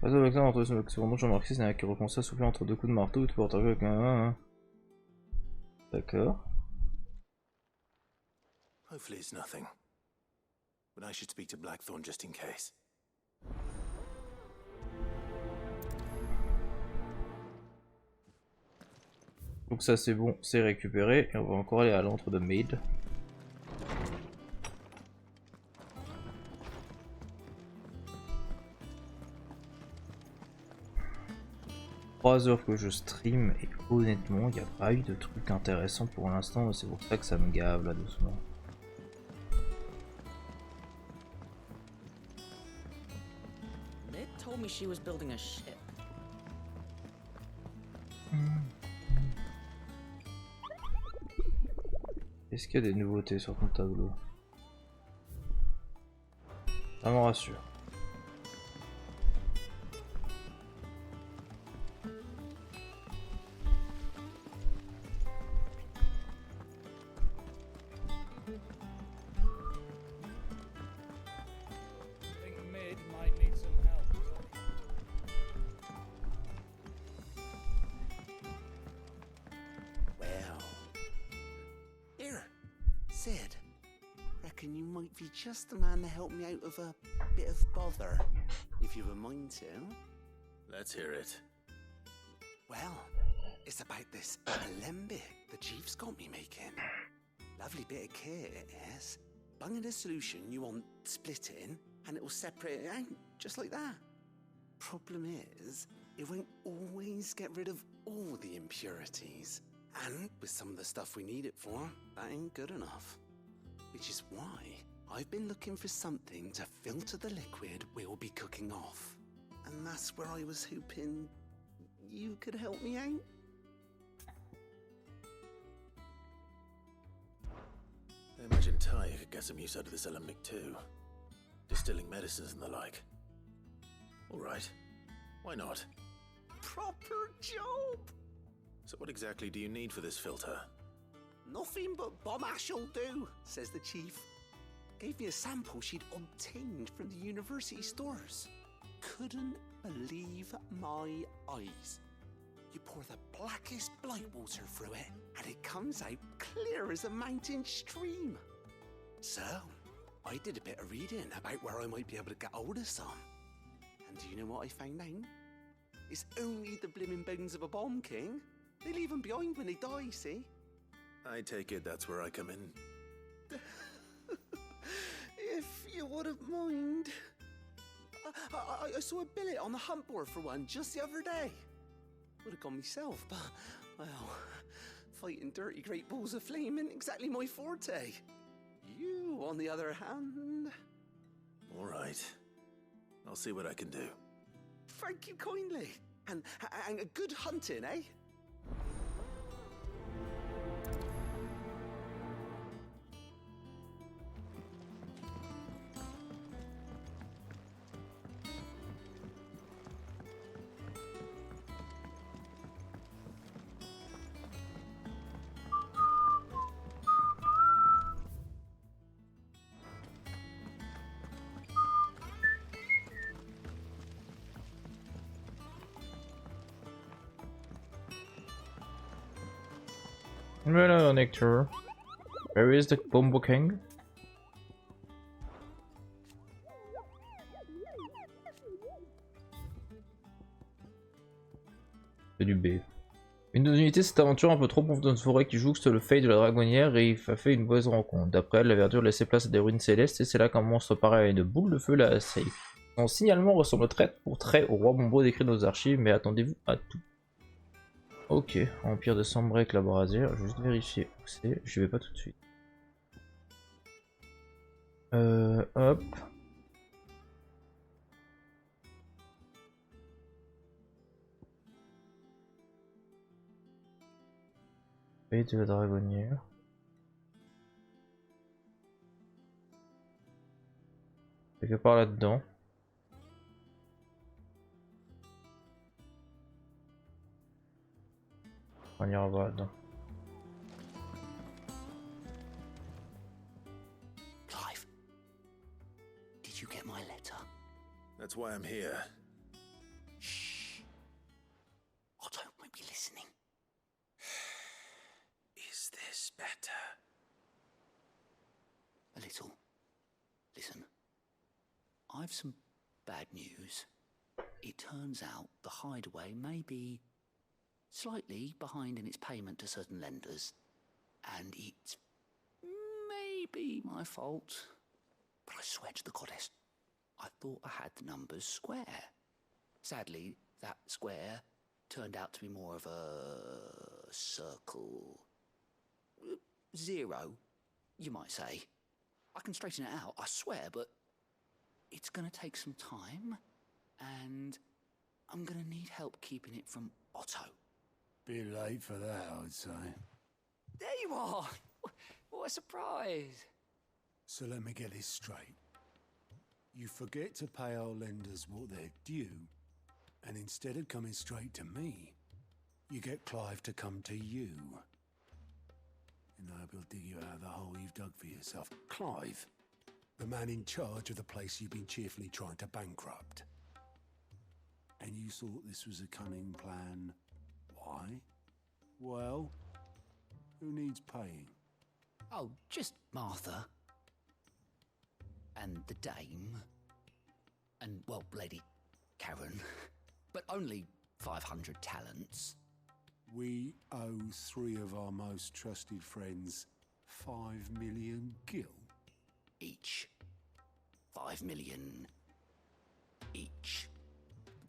Pas de vaccin entre cependant j'ai remarqué, c'est un qui recommence à souffler entre deux coups de marteau ou de porter avec un. D'accord. Hopefully it's nothing. But I should speak to Blackthorn just in case. Donc ça c'est bon, c'est récupéré et on va encore aller à l'antre de Maid. Trois heures que je stream et honnêtement il n'y a pas eu de trucs intéressants pour l'instant, c'est pour ça que ça me gave là doucement. Mid told me she was building a ship. Est-ce qu'il y a des nouveautés sur ton tableau? Ça me rassure. Just the man to help me out of a bit of bother, if you've a mind to. Let's hear it. Well, it's about this alembic the chief's got me making. Lovely bit of kit it is. Bung in a solution you want splitting, and it will separate it out, just like that. Problem is, it won't always get rid of all the impurities. And with some of the stuff we need it for, that ain't good enough. Which is why I've been looking for something to filter the liquid we'll be cooking off. And that's where I was hoping you could help me out. I imagine Ty could get some use out of this alembic too. Distilling medicines and the like. Alright, why not? Proper job! So what exactly do you need for this filter? Nothing but bomb ash'll do, says the chief. Gave me a sample she'd obtained from the university stores. Couldn't believe my eyes. You pour the blackest blight water through it, and it comes out clear as a mountain stream. So, I did a bit of reading about where I might be able to get hold of some. And do you know what I found out? It's only the blimmin' bones of a bomb king. They leave them behind when they die, see? I take it that's where I come in. If you wouldn't mind. I saw a billet on the hunt board for one just the other day. Would have gone myself, but, well, fighting dirty great balls of flame isn't exactly my forte. You, on the other hand... Alright. I'll see what I can do. Thank you kindly. And a good hunting, eh? Voilà, Nectar. Where is the Bombo King? C'est du B. Une de nos unités cette aventure un peu trop profond dans une forêt qui jouxte le feuille de la dragonnière et il a fait une mauvaise rencontre. D'après elle, la verdure laissait place à des ruines célestes et c'est là qu'un monstre pareil à une boule de feu l'a assailli. Son signalement ressemble trait pour trait au roi Bombo décrit dans nos archives, mais attendez-vous à tout. Ok, Empire de Sambrek, la brasière, je vais juste vérifier où c'est, je vais pas tout de suite. Hop. Et de la dragonnière. Quelque part là-dedans. On ira voir là-dedans. Clive, did you get my letter? That's why I'm here. Shh. Otto might be listening. Is this better? A little. Listen, I've some bad news. It turns out the hideaway may be slightly behind in its payment to certain lenders, and it may be my fault. But I swear to the goddess, I thought I had the numbers square. Sadly, that square turned out to be more of a circle. 0, you might say. I can straighten it out, I swear, but it's gonna take some time, and I'm gonna need help keeping it from Otto. Bit late for that, I'd say. There you are! What a surprise! So let me get this straight. You forget to pay our lenders what they're due, and instead of coming straight to me, you get Clive to come to you. And I will dig you out of the hole you've dug for yourself. Clive, the man in charge of the place you've been cheerfully trying to bankrupt. And you thought this was a cunning plan. Why? Well, who needs paying? Oh, just Martha. And the dame. And, well, Lady Karen. But only 500 talents. We owe 3 of our most trusted friends 5 million gil. Each. 5 million each.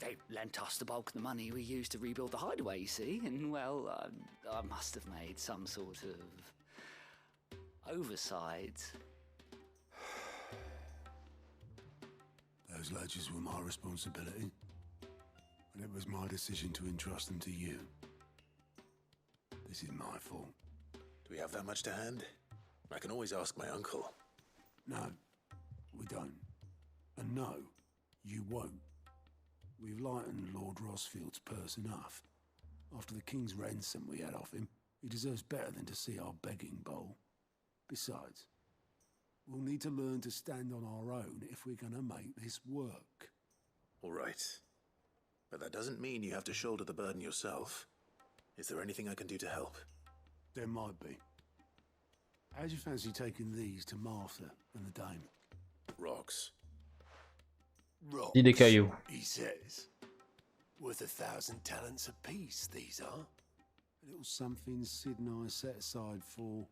They lent us the bulk of the money we used to rebuild the hideaway, you see, and, well, I must have made some sort of oversight. Those ledgers were my responsibility, and it was my decision to entrust them to you. This is my fault. Do we have that much to hand? I can always ask my uncle. No, we don't. And no, you won't. We've lightened Lord Rosfield's purse enough. After the king's ransom we had off him, he deserves better than to see our begging bowl. Besides, we'll need to learn to stand on our own if we're gonna make this work. All right. But that doesn't mean you have to shoulder the burden yourself. Is there anything I can do to help? There might be. How'd you fancy taking these to Martha and the dame? Rocks. Rocks, Dis des cailloux. he says. Worth 1,000 talents apiece, these are. A little something Sid and I set aside for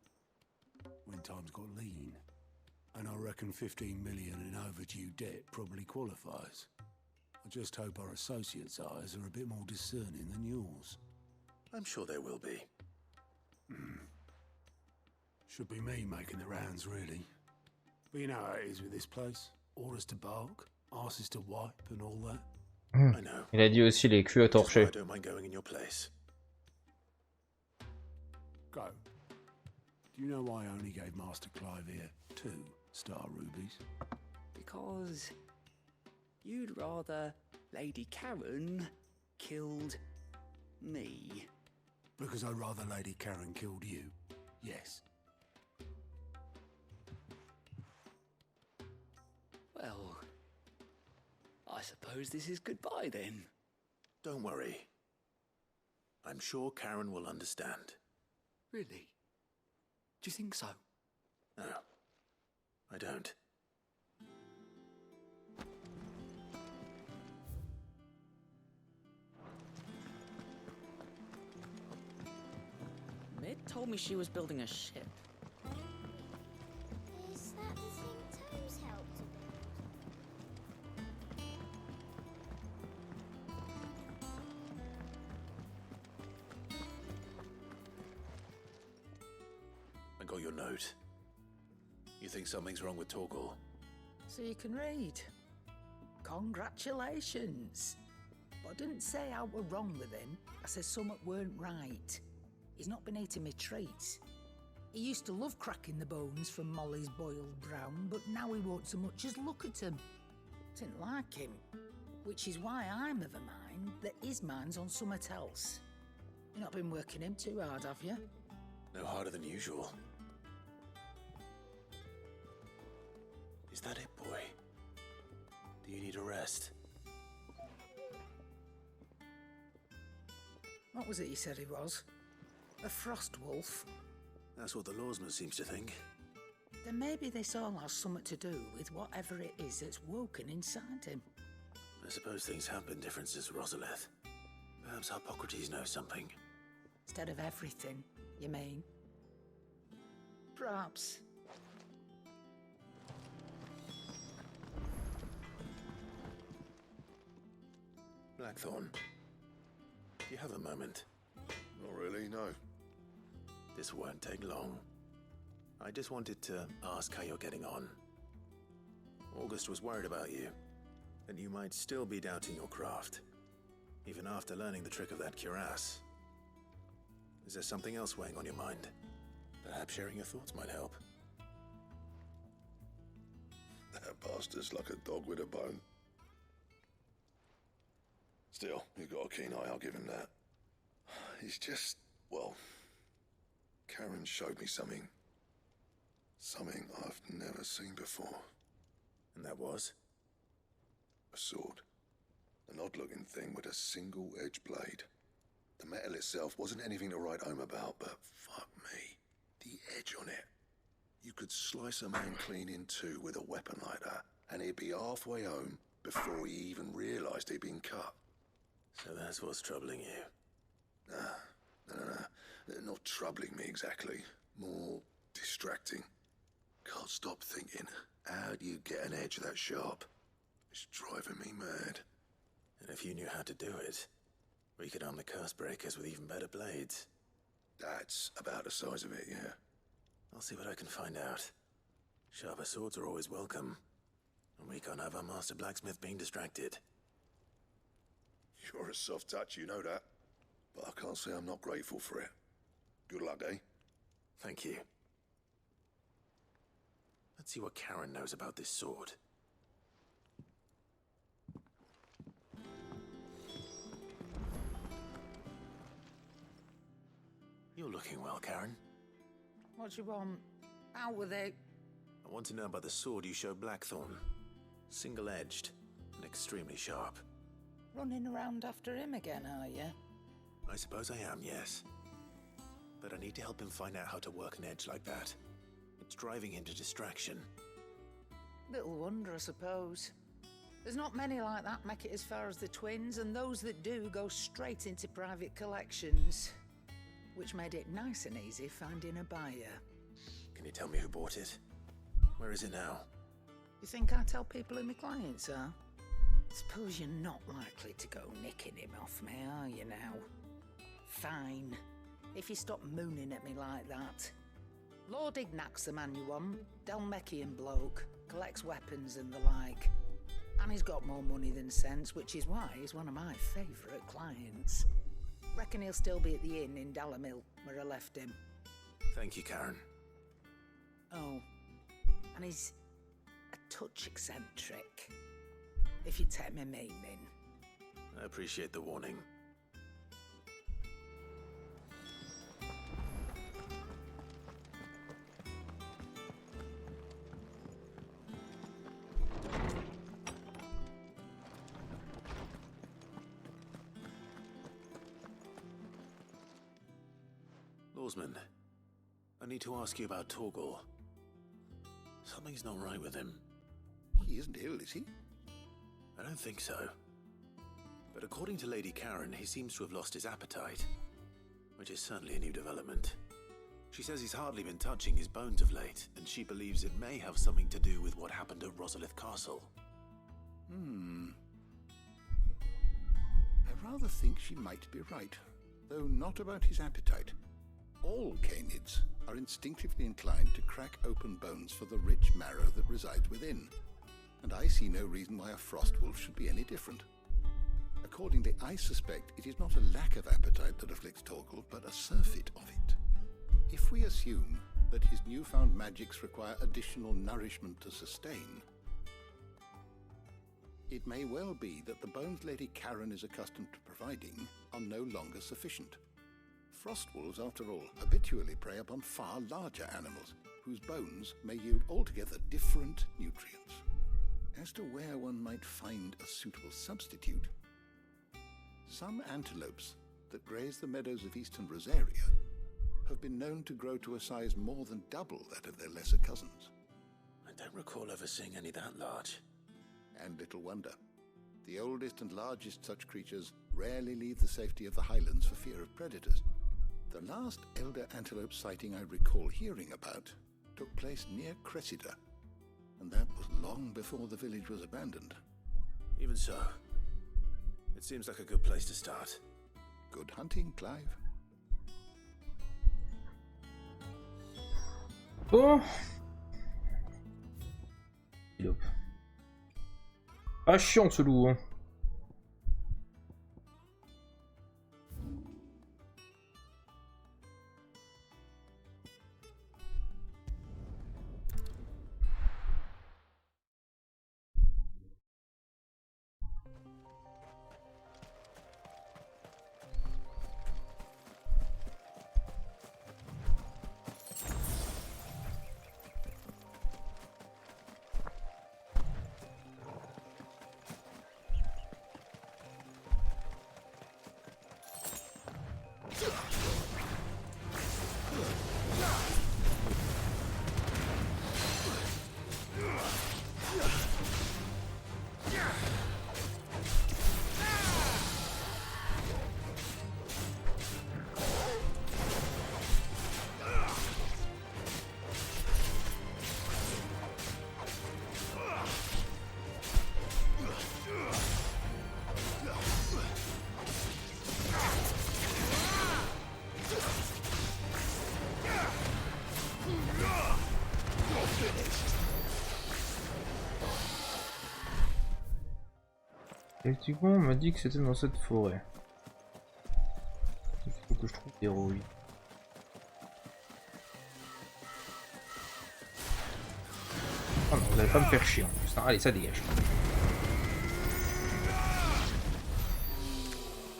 when times got lean. And I reckon 15 million in overdue debt probably qualifies. I just hope our associates' eyes are a bit more discerning than yours. I'm sure there will be. Should be me making the rounds, really. But you know how it is with this place. Orders to bark, asses to wipe, and all that. I know. Il a dit aussi les culs à torcher. I don't mind going in your place. Go. Do you know why I only gave Master Clive here 2 star rubies? Because you'd rather Lady Karen killed me. Because I'd rather Lady Karen killed you. Yes. Well, I suppose this is goodbye then. Don't worry. I'm sure Karen will understand. Really? Do you think so? No, I don't. Mid told me she was building a ship. Is that the thing Tom's helped to I got your note. You think something's wrong with Torgal? So you can read. Congratulations. But I didn't say I were wrong with him. I said something weren't right. He's not been eating me treats. He used to love cracking the bones from Molly's boiled brown, but now he won't so much as look at 'em. Didn't like him. Which is why I'm of a mind that his mind's on something else. You've not been working him too hard, have you? No harder than usual. Is that it, boy? Do you need a rest? What was it you said he was? A frost wolf? That's what the lawsman seems to think. Then maybe this all has something to do with whatever it is that's woken inside him. I suppose things have been different since Rosalith. Perhaps Hippocrates knows something. Instead of everything, you mean? Perhaps. Blackthorn, do you have a moment? Not really, no. This won't take long. I just wanted to ask how you're getting on. August was worried about you, that you might still be doubting your craft, even after learning the trick of that cuirass. Is there something else weighing on your mind? Perhaps sharing your thoughts might help. That bastard's like a dog with a bone. Still, you've got a keen eye, I'll give him that. He's just, well, Karen showed me something. Something I've never seen before. And that was? A sword. An odd-looking thing with a single-edged blade. The metal itself wasn't anything to write home about, but fuck me, the edge on it. You could slice a man clean in two with a weapon like that, and he'd be halfway home before he even realised he'd been cut. So that's what's troubling you? No. Not troubling me exactly. More distracting. Can't stop thinking, how do you get an edge that sharp? It's driving me mad. And if you knew how to do it, we could arm the curse breakers with even better blades. That's about the size of it, yeah. I'll see what I can find out. Sharper swords are always welcome. And we can't have our master blacksmith being distracted. You're a soft touch, you know that. But I can't say I'm not grateful for it. Good luck, eh? Thank you. Let's see what Karen knows about this sword. You're looking well, Karen. What do you want? Out with it. I want to know about the sword you showed Blackthorn. Single-edged and extremely sharp. Running around after him again, are you? I suppose I am, yes. But I need to help him find out how to work an edge like that. It's driving him to distraction. Little wonder, I suppose. There's not many like that make it as far as the twins, and those that do go straight into private collections. Which made it nice and easy finding a buyer. Can you tell me who bought it? Where is it now? You think I tell people who my clients are? Suppose you're not likely to go nicking him off me, are you now? Fine. If you stop mooning at me like that. Lord Ignac's the man you want. Delmechian bloke. Collects weapons and the like. And he's got more money than sense, which is why he's one of my favourite clients. Reckon he'll still be at the inn in Dalamil, where I left him. Thank you, Karen. Oh, and he's a touch eccentric, if you take my meaning. I appreciate the warning. Lawsman, I need to ask you about Torgal. Something's not right with him. He isn't ill, is he? I don't think so. But according to Lady Karen, he seems to have lost his appetite, which is certainly a new development. She says he's hardly been touching his bones of late, and she believes it may have something to do with what happened at Rosalith Castle. I rather think she might be right, though not about his appetite. All canids are instinctively inclined to crack open bones for the rich marrow that resides within, and I see no reason why a frost wolf should be any different. Accordingly, I suspect it is not a lack of appetite that afflicts Torgal, but a surfeit of it. If we assume that his newfound magics require additional nourishment to sustain, it may well be that the bones Lady Karen is accustomed to providing are no longer sufficient. frost wolves, after all, habitually prey upon far larger animals, whose bones may yield altogether different nutrients. As to where one might find a suitable substitute, some antelopes that graze the meadows of eastern Rosaria have been known to grow to a size more than double that of their lesser cousins. I don't recall ever seeing any that large. And little wonder. The oldest and largest such creatures rarely leave the safety of the highlands for fear of predators. The last elder antelope sighting I recall hearing about took place near Cressida, and that was long before the village was abandoned. Even so, it seems like a good place to start. Good hunting, Clive. Bon. Ah chiant ce loup hein. Effectivement, on m'a dit que c'était dans cette forêt. Il faut que je trouve des rouilles. Oh non, vous allez pas me faire chier en plus. Allez, ça dégage.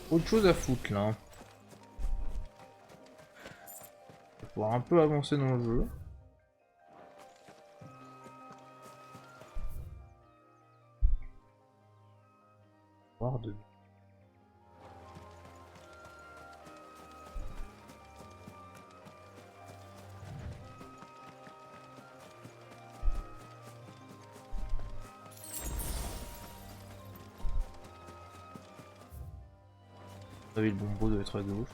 Autre chose à foutre là. Je vais pouvoir un peu avancer dans le jeu. De... Vous savez, le bombeau doit être à gauche.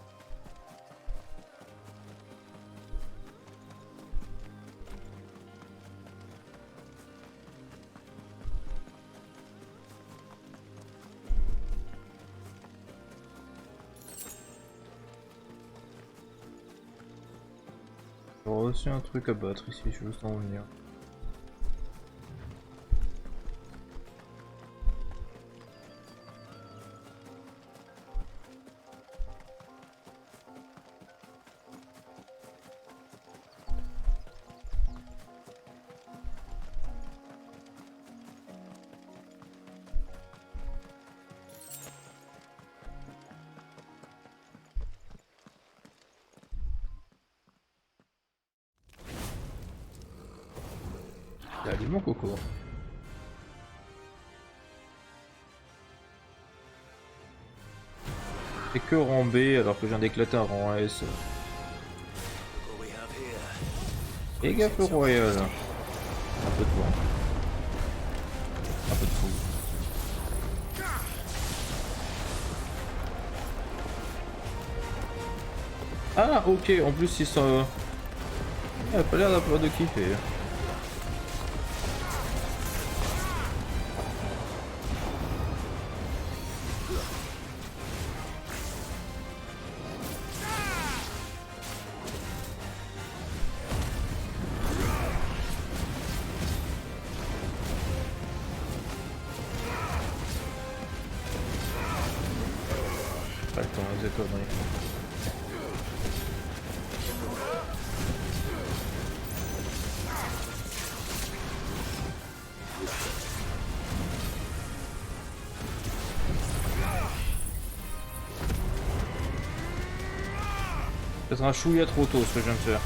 J'aurai aussi un truc à battre ici, je veux juste en venir. Allez mon coco. C'est que rang B alors que je viens d'éclater un rang S. Et gaffe royal. Un peu de vent. Un peu de fou. Ah ok, en plus ils sont... Il a pas l'air d'avoir de kiffer. Ça sera un chouïa trop tôt ce que je viens de faire.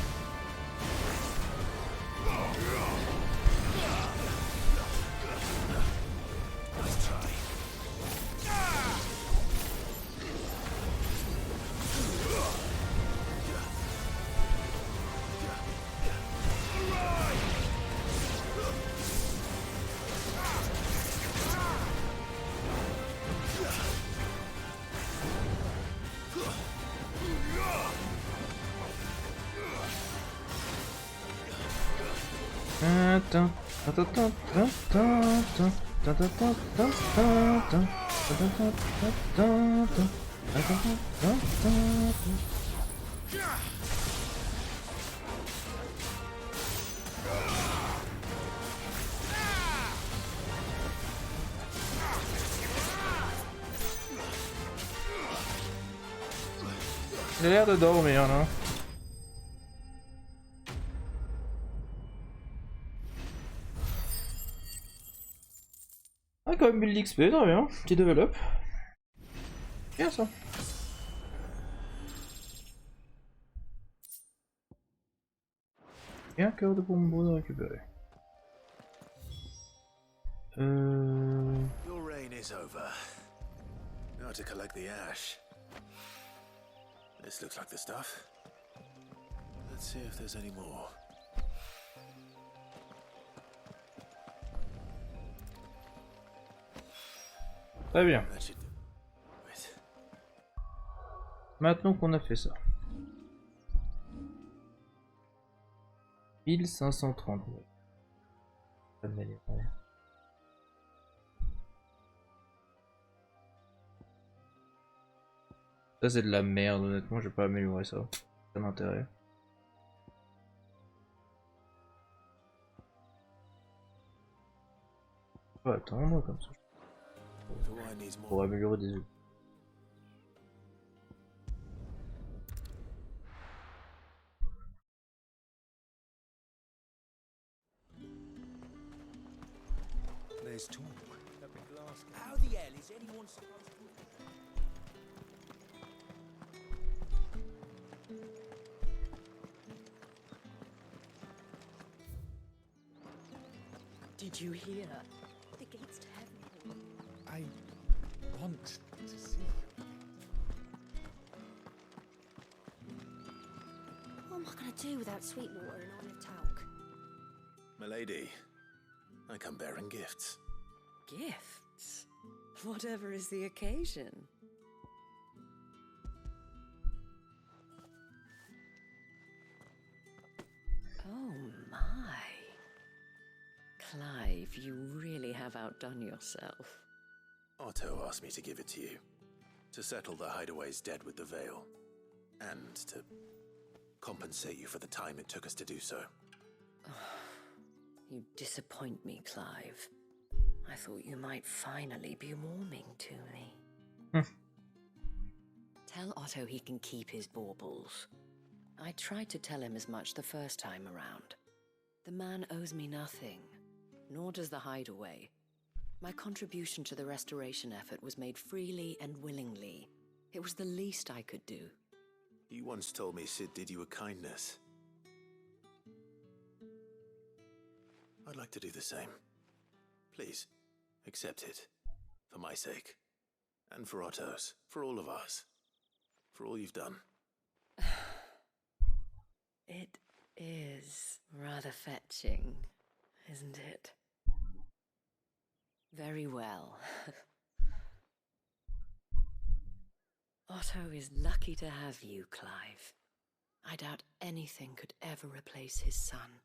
Il a l'air de dormir là. Ah, quand même 1000 XP, très bien. Petit develop. Bien ça. Et un cœur de bombe à récupérer. Your reign is over. Now to collect the ash. This looks like the stuff. Let's see if there's any more. Très bien. Maintenant qu'on a fait ça. 1530. Pas de manière. Ça c'est de la merde, honnêtement, je vais pas améliorer ça. Ça m'intéresse. On va attendre comme ça. Pour améliorer des œufs. There's talk. How the hell is anyone supposed to... Did you hear? The gates to heaven. I want to see. What am I going to do without Sweetwater and Olive Talc? Milady, I come bearing gifts. Gifts? Whatever is the occasion. Oh my. Clive, you really have outdone yourself. Otto asked me to give it to you. To settle the hideaway's debt with the Veil. And to compensate you for the time it took us to do so. You disappoint me, Clive. I thought you might finally be warming to me. Tell Otto he can keep his baubles. I tried to tell him as much the first time around. The man owes me nothing, nor does the hideaway. My contribution to the restoration effort was made freely and willingly. It was the least I could do. You once told me Sid did you a kindness. I'd like to do the same. Please, accept it. For my sake. And for Otto's. For all of us. For all you've done. It is rather fetching, isn't it? Very well. Otto is lucky to have you, Clive. I doubt anything could ever replace his son.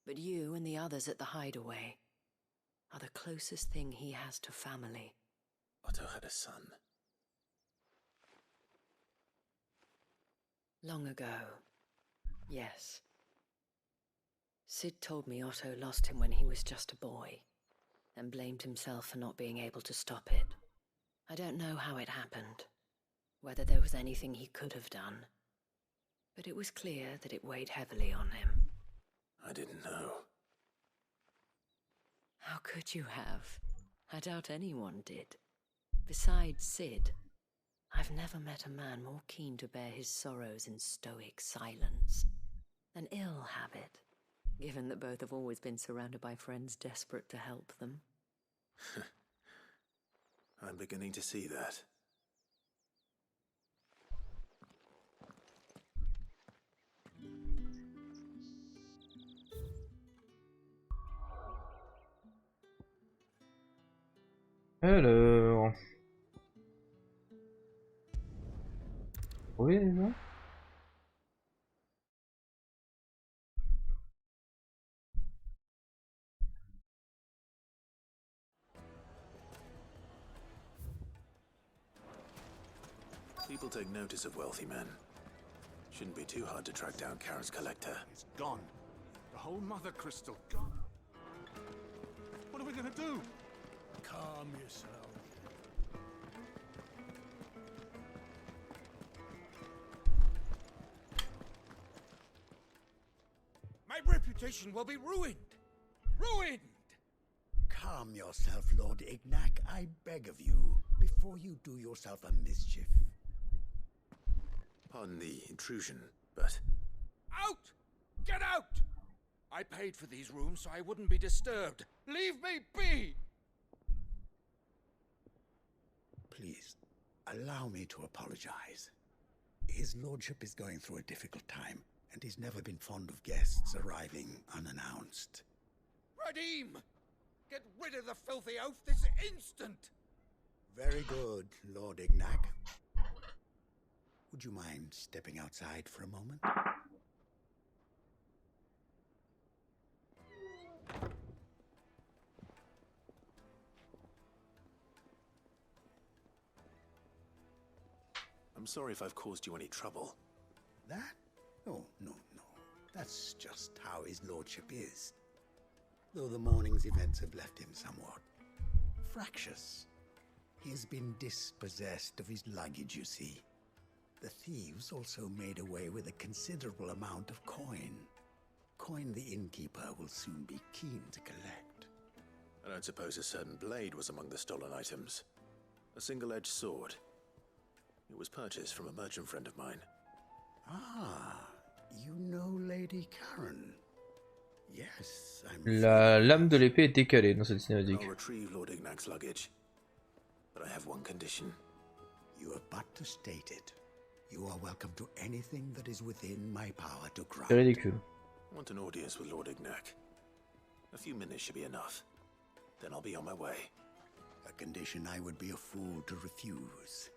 But you and the others at the hideaway are the closest thing he has to family. Otto had a son. Long ago, yes. Sid told me Otto lost him when he was just a boy, and blamed himself for not being able to stop it. I don't know how it happened, whether there was anything he could have done, but it was clear that it weighed heavily on him. I didn't know. How could you have? I doubt anyone did. Besides Sid, I've never met a man more keen to bear his sorrows in stoic silence. An ill habit, given that both have always been surrounded by friends desperate to help them. I'm beginning to see that. Alors... Oui, non? People take notice of wealthy men. Shouldn't be too hard to track down Karen's collector. It's gone. The whole mother crystal gone. What are we gonna do? Calm yourself. My reputation will be ruined! Ruined! Calm yourself, Lord Ignac, I beg of you, before you do yourself a mischief. Pardon the intrusion, but... Out! Get out! I paid for these rooms so I wouldn't be disturbed. Leave me be! Please, allow me to apologize. His lordship is going through a difficult time, and he's never been fond of guests arriving unannounced. Radim! Get rid of the filthy oaf this instant! Very good, Lord Ignac. Would you mind stepping outside for a moment? I'm sorry if I've caused you any trouble. That? Oh, no. That's just how his lordship is. Though the morning's events have left him somewhat fractious. He has been dispossessed of his luggage, you see. The thieves also made away with a considerable amount of coin. Coin the innkeeper will soon be keen to collect. I don't suppose a certain blade was among the stolen items. A single-edged sword. It was purchased from a merchant friend of mine. Ah, you know Lady Karen. Yes, La lame de l'épée est décalée dans cette cinématique. I'll retrieve Lord Ignac's luggage. But I have one condition. You have but to state it. You are welcome to anything that is within my power to grant. C'est ridicule. I want an audience with Lord Ignac. A few minutes should be enough. Then I'll be on my way. A condition I would be a fool to refuse.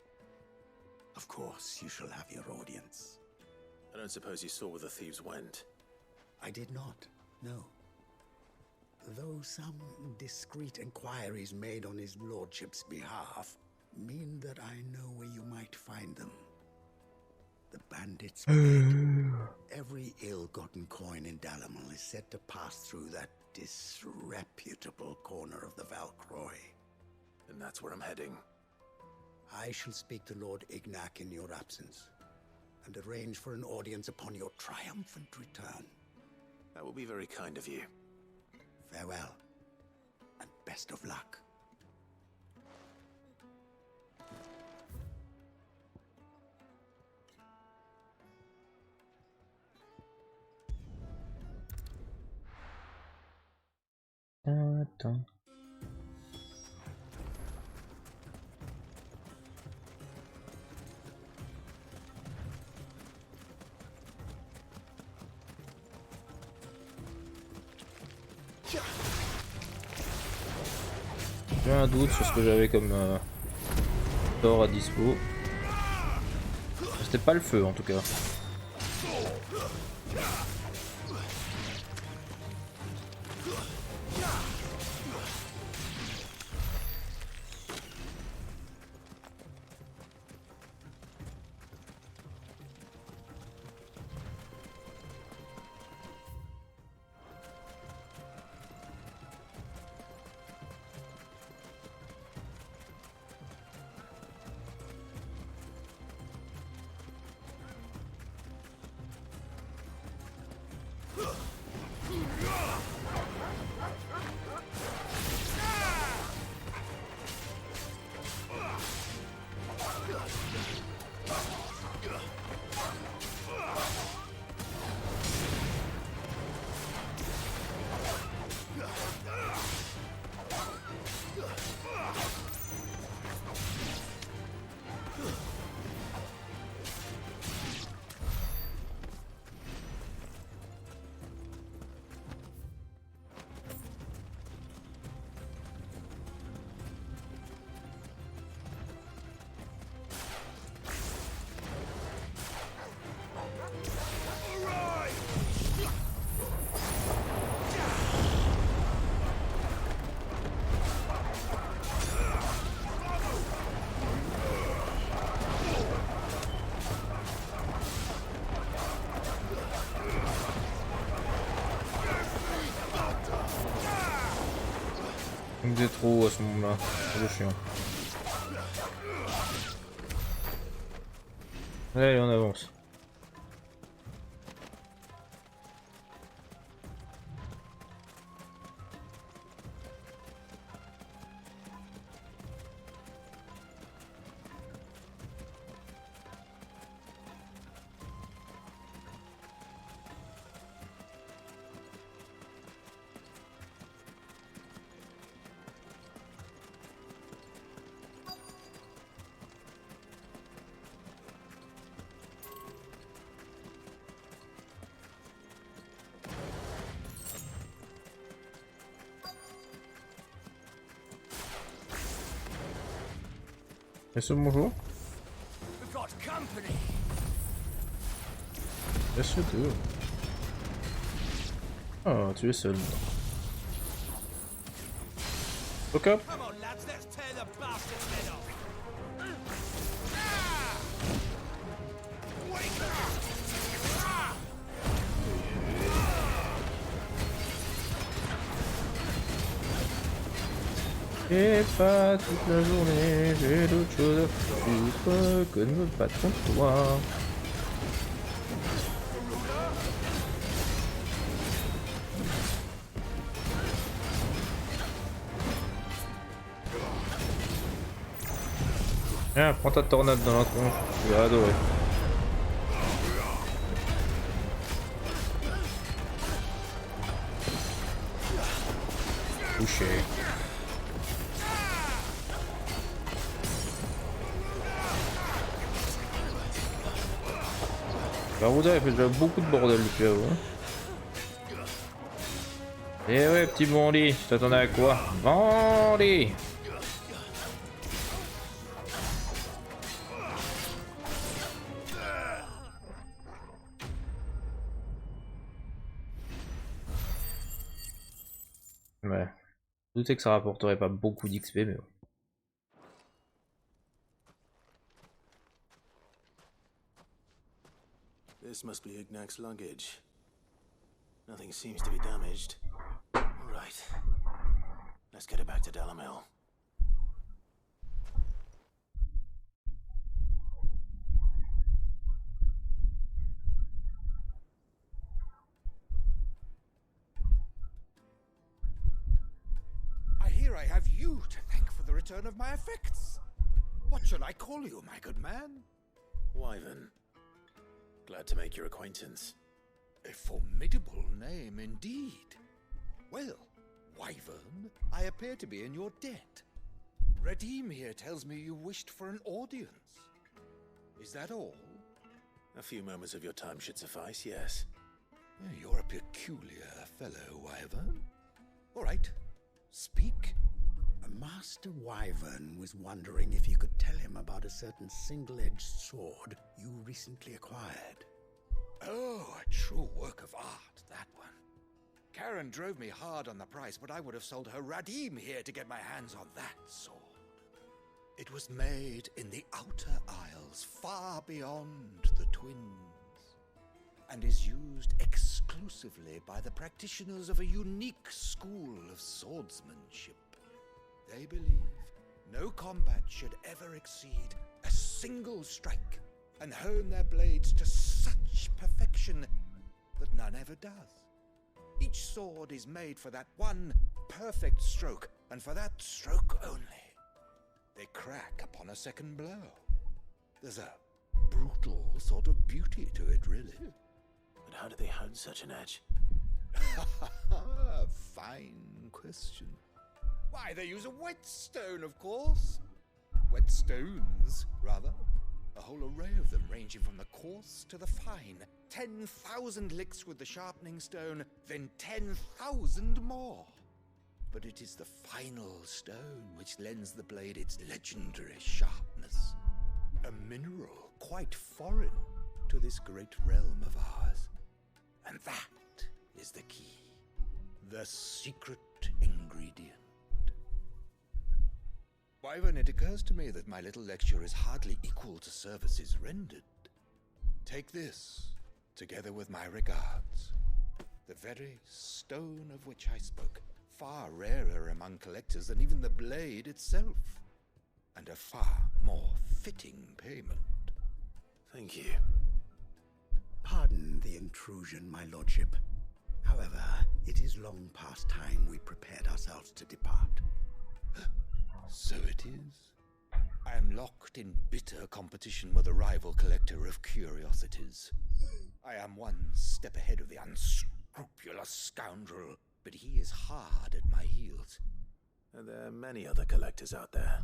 Of course, you shall have your audience. I don't suppose you saw where the thieves went. I did not, no. Though some discreet inquiries made on his lordship's behalf mean that I know where you might find them. The bandits' bed. Every ill-gotten coin in Dalamal is said to pass through that disreputable corner of the Valcroy. And that's where I'm heading. I shall speak to Lord Ignac in your absence, and arrange for an audience upon your triumphant return. That will be very kind of you. Farewell, and best of luck. Attends. J'ai un doute sur ce que j'avais comme sort à dispo. C'était pas le feu en tout cas. Il faisait trop à ce moment-là, c'est chiant. Allez, on avance. Est-ce bonjour? Yes, you do. Oh, tu es seul. Ok. Et pas toute la journée, j'ai d'autres choses à foutre que de me battre contre toi. Tiens, prends ta tornade dans la tronche, tu vas adorer. Touché. Garouda, il fait déjà beaucoup de bordel depuis avant. Eh ouais, petit bandit, je t'attendais à quoi? Bandit! Ouais. Je doutais que ça rapporterait pas beaucoup d'XP, mais bon. This must be Ignac's luggage. Nothing seems to be damaged. All right. Let's get it back to Delamel. I hear I have you to thank for the return of my effects. What shall I call you, my good man? Wyvern. Glad to make your acquaintance. A formidable name indeed. Well, Wyvern, I appear to be in your debt. Redeem here tells me you wished for an audience. Is that all? A few moments of your time should suffice, yes. You're a peculiar fellow, Wyvern. All right, speak. Master Wyvern was wondering if you could tell him about a certain single-edged sword you recently acquired. Oh, a true work of art, that one. Karen drove me hard on the price, but I would have sold her Radim here to get my hands on that sword. It was made in the Outer Isles, far beyond the Twins, and is used exclusively by the practitioners of a unique school of swordsmanship. They believe no combat should ever exceed a single strike, and hone their blades to such perfection that none ever does. Each sword is made for that one perfect stroke, and for that stroke only. They crack upon a second blow. There's a brutal sort of beauty to it, really. But how do they hone such an edge? Fine question. Why, they use a whetstone, of course. Whetstones, rather. A whole array of them, ranging from the coarse to the fine. 10,000 licks with the sharpening stone, then 10,000 more. But it is the final stone which lends the blade its legendary sharpness. A mineral quite foreign to this great realm of ours. And that is the key. The secret ingredient. Wyvern, it occurs to me that my little lecture is hardly equal to services rendered. Take this, together with my regards. The very stone of which I spoke, far rarer among collectors than even the blade itself, and a far more fitting payment. Thank you. Pardon the intrusion, my lordship. However, it is long past time we prepared ourselves to depart. So it is. I am locked in bitter competition with a rival collector of curiosities. I am one step ahead of the unscrupulous scoundrel, but he is hard at my heels. And there are many other collectors out there.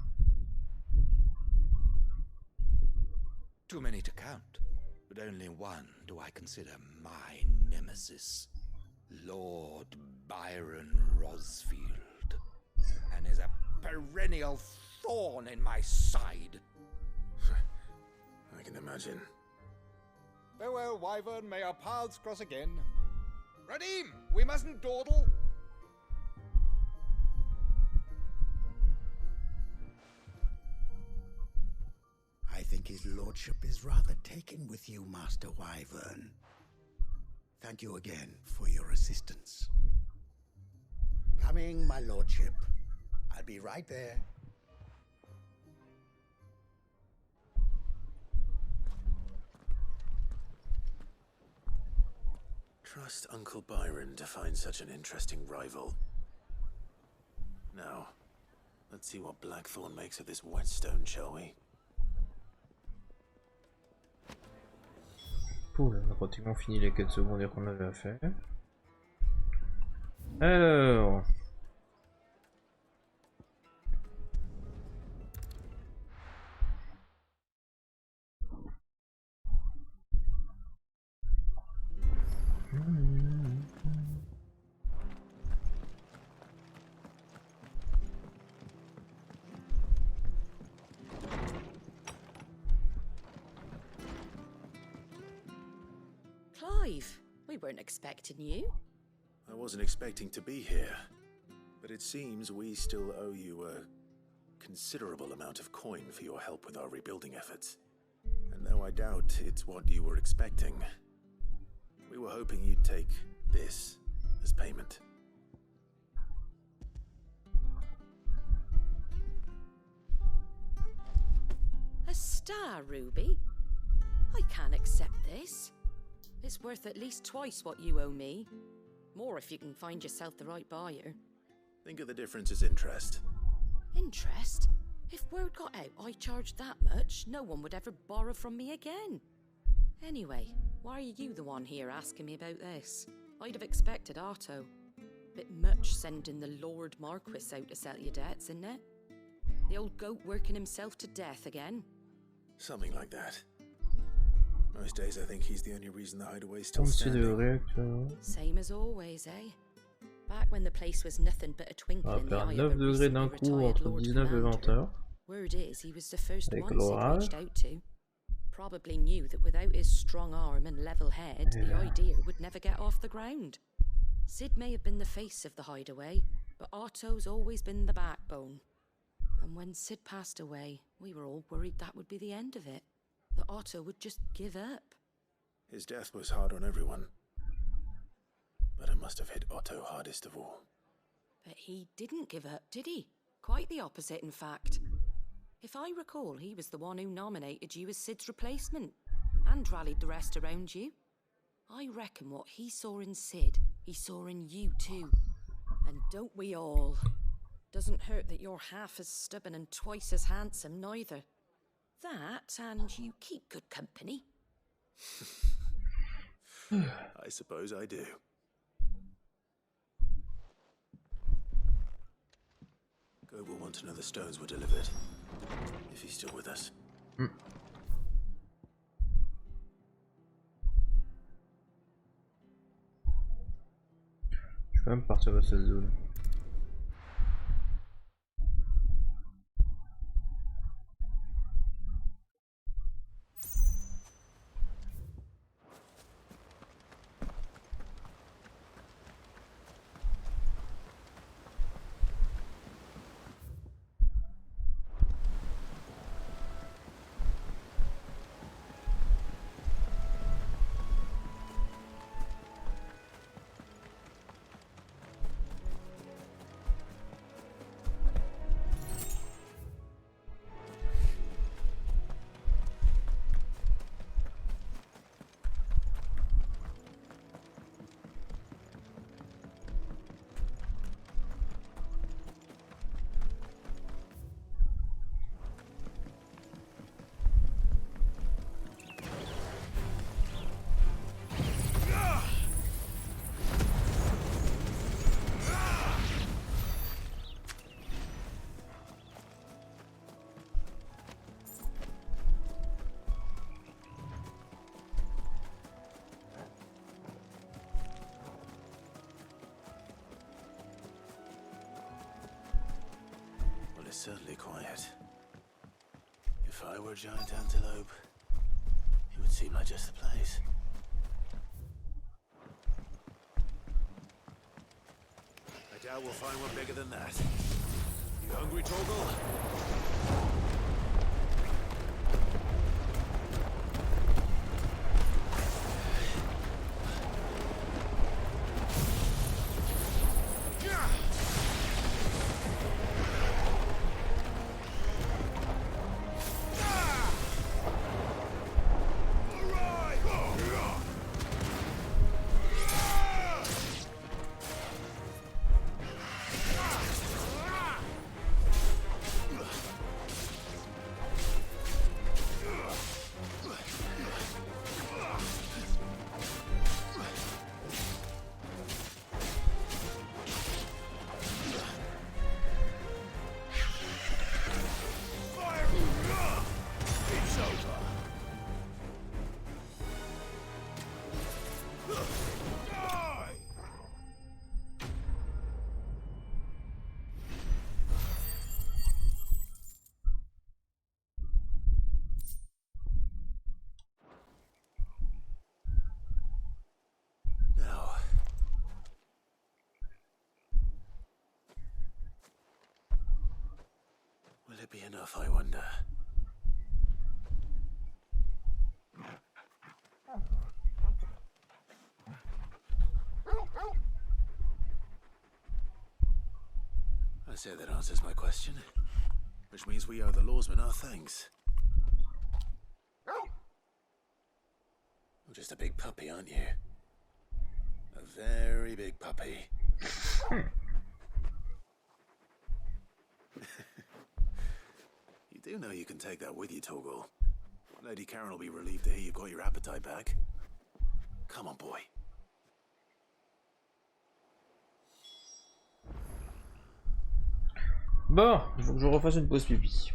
Too many to count, but only one do I consider my nemesis. Lord Byron Rosfield, and is a perennial thorn in my side. I can imagine. Farewell, Wyvern, may our paths cross again. Radim, we mustn't dawdle. I think his lordship is rather taken with you, Master Wyvern. Thank you again for your assistance. Coming, my lordship. I'll be right there. Trust Uncle Byron to find such an interesting rival. Now, let's see what Blackthorn makes of this whetstone, shall we? Cool, on a pratiquement fini les quêtes secondaires qu'on avait à faire. Alors... Clive, we weren't expecting you. I wasn't expecting to be here, but it seems we still owe you a considerable amount of coin for your help with our rebuilding efforts. And though I doubt it's what you were expecting, we were hoping you'd take this as payment. A star ruby? I can't accept this. It's worth at least twice what you owe me. More if you can find yourself the right buyer. Think of the difference as interest. Interest? If word got out I charged that much, no one would ever borrow from me again. Anyway, why are you the one here asking me about this? I'd have expected Otto. Bit much sending the Lord Marquis out to sell your debts, isn't it? The old goat working himself to death again? Something like that. Most days I think he's the only reason the hideaway's still standing. Same as always, eh? Back when the place was nothing but a twinkle in the eye of a recently retired Lord Commander. Word is he was the first one Sid reached out to. Probably knew that without his strong arm and level head, the idea would never get off the ground. Sid may have been the face of the hideaway, but Otto's always been the backbone. And when Sid passed away, we were all worried that would be the end of it. That Otto would just give up. His death was hard on everyone. But it must have hit Otto hardest of all. But he didn't give up, did he? Quite the opposite, in fact. If I recall, he was the one who nominated you as Sid's replacement, and rallied the rest around you. I reckon what he saw in Sid, he saw in you too. And don't we all? Doesn't hurt that you're half as stubborn and twice as handsome, neither. That, and you keep good company. I suppose I do. Goat will want to know the stones were delivered. If he's still with us. Je vais même partir de cette zone. certainly quiet. If I were a giant antelope, it would seem like just the place. I doubt we'll find one bigger than that. You hungry, Torgal? Will it be enough, I wonder? I say that answers my question, which means we owe the lawsmen our thanks. You're just a big puppy, aren't you? A very big puppy. You do know you can take that with you, Torgal. Lady Karen will be relieved to hear you got your appetite back. Come on, boy. Bon, il faut que je refasse une pause pipi.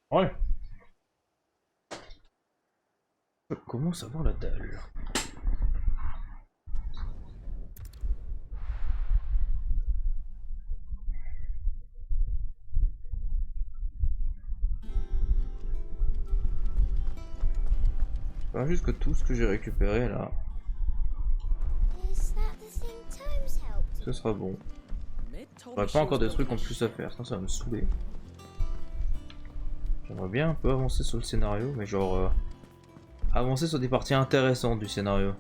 Ouais. Je commence à avoir la dalle. Pas juste que tout ce que j'ai récupéré là. Is that the thing too? Ce sera bon. J'aurais pas encore des trucs en plus à faire, sinon ça va me saouler. J'aimerais bien un peu avancer sur le scénario, mais genre avancer sur des parties intéressantes du scénario.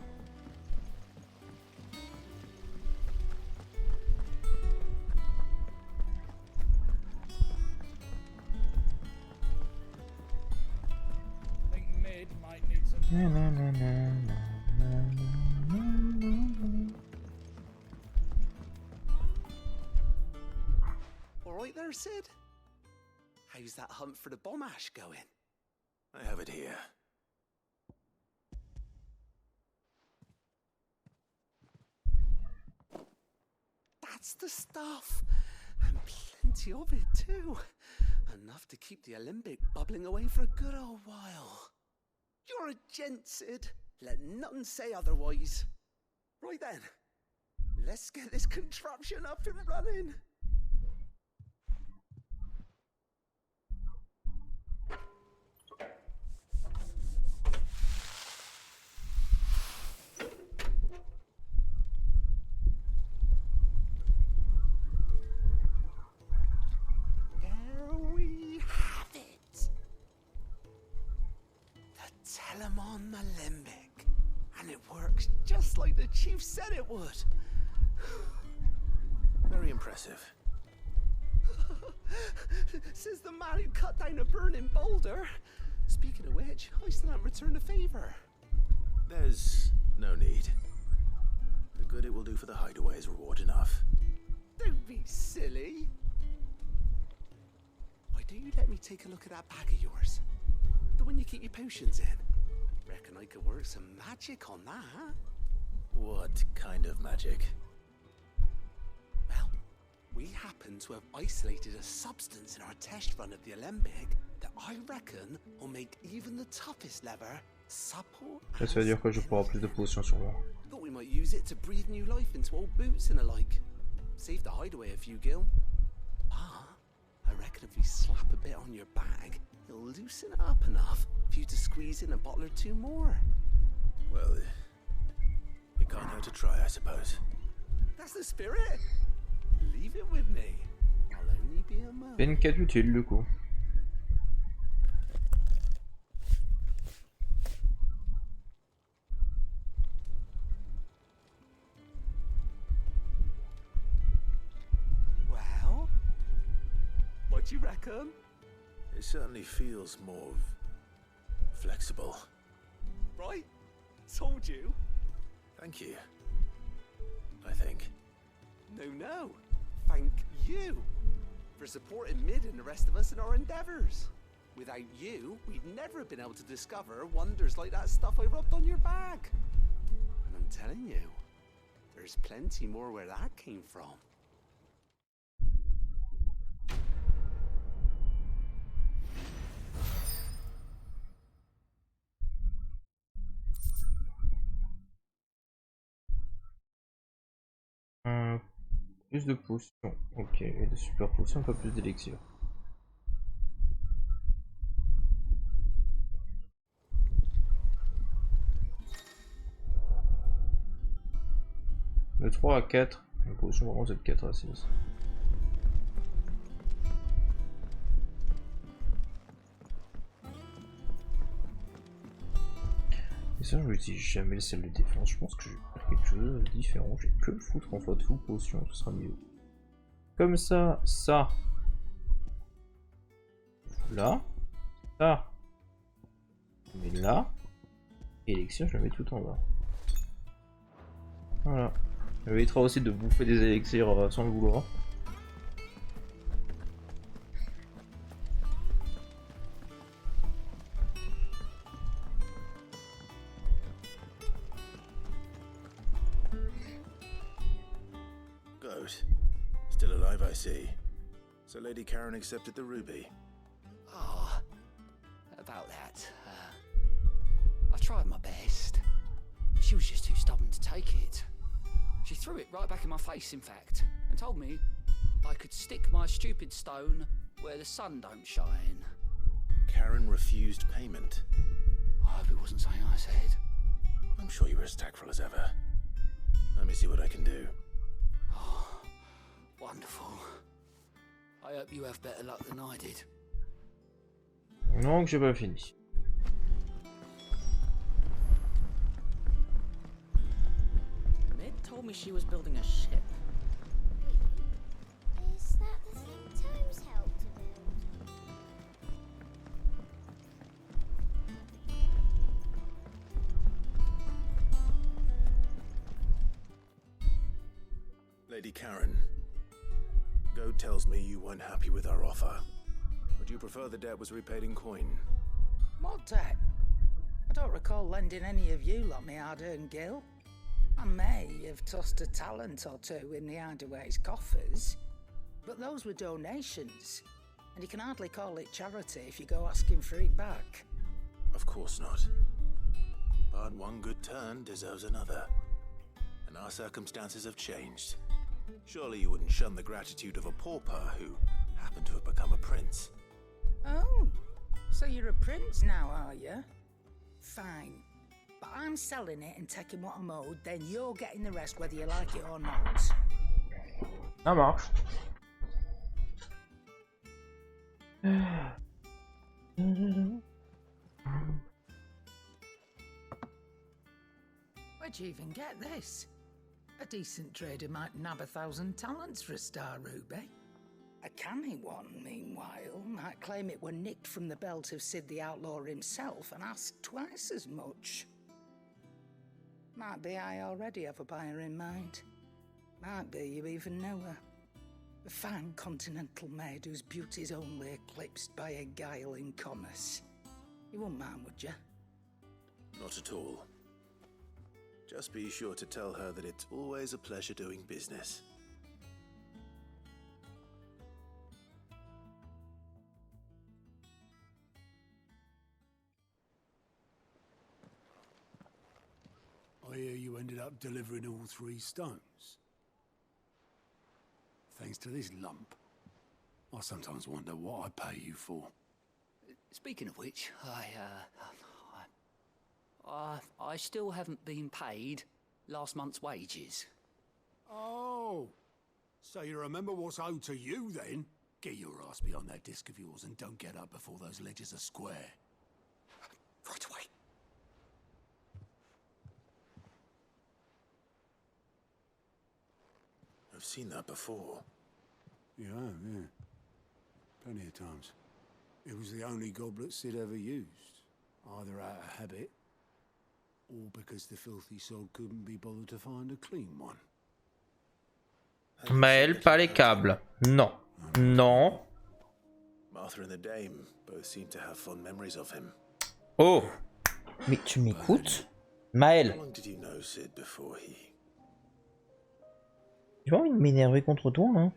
All right there, Sid? How's that hunt for the bomb ash going? I have it here. That's the stuff. And plenty of it, too. Enough to keep the Olympic bubbling away for a good old while. You're a gent, Sid. Let nothing say otherwise. Right then, let's get this contraption up and running. Telemon Alembic. And it works just like the chief said it would. Very impressive. Says the man who cut down a burning boulder. Speaking of which, I still haven't returned the favor. There's no need. The good it will do for the hideaway is reward enough. Don't be silly. Why don't you let me take a look at that bag of yours? The one you keep your potions in. Reckon I could work some magic on that, huh? What kind of magic? Well, we happen to have isolated a substance in our test run of the Alembic that I reckon will make even the toughest lever supple. Ça veut dire que je pourrai avoir plus de potions sur moi. Thought we might use it to breathe new life into old boots and the like. Save the hideaway a few gil. Ah, I reckon if we slap a bit on your bag, it'll loosen it up enough for you to squeeze in a bottle or two more. Well, it can't hurt to try, I suppose. That's the spirit. Leave it with me. I'll only be a moment. C'est une quête utile du coup. Well, what do you reckon? It certainly feels more flexible. Right? Told you. Thank you. I think. No. Thank you for supporting Mid and the rest of us in our endeavors. Without you, we'd never have been able to discover wonders like that stuff I rubbed on your bag. And I'm telling you, there's plenty more where that came from. Plus de potions, ok, et de super potions, pas plus d'élixir. De 3 à 4, une potion vraiment c'est de 4 à 6. Et ça je n'utilise jamais le sel de défense, je pense que je vais faire quelque chose de différent, je vais que le foutre en fois de fou potion, ce sera mieux. Comme ça, ça. Là. Ça. Je mets là. Et élixir je le mets tout en bas. Voilà. Ça évitera aussi de bouffer des élixirs sans le vouloir. Still alive, I see. So Lady Karen accepted the ruby. Ah, about that. I tried my best, but she was just too stubborn to take it. She threw it right back in my face, in fact, and told me I could stick my stupid stone where the sun don't shine. Karen refused payment. I hope it wasn't something I said. I'm sure you were as tactful as ever. Let me see what I can do. Oh, Wonderful. I hope you have better luck than I did. Donc j'ai pas fini. Mid told me she was building a ship. Is that the thing Tomes helped to build? Lady Karen, Goat tells me you weren't happy with our offer. Would you prefer the debt was repaid in coin? What debt? I don't recall lending any of you lot me hard-earned gil. I may have tossed a talent or two in the Hideaway's coffers, but those were donations, and you can hardly call it charity if you go asking for it back. Of course not. But one good turn deserves another. And our circumstances have changed. Surely you wouldn't shun the gratitude of a pauper who happened to have become a prince. Oh, so you're a prince now, are you? Fine. But I'm selling it and taking what I'm owed, then you're getting the rest whether you like it or not. Ça marche. Where'd you even get this? A decent trader might nab 1,000 talents for a star ruby. A canny one, meanwhile, might claim it were nicked from the belt of Sid the Outlaw himself and ask twice as much. Might be I already have a buyer in mind. Might be you even know her. A fine continental maid whose beauty's only eclipsed by a guile in commerce. You wouldn't mind, would you? Not at all. Just be sure to tell her that it's always a pleasure doing business. I hear you ended up delivering all 3 stones. Thanks to this lump. I sometimes wonder what I pay you for. Speaking of which, I still haven't been paid last month's wages. Oh, so you remember what's owed to you then? Get your ass behind that disc of yours and don't get up before those ledgers are square. Right away. I've seen that before. Yeah, plenty of times. It was the only goblet Sid ever used, either out of habit or because the filthy soul couldn't be bothered to find a clean one. Maël, pas les câbles. Non. Non. Martha and the Dame both seem to have fond memories of him. Oh. Mais tu m'écoutes? Maël. How long did you know Sid before he... J'ai envie de m'énerver contre toi, hein.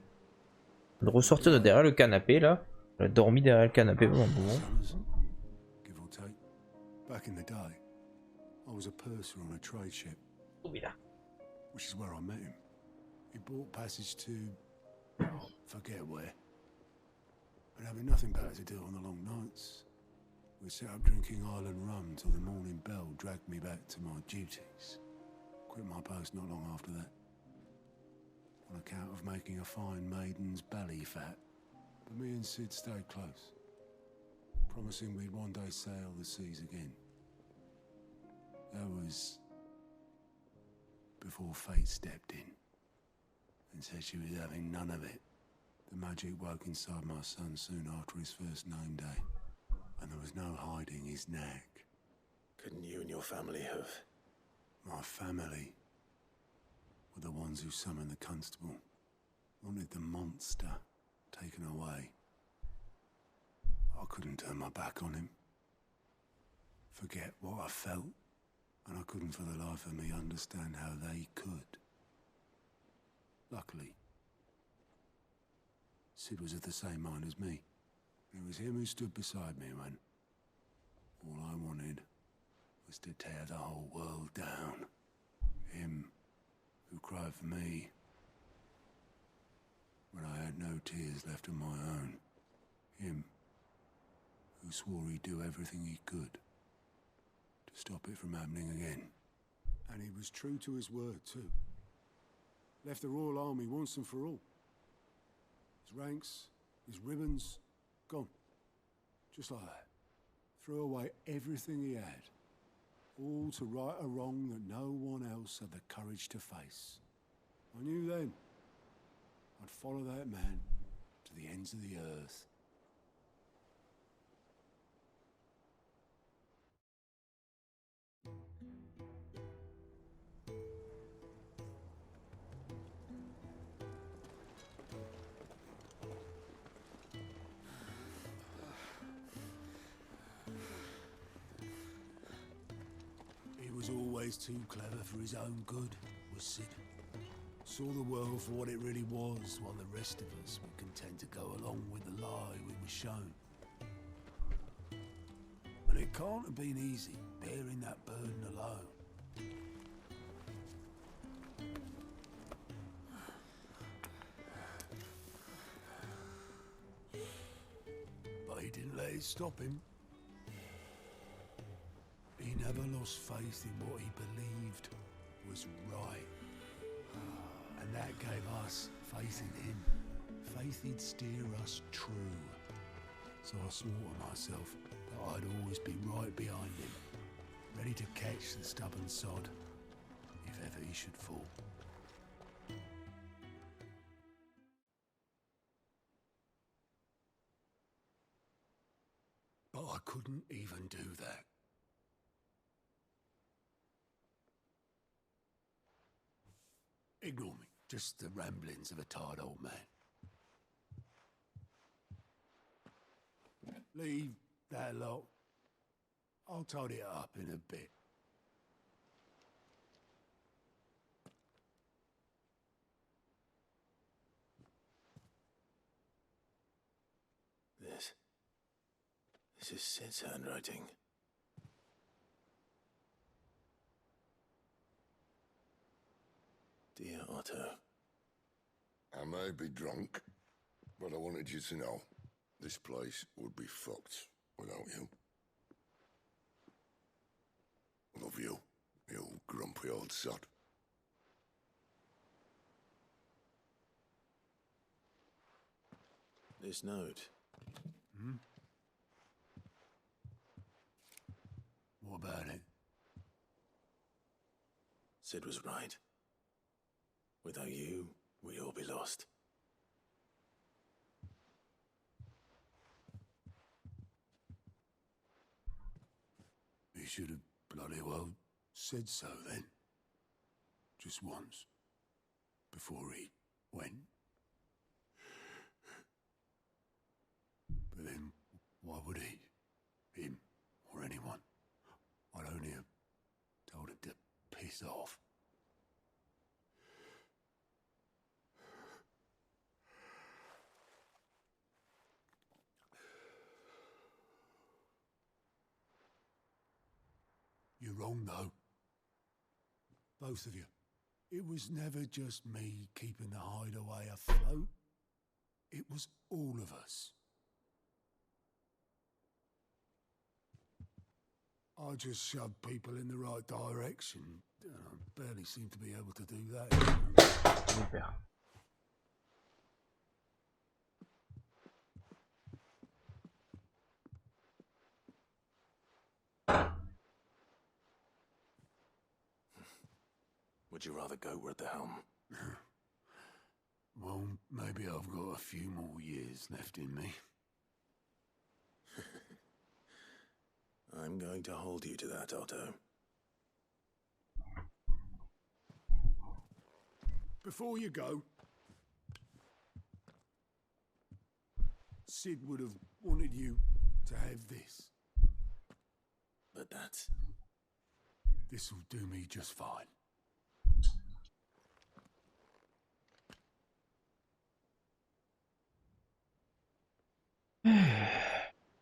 De ressortir de derrière le canapé, là. Elle a dormi derrière le canapé pendant un moment. Give or take. Back in the day, I was a purser on a trade ship. Which is where I met him. He bought passage to... forget where. And having nothing better to do on the long nights, we set up drinking island rum till the morning bell dragged me back to my duties. Quit my post not long after that. On account of making a fine maiden's belly fat. But me and Sid stayed close, promising we'd one day sail the seas again. That was before fate stepped in and said she was having none of it. The magic woke inside my son soon after his first name day, and there was no hiding his knack. Couldn't you and your family have... My family were the ones who summoned the constable, wanted the monster taken away. I couldn't turn my back on him, forget what I felt, and I couldn't for the life of me understand how they could. Luckily, Sid was of the same mind as me. It was him who stood beside me when all I wanted was to tear the whole world down. Him who cried for me when I had no tears left of my own. Him who swore he'd do everything he could to stop it from happening again. And he was true to his word too. Left the Royal Army once and for all. His ranks, his ribbons, gone. Just like that. Threw away everything he had. All to right a wrong that no one else had the courage to face. I knew then I'd follow that man to the ends of the earth. He was always too clever for his own good, was Sid. Saw the world for what it really was, while the rest of us were content to go along with the lie we were shown. And it can't have been easy, bearing that burden alone. But he didn't let it stop him. He never lost faith in what he believed was right. And that gave us faith in him. Faith he'd steer us true. So I swore to myself that I'd always be right behind him, ready to catch the stubborn sod, if ever he should fall. But I couldn't even do that. Ignore me. Just the ramblings of a tired old man. Leave that lot. I'll tidy it up in a bit. This is Sid's handwriting. Dear Otto. I may be drunk, but I wanted you to know this place would be fucked without you. Love you, you grumpy old sod. This note. Hmm? What about it? Sid was right. Without you, we'd all be lost. He should have bloody well said so then. Just once. Before he went. But then, why would he? Him, or anyone? I'd only have told him to piss off. You're wrong, though. Both of you. It was never just me keeping the hideaway afloat. It was all of us. I just shoved people in the right direction. I barely seem to be able to do that. Would you rather go at the helm? Well, maybe I've got a few more years left in me. I'm going to hold you to that, Otto. Before you go, Sid would have wanted you to have this. But that's... This'll do me just fine.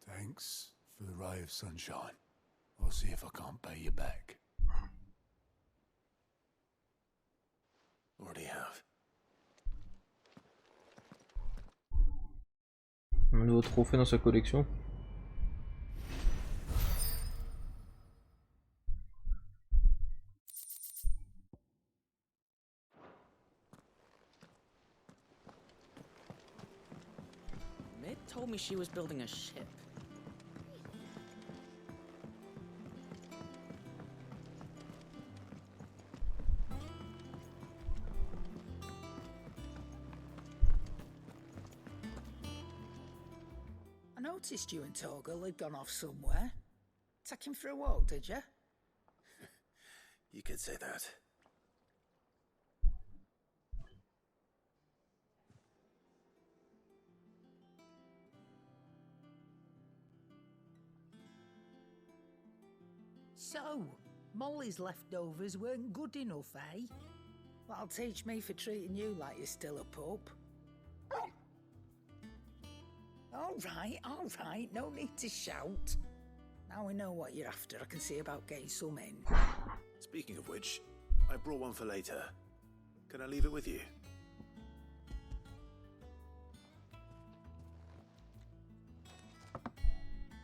Thanks for the ray of sunshine. I'll see if I can't pay you back. Already have. Un nouveau trophée dans sa collection. me she was building a ship. I noticed you and Torgal had gone off somewhere. Take him for a walk, did you? You could say that. So, Molly's leftovers weren't good enough, eh? That'll teach me for treating you like you're still a pup. All right, no need to shout. Now we know what you're after, I can see about getting some in. Speaking of which, I brought one for later. Can I leave it with you?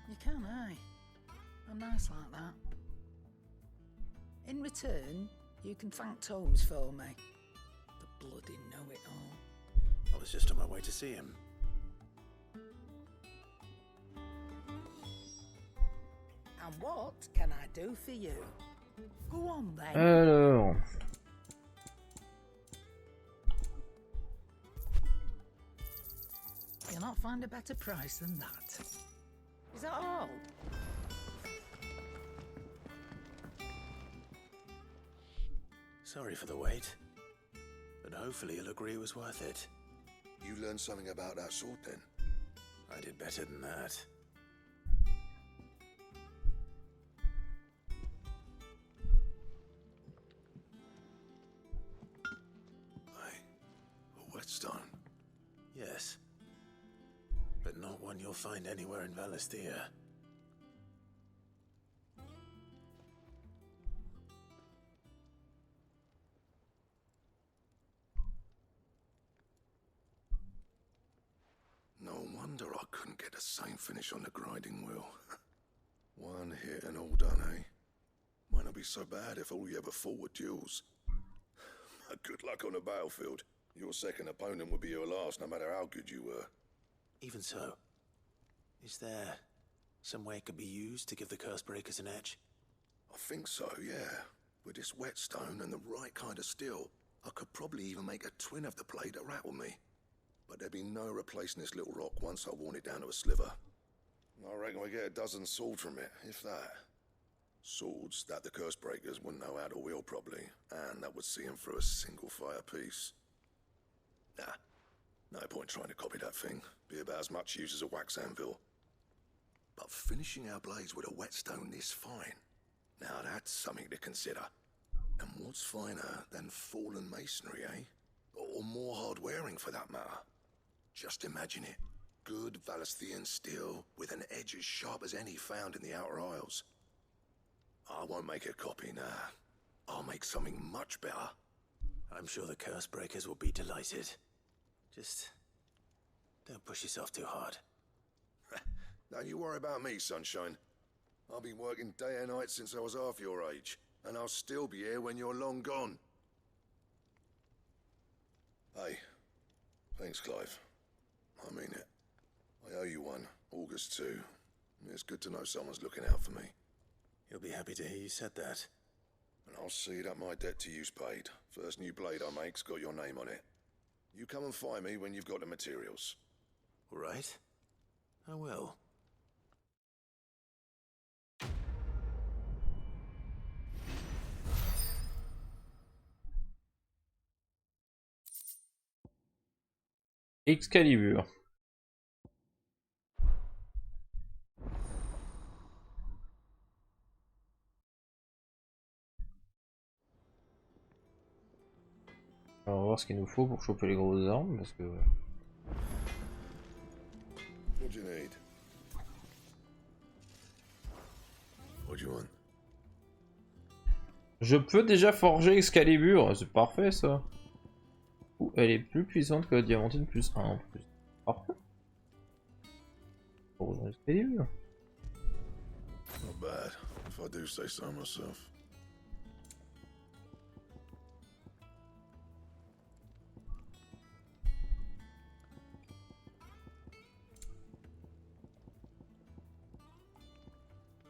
You can, aye. I'm nice like that. In return, you can thank Tomes for me. The bloody know-it-all. I was just on my way to see him. And what can I do for you? Go on then. Alors. You'll not find a better price than that. Is that all? Sorry for the wait, but hopefully you'll agree it was worth it. You learned something about that sword then? I did better than that. A whetstone? Yes. But not one you'll find anywhere in Valisthea. No wonder I couldn't get the same finish on the grinding wheel. One hit and all done, eh? Might not be so bad if all you ever fought were duels. Good luck on the battlefield. Your second opponent would be your last, no matter how good you were. Even so, is there some way it could be used to give the curse breakers an edge? I think so, yeah. With this whetstone and the right kind of steel, I could probably even make a twin of the blade that rattled me. But there'd be no replacing this little rock once I worn it down to a sliver. I reckon we get a dozen swords from it, if that. Swords that the curse breakers wouldn't know how to wield properly, and that would see them through a single fire piece. Nah, no point trying to copy that thing. Be about as much use as a wax anvil. But finishing our blades with a whetstone this fine, now that's something to consider. And what's finer than fallen masonry, eh? Or more hard-wearing for that matter. Just imagine it. Good Valisthean steel with an edge as sharp as any found in the Outer Isles. I won't make a copy, nah. I'll make something much better. I'm sure the curse breakers will be delighted. Just don't push yourself too hard. Don't you worry about me, sunshine. I've been working day and night since I was half your age, and I'll still be here when you're long gone. Hey, thanks, Clive. I mean it. I owe you one, August too. It's good to know someone's looking out for me. He'll be happy to hear you said that. And I'll see that my debt to you's paid. First new blade I make's got your name on it. You come and find me when you've got the materials. All right. I will. Excalibur. Alors, on va voir ce qu'il nous faut pour choper les grosses armes parce que. What do you need? What do you want? Je peux déjà forger Excalibur, c'est parfait ça. Ouh, elle est plus puissante que la diamantine plus 1 en plus. Parfait. Forgeons Excalibur. Not bad, if I do say so myself.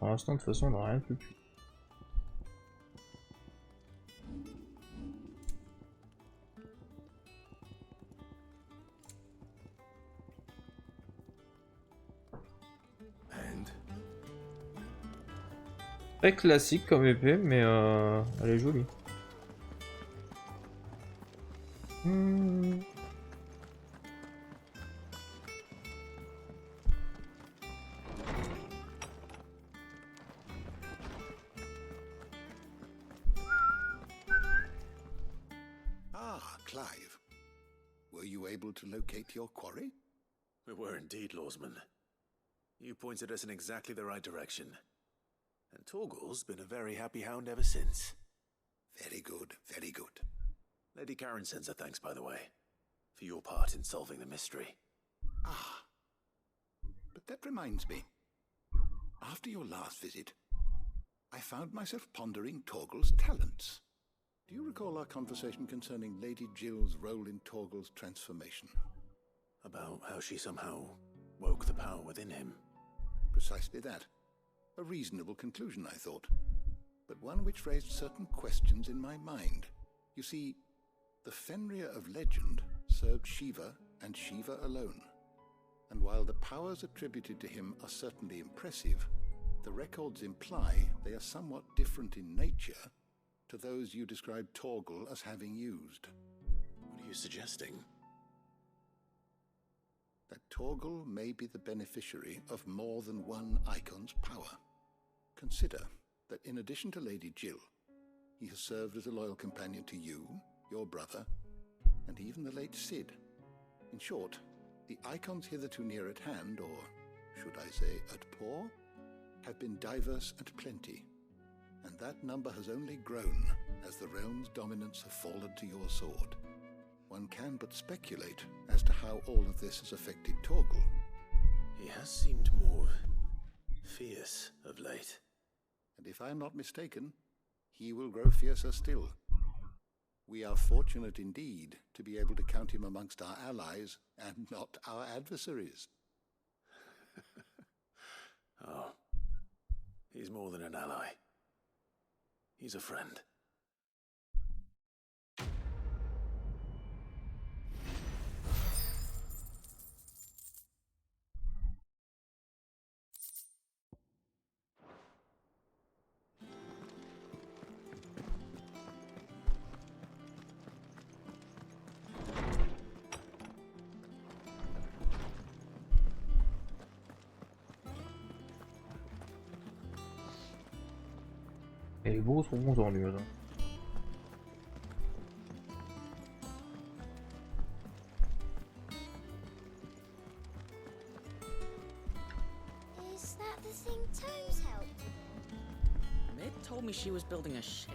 Pour l'instant, de toute façon, on n'a rien de plus. Très classique comme épée, mais elle est jolie. Ah, Clive. Were you able to locate your quarry? We were indeed, Lawsman. You pointed us in exactly the right direction. And Torgal's been a very happy hound ever since. Very good, very good. Lady Karen sends her thanks, by the way, for your part in solving the mystery. Ah. But that reminds me. After your last visit, I found myself pondering Torgal's talents. Do you recall our conversation concerning Lady Jill's role in Torgal's transformation? About how she somehow woke the power within him. Precisely that. A reasonable conclusion, I thought, but one which raised certain questions in my mind. You see, the Fenrir of legend served Shiva and Shiva alone. And while the powers attributed to him are certainly impressive, the records imply they are somewhat different in nature to those you described Torgal as having used. What are you suggesting? That Torgal may be the beneficiary of more than one icon's power. Consider that in addition to Lady Jill, he has served as a loyal companion to you, your brother, and even the late Cid. In short, the icons hitherto near at hand, or should I say at paw, have been diverse and plenty, and that number has only grown as the realm's dominance have fallen to your sword. One can but speculate as to how all of this has affected Torgal. He has seemed more fierce of late. And if I'm not mistaken, he will grow fiercer still. We are fortunate indeed to be able to count him amongst our allies and not our adversaries. Oh, he's more than an ally. He's a friend. Et les beaux sont bons en lui, là. Is that the thing Tomes helped? Mid told me she was building a ship.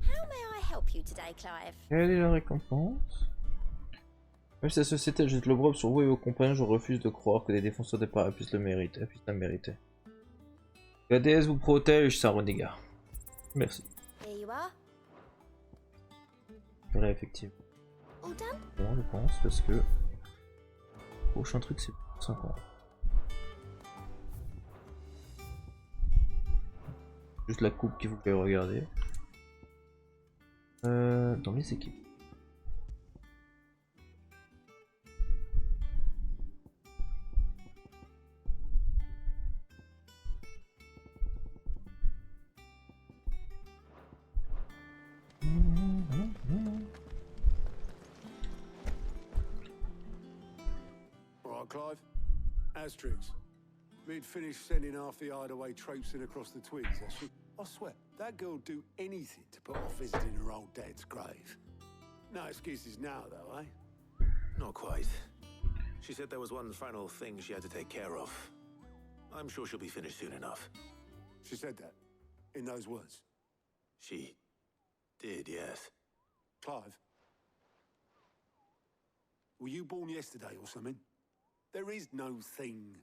How may I help you today, Clive? Quelle est la récompense? Même si la société jette l'opprobre sur vous et vos compagnons, je refuse de croire que les défenseurs des paradis puissent la mériter. Que la déesse vous protège, c'est un renégat. Merci. Here you are. Voilà, effectivement. All done? Bon, je pense, parce que... Le prochain truc, c'est 5 ans. Juste la coupe qu'il faut que j'aille regarder. Dans les équipes. Right, Clive. Asterix. Mid finished sending half the hideaway traipsing across the twigs, has she? I swear, that girl'd do anything to put off visiting her old dad's grave. No excuses now, though, eh? Not quite. She said there was one final thing she had to take care of. I'm sure she'll be finished soon enough. She said that? In those words? She did, yes. Clive? Were you born yesterday or something? There is no thing.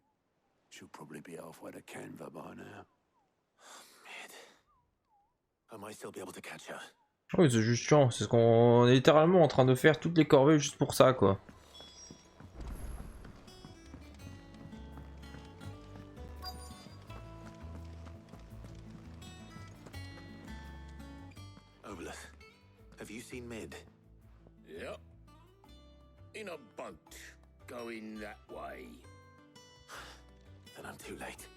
She'll probably be halfway to Canva by now. Mid. I might still be able to catch her. Oui, c'est juste chiant, c'est ce qu'on est littéralement en train de faire toutes les corvées juste pour ça, quoi. boat going that way. Then I'm too late.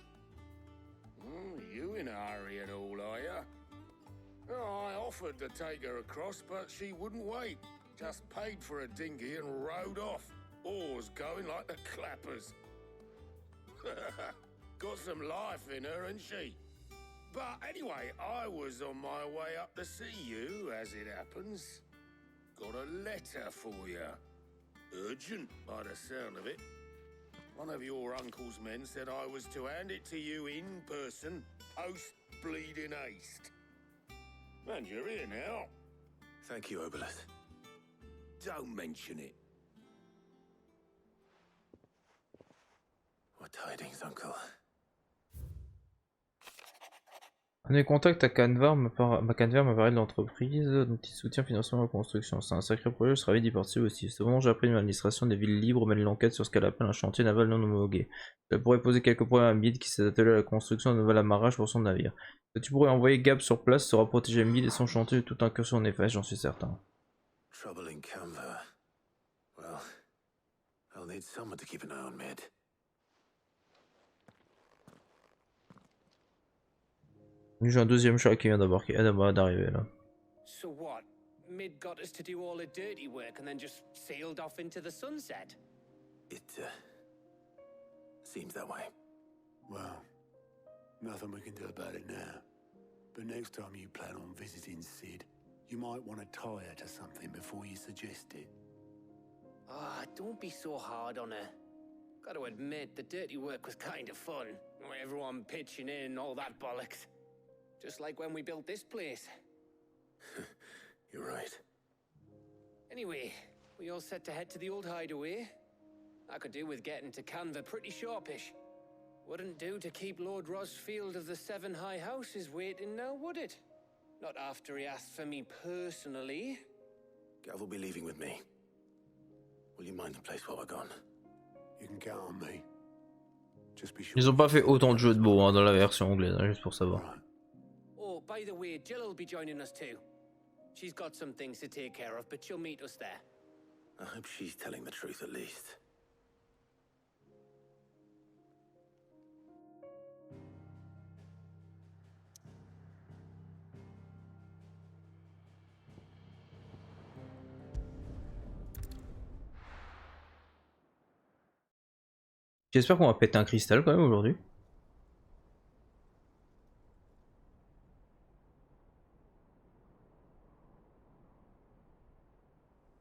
You in a hurry and all, are you? Oh, I offered to take her across, but she wouldn't wait. Just paid for a dinghy and rowed off. Oars going like the clappers. Got some life in her, ain't she? But anyway, I was on my way up to see you, as it happens. Got a letter for you. Urgent, by the sound of it. One of your uncle's men said I was to hand it to you in person, post-bleeding haste. And you're here now. Thank you, Obelith. Don't mention it. What tidings, uncle? Un contact à Canvar m'apparaît de l'entreprise dont il soutient financièrement la construction. C'est un sacré projet, je serais d'y participer aussi. Cependant, j'ai appris que l'administration des villes libres mène l'enquête sur ce qu'elle appelle un chantier naval non homologué. Cela pourrait poser quelques problèmes à Mid qui s'est attelé à la construction d'un nouvel amarrage pour son navire. Tu pourrais envoyer Gab sur place, sera protéger Mid et son chantier de toute incursion néfaste, j'en suis certain. Trouble in Canva. Well, I'll need someone to keep an eye on Mid. J'ai un deuxième chat qui vient d'arriver là. So what? Mid got us to do all the dirty work and then just sailed off into the sunset? It seems that way. Well, nothing we can do about it now. But next time you plan on visiting Sid, you might want to tie her to something before you suggest it. Ah, don't be so hard on her. Gotta admit, the dirty work was kind of fun. Everyone pitching in, all that bollocks. Just like when we built this place. You're right. Anyway, we all set to head to the old hideaway. I could do with getting to Canva pretty sharpish. Wouldn't do to keep Lord Rosfield of the Seven High Houses waiting now, would it? Not after he asked for me personally. Gav will be leaving with me. Will you mind the place while we're gone? You can count on me. Just be sure. Ils ont pas fait autant de jeux de mots dans la version anglaise, hein, juste pour savoir. Oh, by the way, Jill will be joining us too. She's got some things to take care of, but she'll meet us there. I hope she's telling the truth at least. J'espère qu'on va péter un cristal quand même aujourd'hui.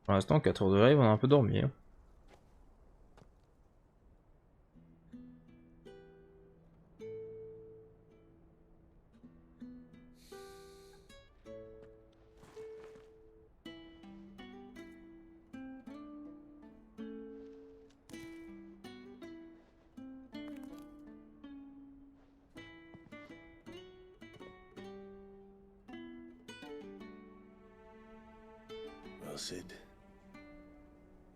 Pour l'instant, 4 heures de live, on a un peu dormi. Hein. Well, Sid,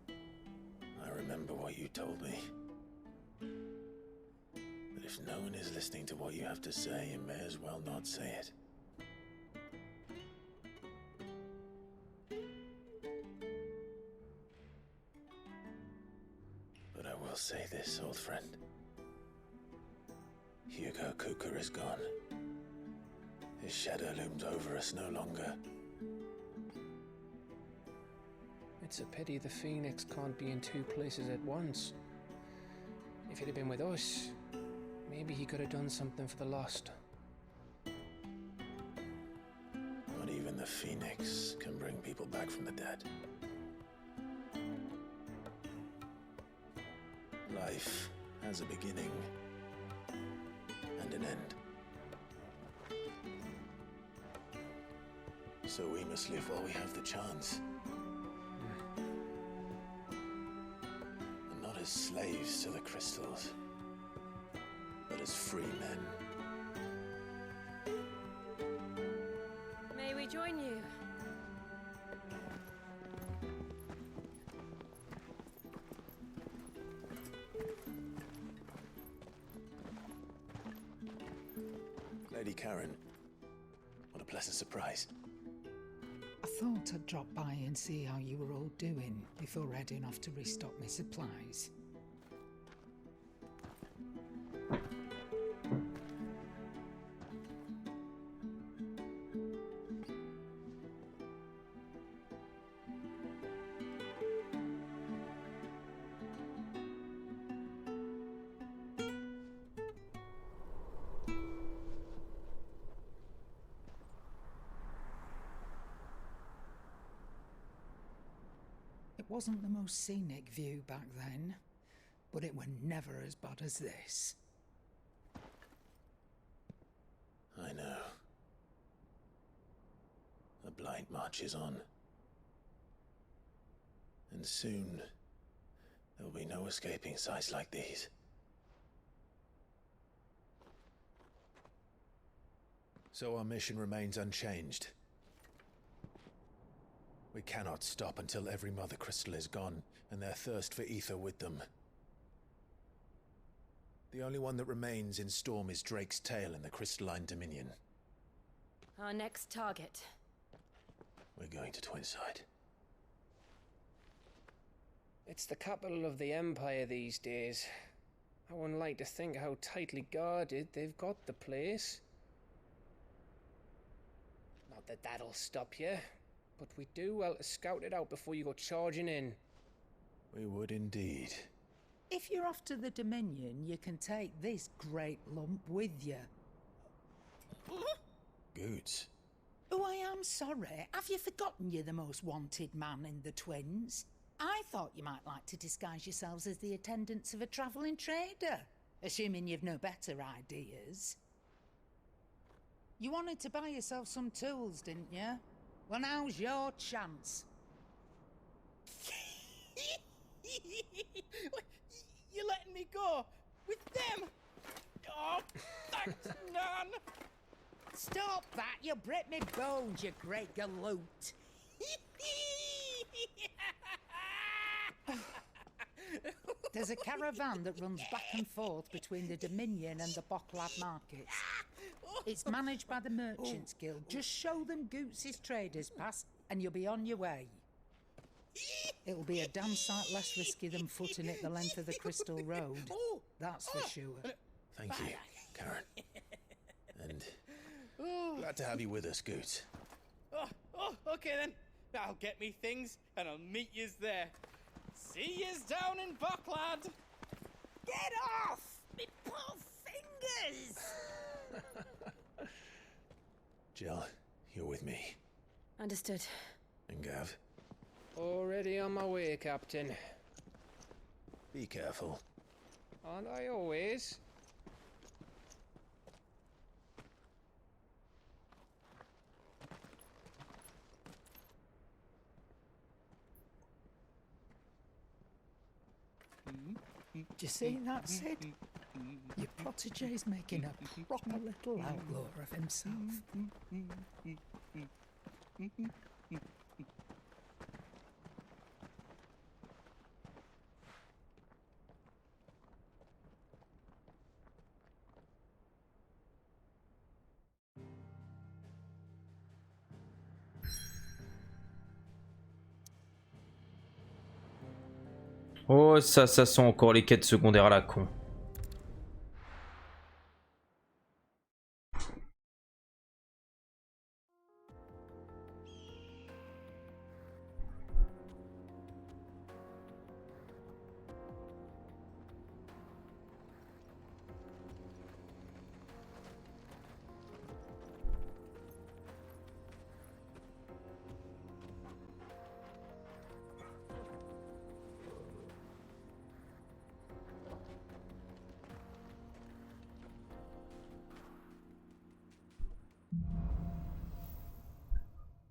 I remember what you told me. But if no one is listening to what you have to say, you may as well not say it. But I will say this, old friend. Hugo Kuka is gone. His shadow looms over us no longer. It's a pity the Phoenix can't be in two places at once. If he'd have been with us, maybe he could have done something for the lost. Not even the Phoenix can bring people back from the dead. Life has a beginning and an end. So we must live while we have the chance. And not as slaves to the crystals, but as free men. May we join you? Lady Karen, what a pleasant surprise. I thought I'd drop by and see how you were all doing before heading off to restock my supplies. It wasn't the most scenic view back then, but it were never as bad as this. I know. The blight marches on. And soon, there'll be no escaping sights like these. So our mission remains unchanged. We cannot stop until every Mother Crystal is gone, and their thirst for ether with them. The only one that remains in Storm is Drake's tail in the Crystalline Dominion. Our next target. We're going to Twinside. It's the capital of the Empire these days. I wouldn't like to think how tightly guarded they've got the place. Not that that'll stop you. But we do well to scout it out before you go charging in. We would indeed. If you're off to the Dominion, you can take this great lump with you. Goods. Oh, I am sorry. Have you forgotten you're the most wanted man in the Twins? I thought you might like to disguise yourselves as the attendants of a travelling trader, assuming you've no better ideas. You wanted to buy yourself some tools, didn't you? Well, now's your chance. You're letting me go with them? Oh, thanks, Nan. Stop that! You break me bones, you great galoot. There's a caravan that runs back and forth between the Dominion and the Bocklad markets. It's managed by the Merchants Guild. Just show them Goots' traders pass and you'll be on your way. It'll be a damn sight less risky than footing it the length of the Crystal Road. That's for sure. Thank you, Karen. And glad to have you with us, Goots. Okay then. I'll get me things and I'll meet yous there. See yous down in Bocklad. Get off! Me poor fingers! Jill, you're with me. Understood. And Gav? Already on my way, Captain. Be careful. Aren't I always? Do you see that, Sid? Your protege's making a proper little outlaw of himself. Oh, ça sent encore les quêtes secondaires à la con.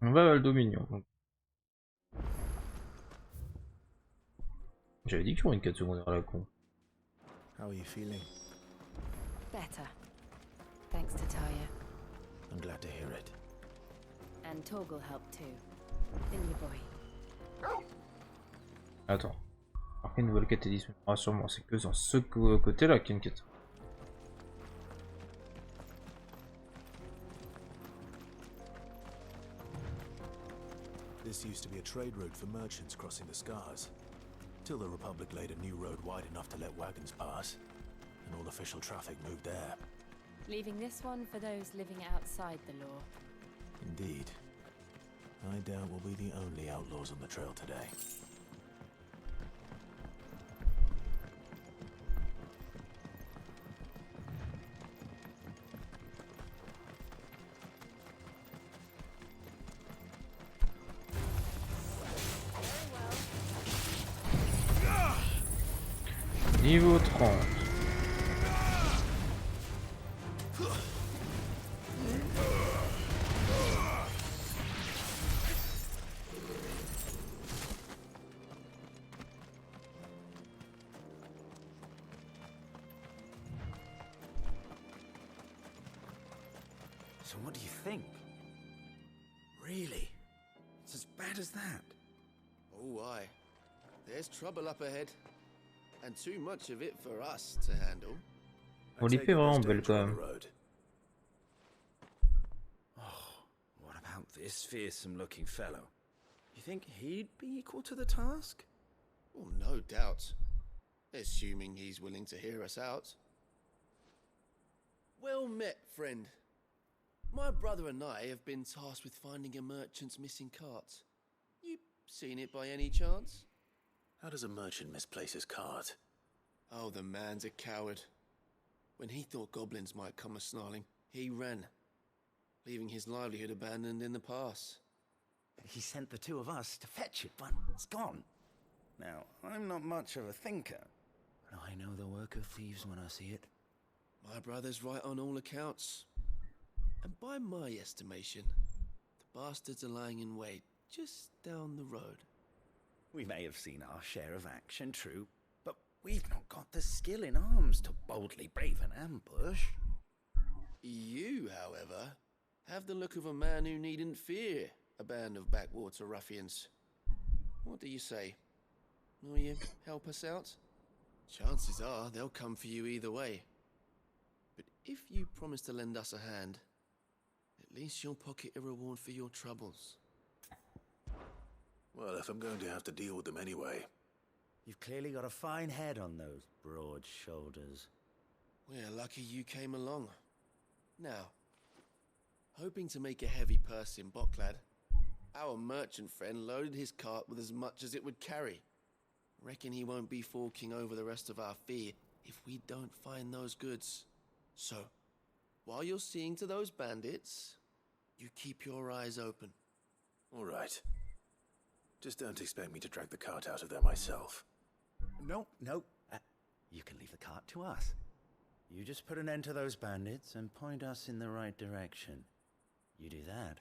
On va à le Dominion. J'avais dit qu'il y aurait une quête secondaire à la con. How are you feeling? Better. Thanks to Taya. I'm glad to hear it. And Torgal helped too. Didn't you, boy? Attends. Après, une nouvelle quête est disponible. Ah, sûrement, c'est que dans ce côté-là qu'il y a une quête. This used to be a trade route for merchants crossing the Scars, till the Republic laid a new road wide enough to let wagons pass, and all official traffic moved there. Leaving this one for those living outside the law. Indeed. I doubt we'll be the only outlaws on the trail today. Niveau 30. So what do you think? Really? It's as bad as that? Oh, aye. There's trouble up ahead. And too much of it for us to handle. On l'épée est vraiment belle quand même. Oh, what about this fearsome-looking fellow? You think he'd be equal to the task? Oh, no doubt. Assuming he's willing to hear us out. Well met, friend. My brother and I have been tasked with finding a merchant's missing cart. You seen it by any chance? How does a merchant misplace his cart? Oh, the man's a coward. When he thought goblins might come a-snarling, he ran, leaving his livelihood abandoned in the pass. He sent the two of us to fetch it, but it's gone. Now, I'm not much of a thinker, but I know the work of thieves when I see it. My brother's right on all accounts. And by my estimation, the bastards are lying in wait just down the road. We may have seen our share of action, true, but we've not got the skill in arms to boldly brave an ambush. You, however, have the look of a man who needn't fear a band of backwater ruffians. What do you say? Will you help us out? Chances are they'll come for you either way. But if you promise to lend us a hand, at least you'll pocket a reward for your troubles. Well, if I'm going to have to deal with them anyway. You've clearly got a fine head on those broad shoulders. We're lucky you came along. Now, hoping to make a heavy purse in Bocklad, our merchant friend loaded his cart with as much as it would carry. Reckon he won't be forking over the rest of our fee if we don't find those goods. So, while you're seeing to those bandits, you keep your eyes open. All right. Just don't expect me to drag the cart out of there myself. No. You can leave the cart to us. You just put an end to those bandits and point us in the right direction. You do that,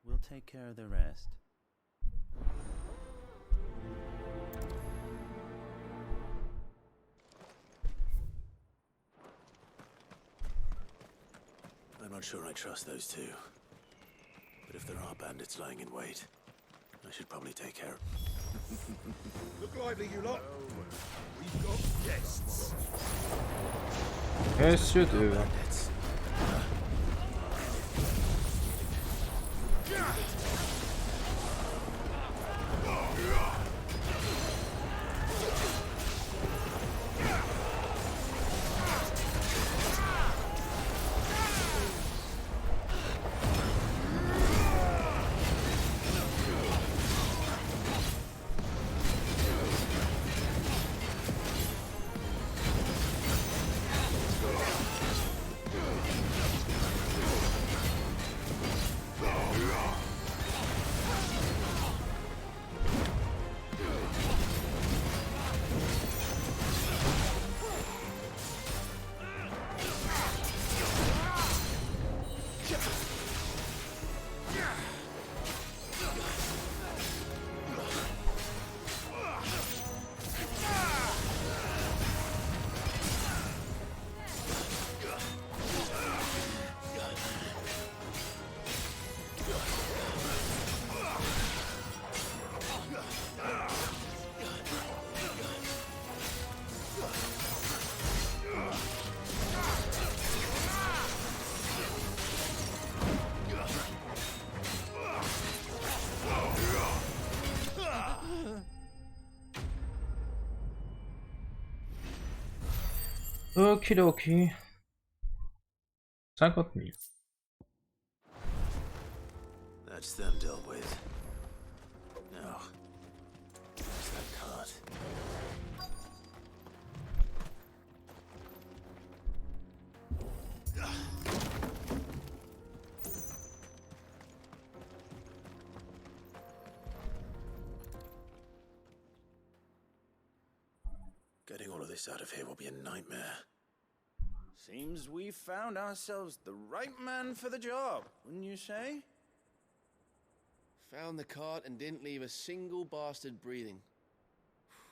we'll take care of the rest. I'm not sure I trust those two. But if there are bandits lying in wait, I should probably take care of Look lively, you lot. We've got guests. Yes, you do. Okidoki. 50 000. That's them dealt with. Now, where's that cart? Getting all of this out of here will be a nightmare. Seems we found ourselves the right man for the job, wouldn't you say? Found the cart and didn't leave a single bastard breathing.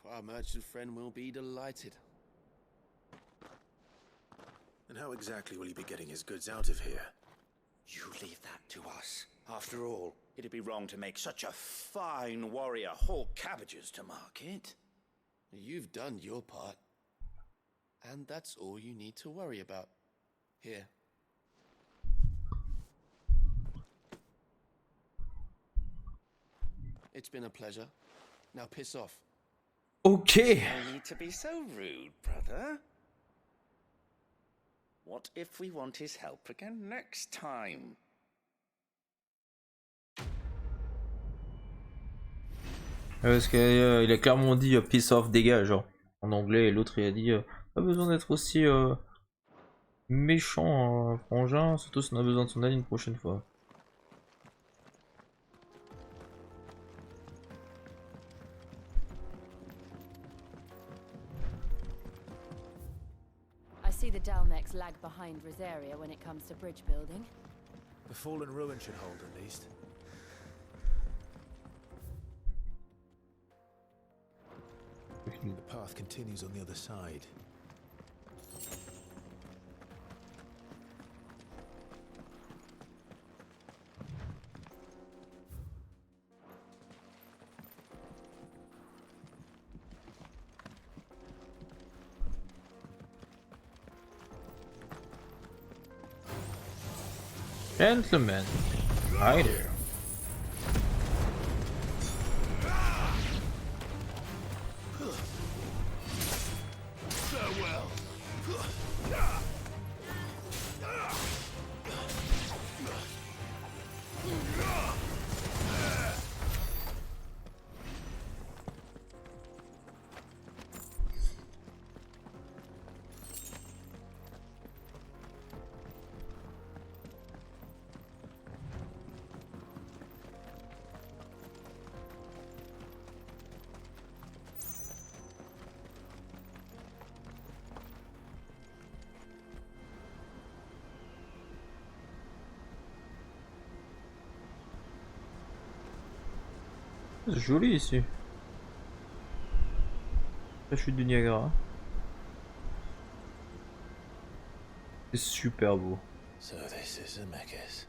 Our merchant friend will be delighted. And how exactly will he be getting his goods out of here? You leave that to us. After all, it'd be wrong to make such a fine warrior haul cabbages to market. You've done your part. And that's all you need to worry about. Here. It's been a pleasure. Now piss off. Okay. No need to be so rude, brother. What if we want his help again next time? Parce qu'il a clairement dit piss off, dégage, genre, en anglais, et l'autre il a dit pas besoin d'être aussi méchant, frangin, surtout si on a besoin de son aide une prochaine fois. I see the Dalmex lag behind Rosaria when it comes to bridge building. The fallen ruin should hold at least. The path continues on the other side. Gentlemen, hi there. Farewell. C'est joli ici. La chute du Niagara. C'est super beau. So this is Zemeckis.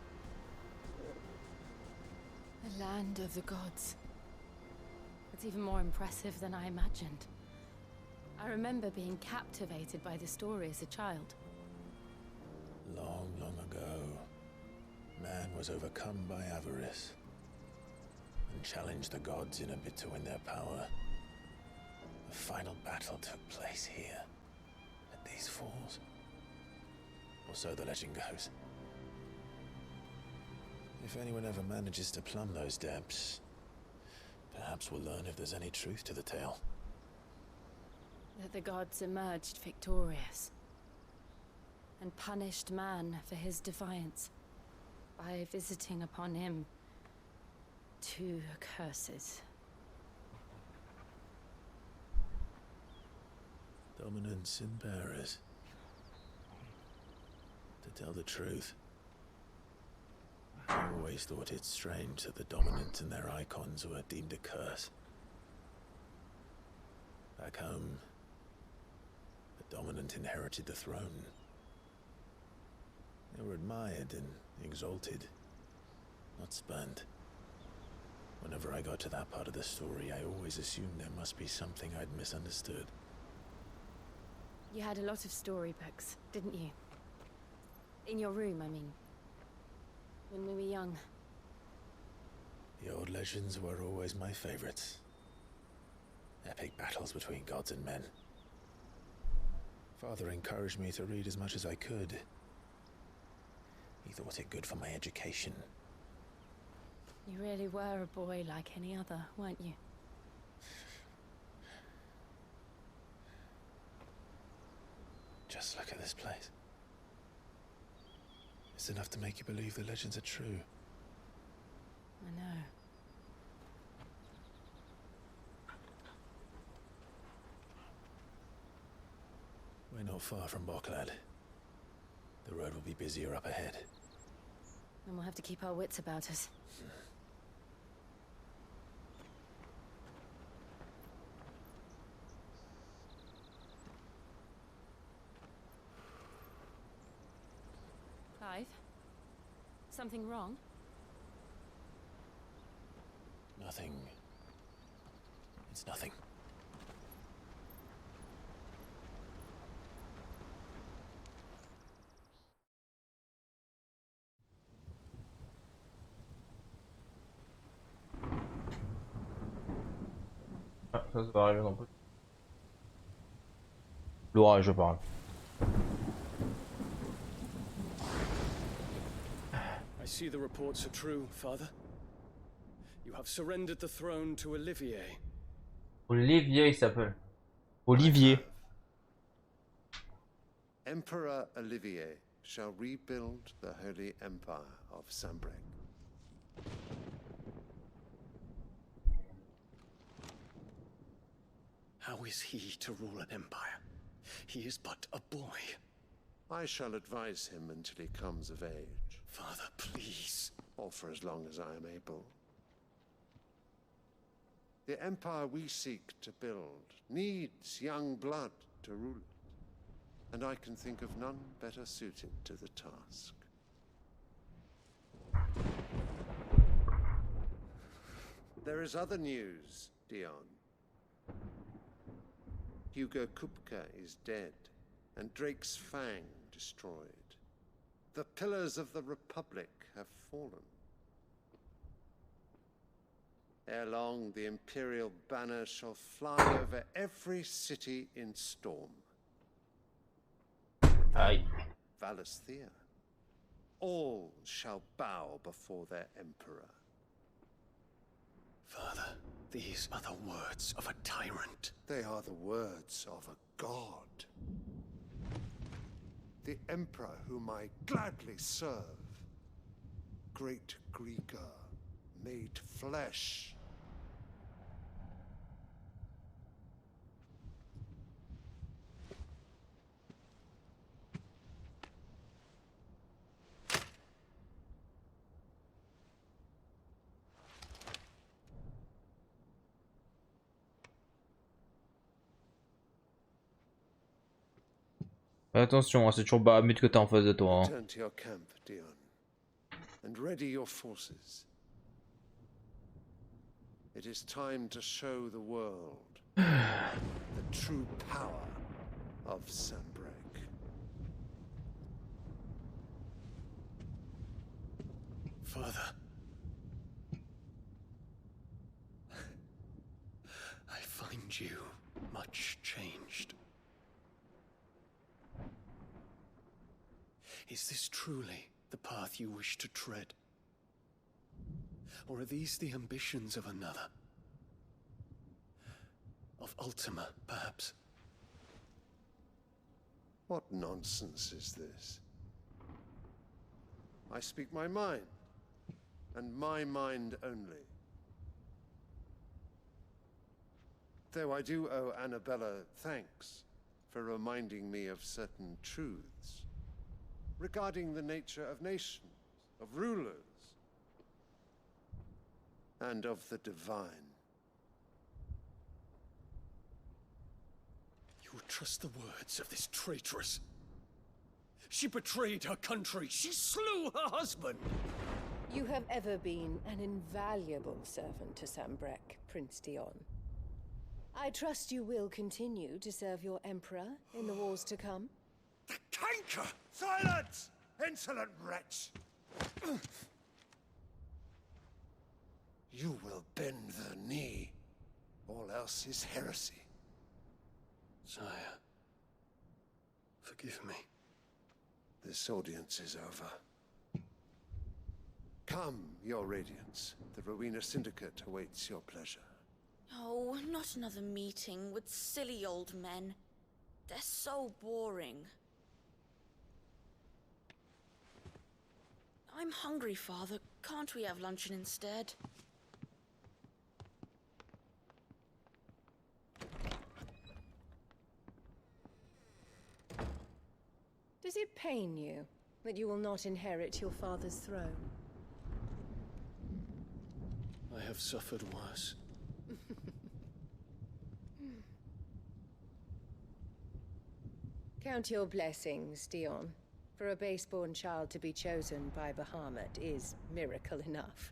The land of the gods. It's even more impressive than I imagined. I remember being captivated by the story as a child. Long, long ago, man was overcome by avarice and challenged the gods in a bid to win their power. The final battle took place here, at these falls. Or so the legend goes. If anyone ever manages to plumb those depths, perhaps we'll learn if there's any truth to the tale. That the gods emerged victorious and punished man for his defiance by visiting upon him 2 curses. Dominance and bearers. To tell the truth, I always thought it strange that the dominant and their icons were deemed a curse. Back home, the dominant inherited the throne. They were admired and exalted, not spurned. Whenever I got to that part of the story, I always assumed there must be something I'd misunderstood. You had a lot of storybooks, didn't you? In your room, I mean. When we were young. The old legends were always my favorites. Epic battles between gods and men. Father encouraged me to read as much as I could. He thought it good for my education. You really were a boy like any other, weren't you? Just look at this place. It's enough to make you believe the legends are true. I know. We're not far from Boklad. The road will be busier up ahead. And we'll have to keep our wits about us. Clive? Something wrong? Nothing. It's nothing. Ah, ça va arriver non plus. L'orage, je parle. I see the reports are true, Father. You have surrendered the throne to Olivier. Olivier, il s'appelle. Olivier. Emperor Olivier shall rebuild the Holy Empire of Sambrek. How is he to rule an empire? He is but a boy. I shall advise him until he comes of age. Father, please. Or for as long as I am able. The empire we seek to build needs young blood to rule it, and I can think of none better suited to the task. There is other news, Dion. Hugo Kupka is dead, and Drake's Fang destroyed. The pillars of the Republic have fallen. Ere long, the Imperial banner shall fly over every city in Storm. Aye. Valisthea. All shall bow before their Emperor. Father, these are the words of a tyrant. They are the words of a god. The Emperor whom I gladly serve. Great Grieger, made flesh. Attention, c'est toujours Bahamut que t'as en face de toi. Hein. Return to your camp, Dion, and ready your forces. It is time to show the world the true power of Sambrek. Father. I find you much changed. Is this truly the path you wish to tread? Or are these the ambitions of another? Of Ultima, perhaps? What nonsense is this? I speak my mind, and my mind only. Though I do owe Annabella thanks for reminding me of certain truths regarding the nature of nations, of rulers, and of the divine. You would trust the words of this traitress? She betrayed her country. She slew her husband. You have ever been an invaluable servant to Sambrek, Prince Dion. I trust you will continue to serve your Emperor in the wars to come. The canker! Silence! Insolent wretch! You will bend the knee. All else is heresy. Sire, Forgive me. This audience is over. Come, your radiance. The Rowena Syndicate awaits your pleasure. Oh, not another meeting with silly old men. They're so boring. I'm hungry, Father. Can't we have luncheon instead? Does it pain you that you will not inherit your father's throne? I have suffered worse. Count your blessings, Dion. For a base-born child to be chosen by Bahamut is miracle enough.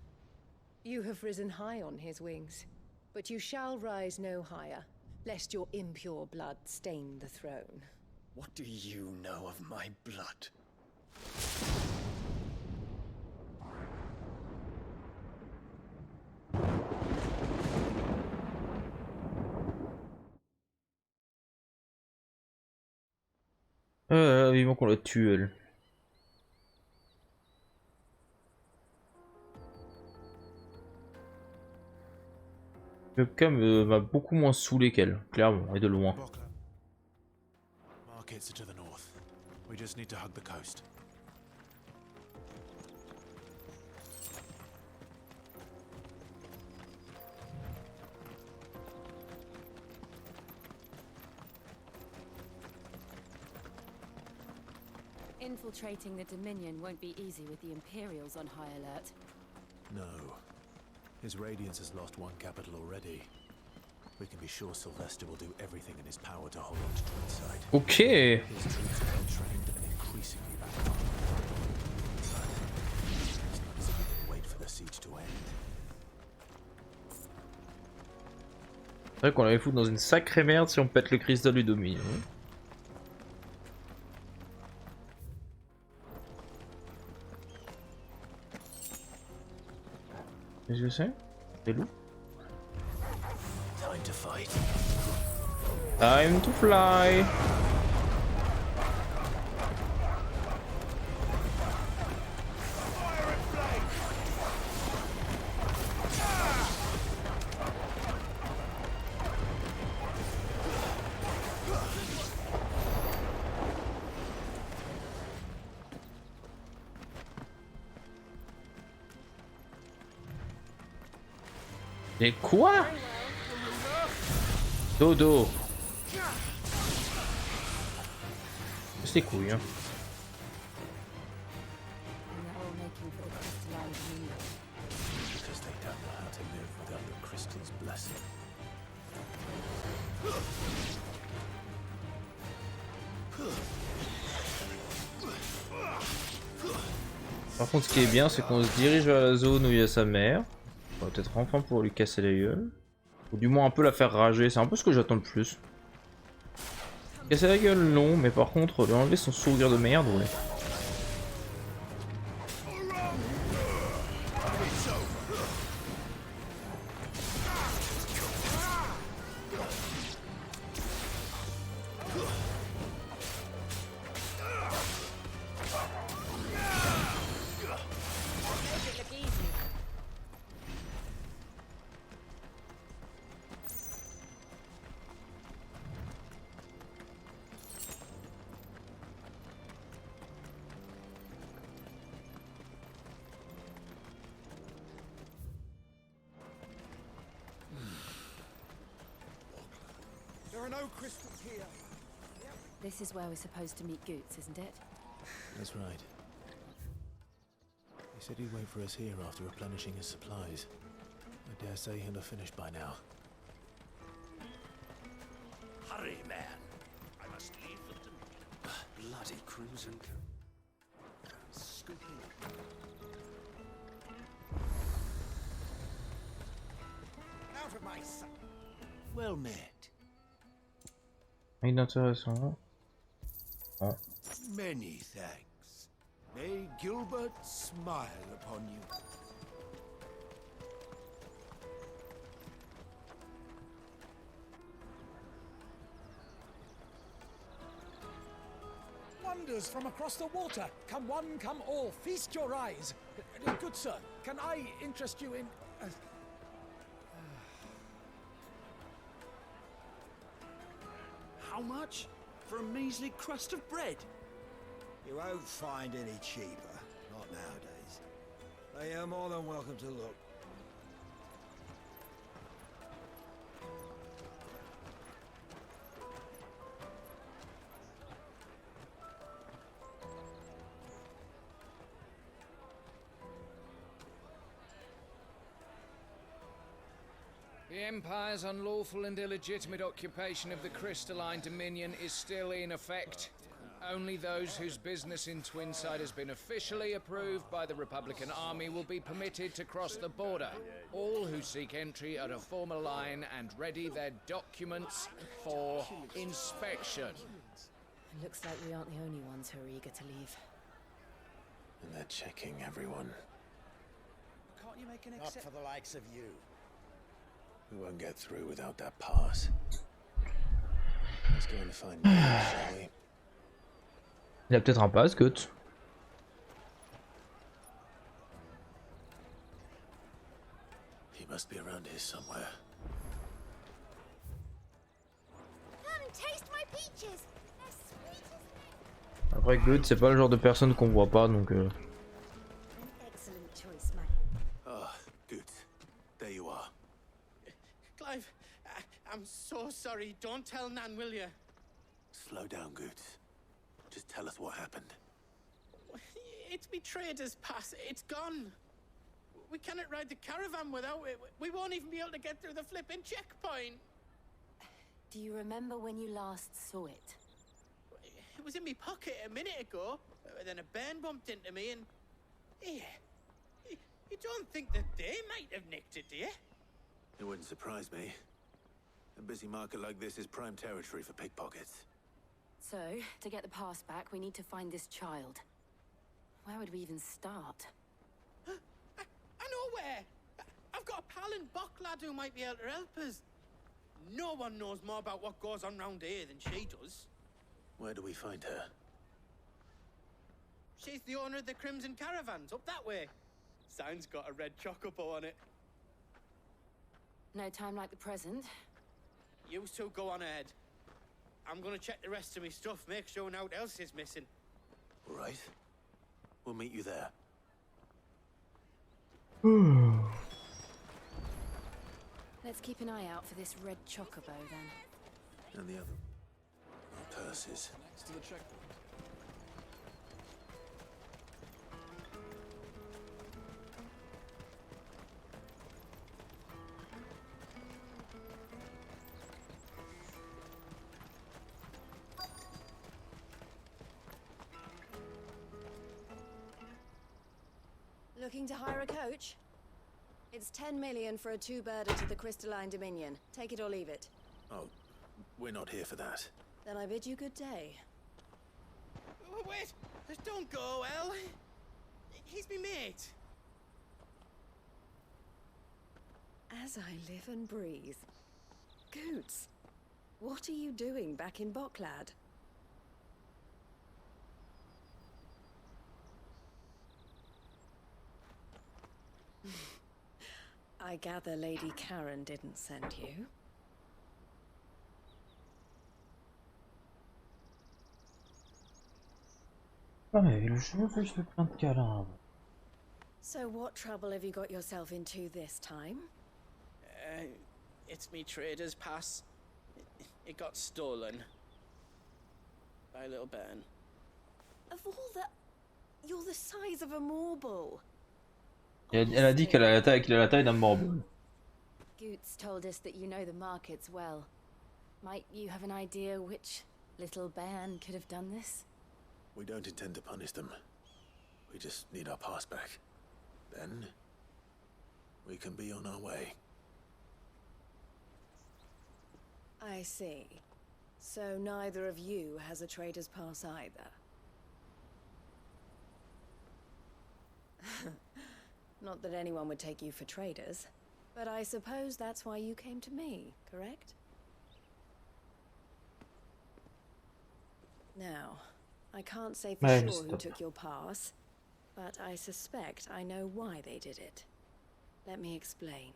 You have risen high on his wings, but you shall rise no higher, lest your impure blood stain the throne. What do you know of my blood? Vivement qu'on la tue, elle. Le webcam m'a beaucoup moins saoulé qu'elle, clairement, et de loin. Markets are to the north. We just need to hug the coast. Infiltrating the Dominion won't be easy with the Imperials on high alert. No. His Radiance has lost one capital already. We can be sure Sylvester will do everything in his power to hold on to Twinside. Okay. His troops are well trained and increasingly back. It's not as if we can wait for the siege to end. C'est vrai qu'on l'avait foutu dans une sacrée merde si on pète le cristal du Dominion. Qu'est-ce que c'est? C'est loup? Time to fight. Time to fly. Mais quoi? Dodo. C'est couilles, hein. Because they don't know how to live without the crystal's blessing. Par contre, ce qui est bien, c'est qu'on se dirige vers la zone où il y a sa mère. On va peut-être enfin pouvoir lui casser la gueule. Ou du moins un peu la faire rager, c'est un peu ce que j'attends le plus. Casser la gueule, non, mais par contre, lui enlever son sourire de merde, ouais. There are no crystals here. This is where we're supposed to meet Goots, isn't it? That's right. He said he'd wait for us here after replenishing his supplies. I dare say he'll have finished by now. Hurry, man. I must leave the bloody crimson. Scooping. Out of my sight. Well met. Inintéressant. Oh. Many thanks. May Gilbert smile upon you. wonders from across the water. Come one, come all, feast your eyes. Good sir, can I interest you in... How much? For a measly crust of bread? You won't find any cheaper. Not nowadays. But you're more than welcome to look. The Empire's unlawful and illegitimate occupation of the crystalline dominion is still in effect. Only those whose business in Twinside has been officially approved by the Republican Army will be permitted to cross the border. All who seek entry are to form a line and ready their documents for inspection. It looks like we aren't the only ones who are eager to leave. And they're checking everyone. Can't you make an exception? Not for the likes of you. We won't get through without that pass. Let's go and find him, shall we? Il y a peut-être un pass, Goethe. He must be around here somewhere. Come and taste my peaches. They're sweet as... Après, Goethe, c'est pas le genre de personne qu'on voit pas, donc... Excellent choice, mate. Ah, good. There you are. Clive, I'm so sorry. Don't tell Nan, will you? Slow down, Goots. Just tell us what happened. It's me trader's pass. It's gone. We cannot ride the caravan without it. We won't even be able to get through the flipping checkpoint. Do you remember when you last saw it? It was in my pocket a minute ago. Then a bairn bumped into me and... Yeah. You don't think that they might have nicked it, do you? It wouldn't surprise me. A busy market like this is prime territory for pickpockets. So, to get the pass back, we need to find this child. Where would we even start? I know where! I've got a pal in Bocklad who might be able to help us. No one knows more about what goes on round here than she does. Where do we find her? She's the owner of the Crimson Caravans, up that way. Sign's got a red chocobo on it. No time like the present. You two go on ahead. I'm gonna check the rest of my stuff, make sure nothing else is missing. All right. We'll meet you there. Let's keep an eye out for this red chocobo then. And the other... Our purses. Next to the checkpoint. Looking to hire a coach? It's 10 million for a two-birder to the Crystalline Dominion. Take it or leave it. Oh, we're not here for that. Then I bid you good day. Wait! Don't go, El! He's me mate! As I live and breathe. Goots, what are you doing back in Bocklad? I gather Lady Karen didn't send you. Ouais, le jeu fait je fais plein de câlins. So what trouble have you got yourself into this time? It's me trader's pass. It got stolen. By a little bairn. Of all the... You're the size of a marble. Elle a dit qu'il a la taille d'un marble. Goots told us that you know the markets well. Might you have an idea which little bairn could have done this? We don't intend to punish them. We just need our pass back. Then we can be on our way. I see. So neither of you has a trader's pass either. Not that anyone would take you for traders, but I suppose that's why you came to me, correct? Now, I can't say for Ouais, mais sure who stop. took your pass, but I suspect I know why they did it. Let me explain.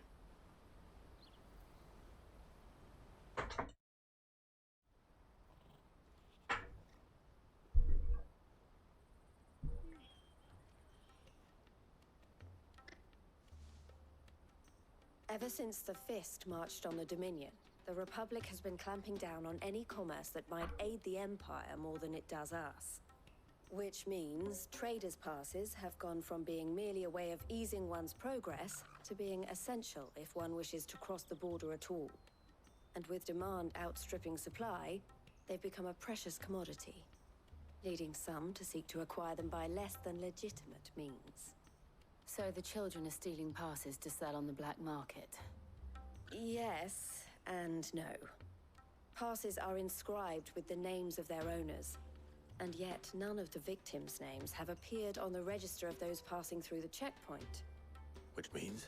Ever since the Fist marched on the Dominion, the Republic has been clamping down on any commerce that might aid the Empire more than it does us. Which means traders' passes have gone from being merely a way of easing one's progress to being essential if one wishes to cross the border at all. And with demand outstripping supply, they've become a precious commodity, leading some to seek to acquire them by less than legitimate means. So the children are stealing passes to sell on the black market? Yes and no. Passes are inscribed with the names of their owners, and yet none of the victims' names have appeared on the register of those passing through the checkpoint. Which means?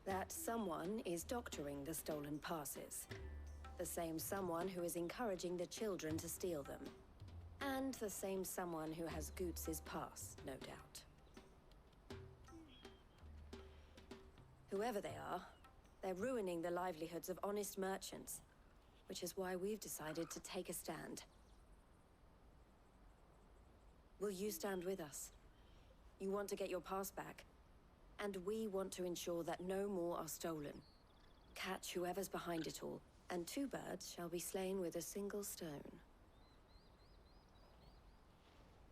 That someone is doctoring the stolen passes. The same someone who is encouraging the children to steal them. And the same someone who has Goots's pass, no doubt. Whoever they are, they're ruining the livelihoods of honest merchants, which is why we've decided to take a stand. Will you stand with us? You want to get your pass back, and we want to ensure that no more are stolen. Catch whoever's behind it all, and 2 birds shall be slain with a single stone.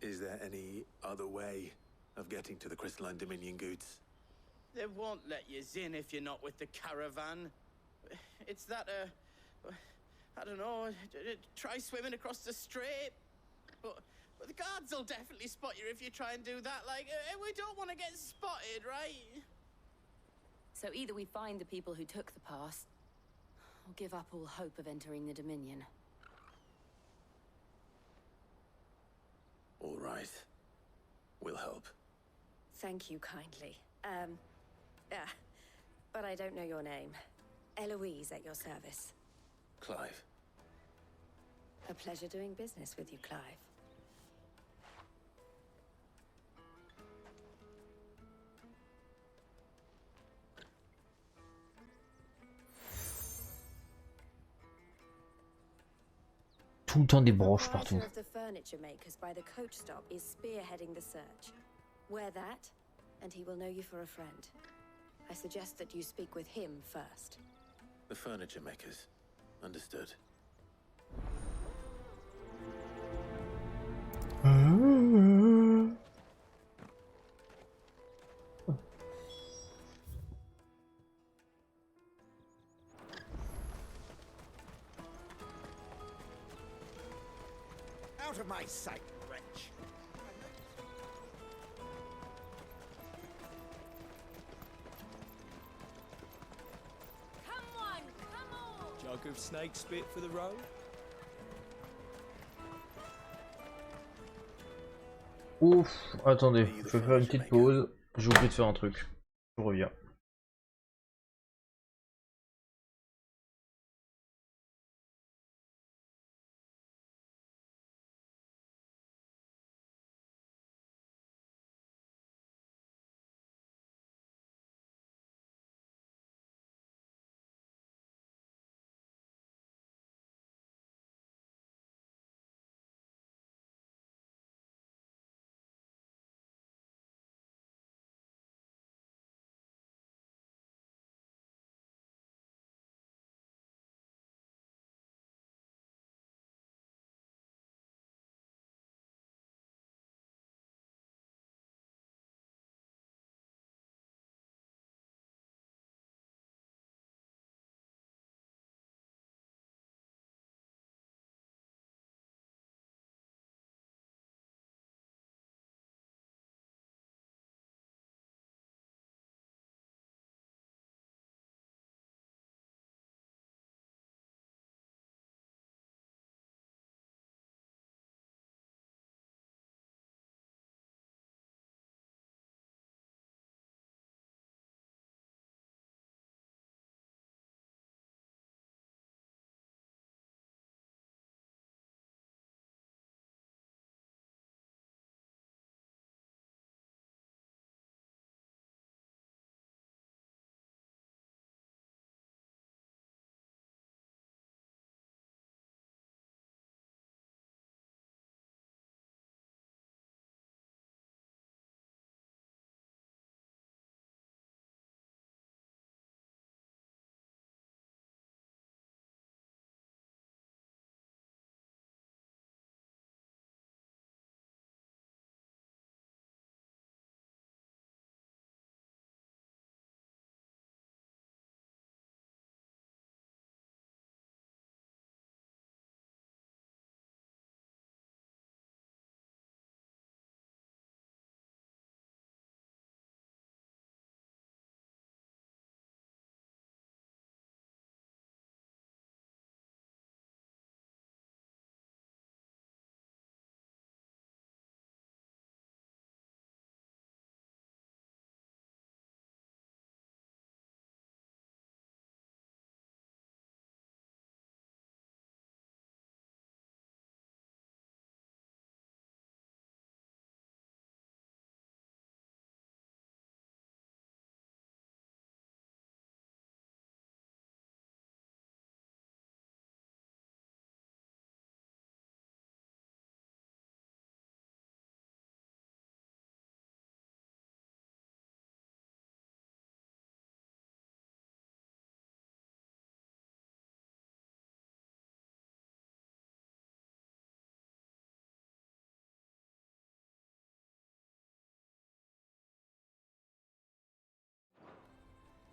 Is there any other way of getting to the Crystalline Dominion goods? They won't let you in if you're not with the caravan. It's that, I don't know, try swimming across the strait. But the guards will definitely spot you if you try and do that. Like, we don't want to get spotted, right? So either we find the people who took the pass, or give up all hope of entering the Dominion. All right. We'll help. Thank you kindly. But I don't know your name. Eloise at your service. Clive. A pleasure doing business with you, Clive. Tout le temps des broches partout. The of the furniture makers by the coach stop is spearheading the search. Wear that, and he will know you for a friend. I suggest that you speak with him first. The furniture makers. Understood. Out of my sight, wretch! Come on, come on! Jug of snake spit for the road? Ouf, attendez, je vais faire une petite pause. J'ai oublié de faire un truc. Je reviens.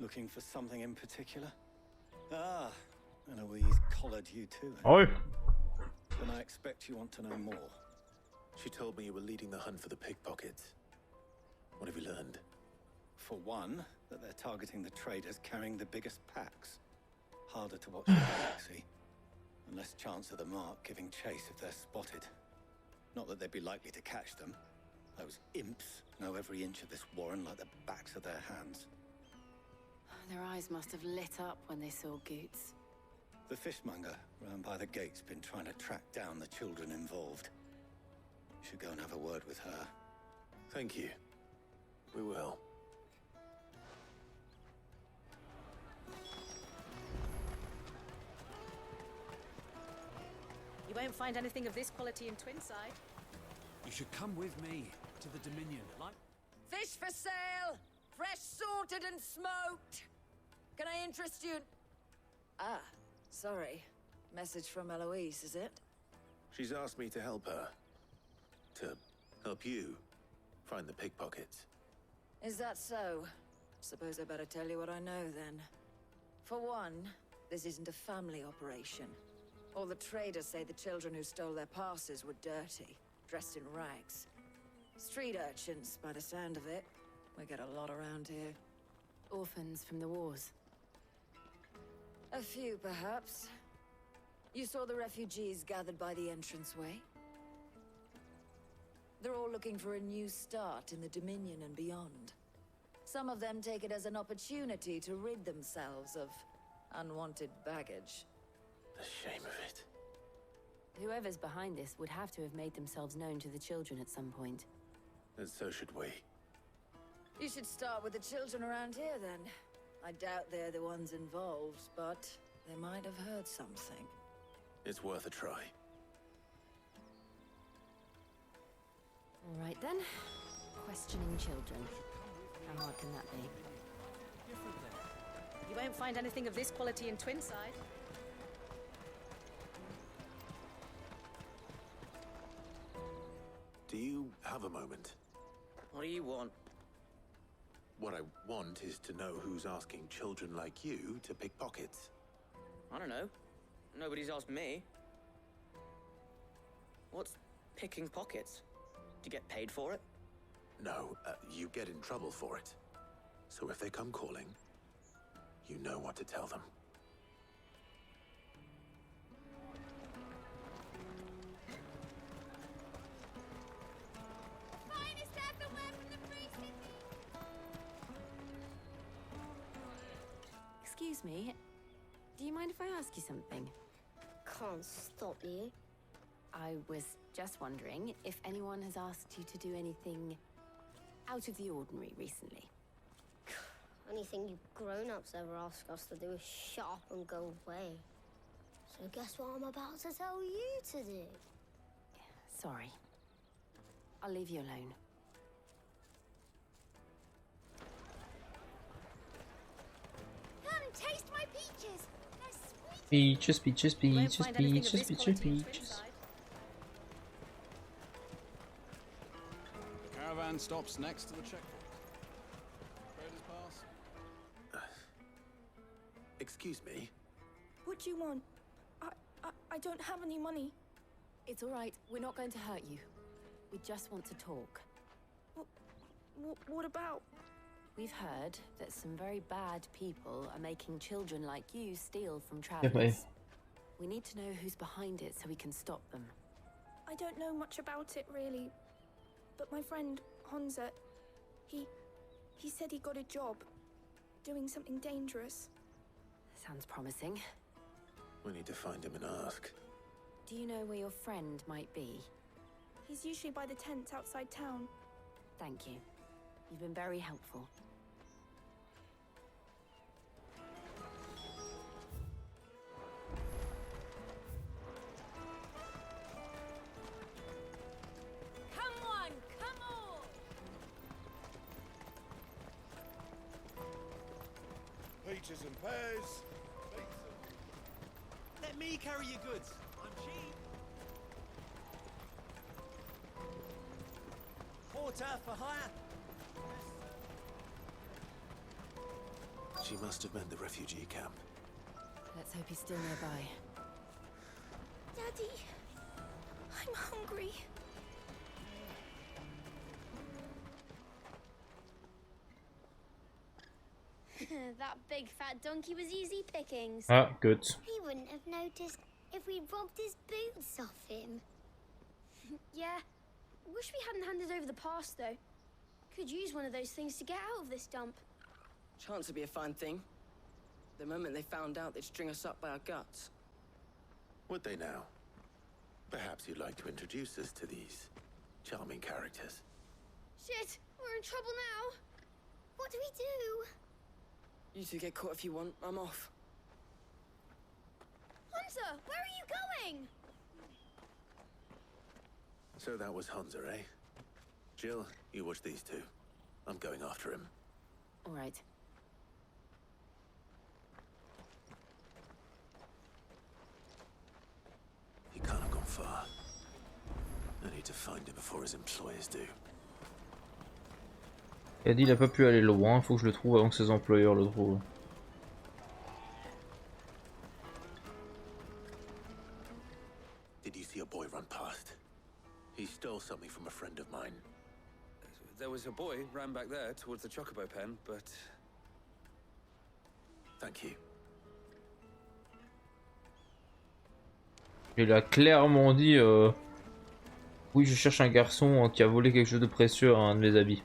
Looking for something in particular? Ah, Eloise collared you too. Oi! Then I expect you want to know more. She told me you were leading the hunt for the pickpockets. What have you learned? For one, that they're targeting the traders carrying the biggest packs. Harder to watch the galaxy. And less chance of the mark giving chase if they're spotted. Not that they'd be likely to catch them. Those imps know every inch of this warren like the backs of their hands. Their eyes must have lit up when they saw Goots. The fishmonger round by the gate's been trying to track down the children involved. Should go and have a word with her. Thank you. We will. You won't find anything of this quality in Twinside. You should come with me to the Dominion. Like Fish for sale! Fresh sorted and smoked! Can I interest you in... Ah, sorry. Message from Eloise, is it? She's asked me to help her. To help you find the pickpockets. Is that so? Suppose I better tell you what I know, then. For one, this isn't a family operation. All the traders say the children who stole their passes were dirty, dressed in rags. Street urchins, by the sound of it. We get a lot around here. Orphans from the wars. A few, perhaps. You saw the refugees gathered by the entranceway? They're all looking for a new start in the Dominion and beyond. Some of them take it as an opportunity to rid themselves of unwanted baggage. The shame of it. Whoever's behind this would have to have made themselves known to the children at some point. And so should we. You should start with the children around here, then. I doubt they're the ones involved, but they might have heard something. It's worth a try. All right, then. Questioning children. How hard can that be? You won't find anything of this quality in Twinside. Do you have a moment? What do you want? What I want is to know who's asking children like you to pick pockets. I don't know. Nobody's asked me. What's picking pockets? Do you get paid for it? No, you get in trouble for it. So if they come calling, you know what to tell them. Finest everywhere from the free city. Excuse me. Do you mind if I ask you something? Can't stop you. I was just wondering if anyone has asked you to do anything out of the ordinary recently. Anything you grown-ups ever ask us to do is shut up and go away. So guess what I'm about to tell you to do? Sorry. I'll leave you alone. Come and taste my peaches. They're sweet. Peaches, peaches, peaches, peaches, peaches, peaches. The caravan stops next to the checkpoint. Traders pass. Excuse me? What do you want? I don't have any money. It's all right. We're not going to hurt you. We just want to talk. What about? We've heard that some very bad people are making children like you steal from Yeah, travelers. We need to know who's behind it so we can stop them. I don't know much about it, really. But my friend, Honza, he said he got a job doing something dangerous. Sounds promising. We need to find him and ask. Do you know where your friend might be? He's usually by the tents outside town. Thank you. You've been very helpful. Come on, come on! Peaches and pears. let me carry your goods. I'm cheap. Porter for hire. She must have meant the refugee camp. Let's hope he's still nearby. Daddy, I'm hungry. That big fat donkey was easy pickings. Ah, good. He wouldn't have noticed if we robbed his boots off him. Yeah. Wish we hadn't handed over the pass, though. Could use one of those things to get out of this dump. Chance would be a fine thing. The moment they found out, they'd string us up by our guts. Would they now? Perhaps you'd like to introduce us to these charming characters. Shit, we're in trouble now. What do we do? You two get caught if you want. I'm off. Hunter, where are you going? So that was Hunter, eh? Jill, you watch these two. I'm going after him. All right. He can't have gone far. I need to find him before his employers do. Il a dit il a pas pu aller loin, faut que je le trouve avant que ses employeurs le trouvent. Did you see a boy run past? He stole something from a friend of mine. There was a boy ran back there towards the chocobo pen, but... Thank you. Il a clairement dit oui, je cherche un garçon qui a volé quelque chose de précieux à un de mes habits.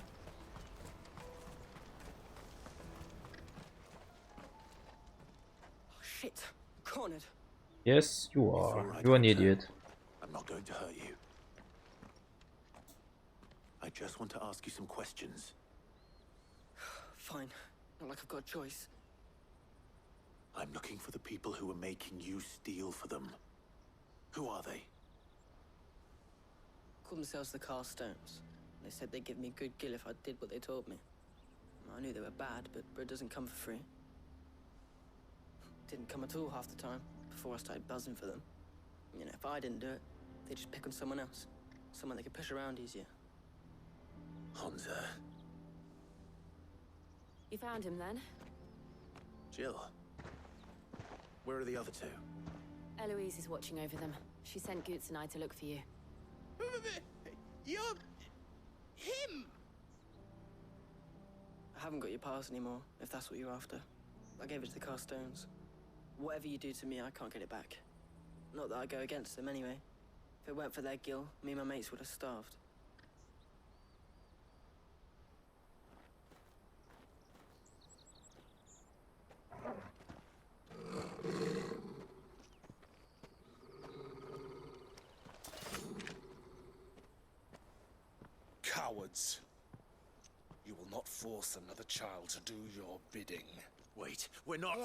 Shit, cornered. Yes, you are. You're an idiot. I'm not going to hurt you. I just want to ask you some questions. Fine. Not like I've got a choice. I'm looking for the people who are making you steal for them. Who are they? Called themselves the Carstones. They said they'd give me good gill if I did what they told me. I knew they were bad, but bread doesn't come for free. Didn't come at all half the time, before I started buzzing for them. You know, if I didn't do it, they'd just pick on someone else. Someone they could push around easier. Hansa. You found him then? Jill. Where are the other two? Eloise is watching over them. She sent Goots and I to look for you. You're... him! I haven't got your pass anymore, if that's what you're after. I gave it to the Carstones. Whatever you do to me, I can't get it back. Not that I go against them anyway. If it weren't for their gill, me and my mates would have starved. Cowards. You will not force another child to do your bidding. Wait, we're not...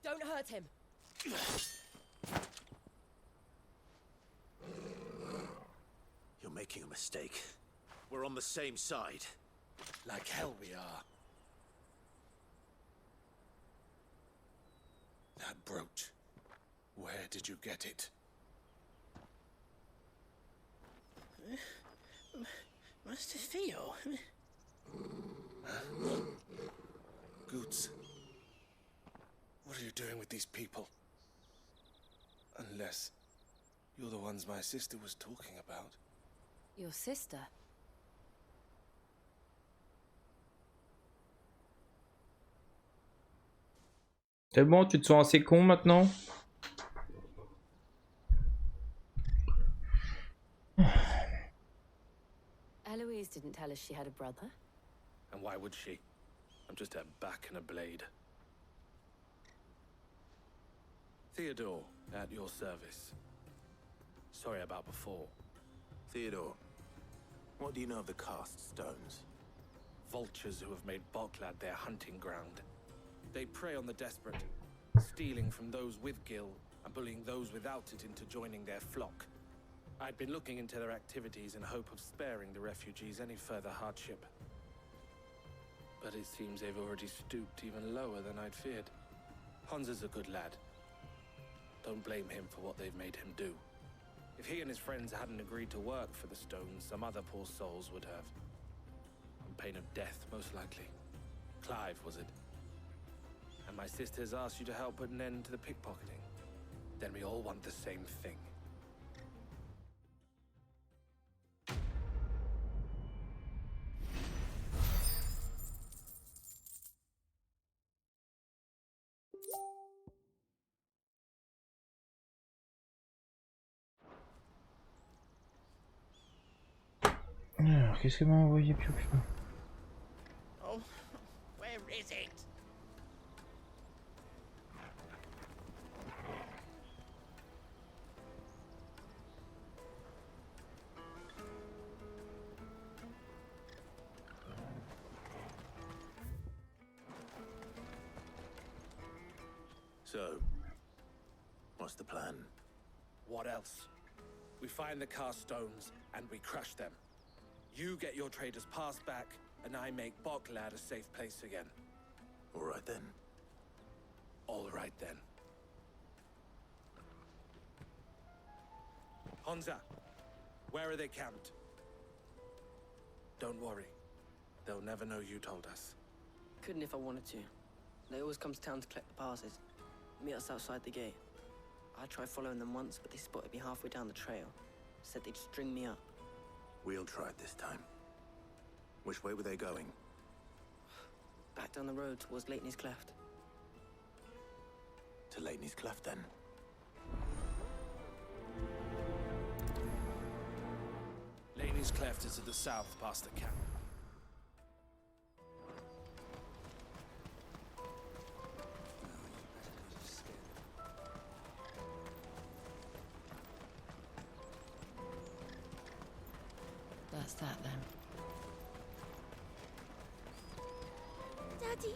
Don't hurt him. You're making a mistake. We're on the same side. Like hell we are. That brooch. Where did you get it? Master Theo? Goots. What are you doing with these people? Unless you're the ones my sister was talking about. Your sister? C'est bon, tu te sens assez con maintenant? Eloise didn't tell us she had a brother. And why would she? I'm just a back and a blade. Theodore, at your service. Sorry about before. Theodore, what do you know of the Cast Stones? Vultures who have made Boklad their hunting ground. They prey on the desperate, stealing from those with gill and bullying those without it into joining their flock. I'd been looking into their activities in hope of sparing the refugees any further hardship. But it seems they've already stooped even lower than I'd feared. Hansa's a good lad. Don't blame him for what they've made him do. If he and his friends hadn't agreed to work for the Stones, some other poor souls would have. I'm pain of death, most likely. Clive, was it? And my sisters asked you to help put an end to the pickpocketing. Then we all want the same thing. Alors, qu'est-ce que m'a envoyé Piu Piu? Oh, where is it? So, what's the plan? What else? We find the cast stones and we crush them. You get your trader's pass back, and I make Boklad a safe place again. All right then. All right then. Honza, where are they camped? Don't worry. They'll never know you told us. Couldn't if I wanted to. They always come to town to collect the passes. Meet us outside the gate. I tried following them once, but they spotted me halfway down the trail. Said they'd string me up. We'll try it this time. Which way were they going? Back down the road towards Leighton's Cleft. To Leighton's Cleft, then. Leighton's Cleft is to the south past the camp. That's that then. Daddy.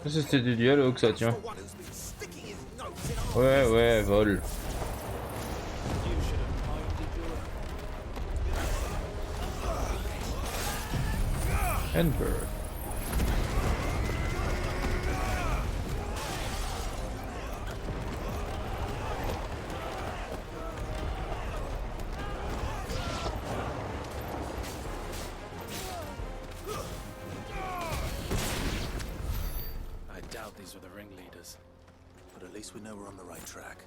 C'était du dialogue ça, tiens. Ouais, ouais, vol. Enberg. These were the ringleaders. But at least we know we're on the right track.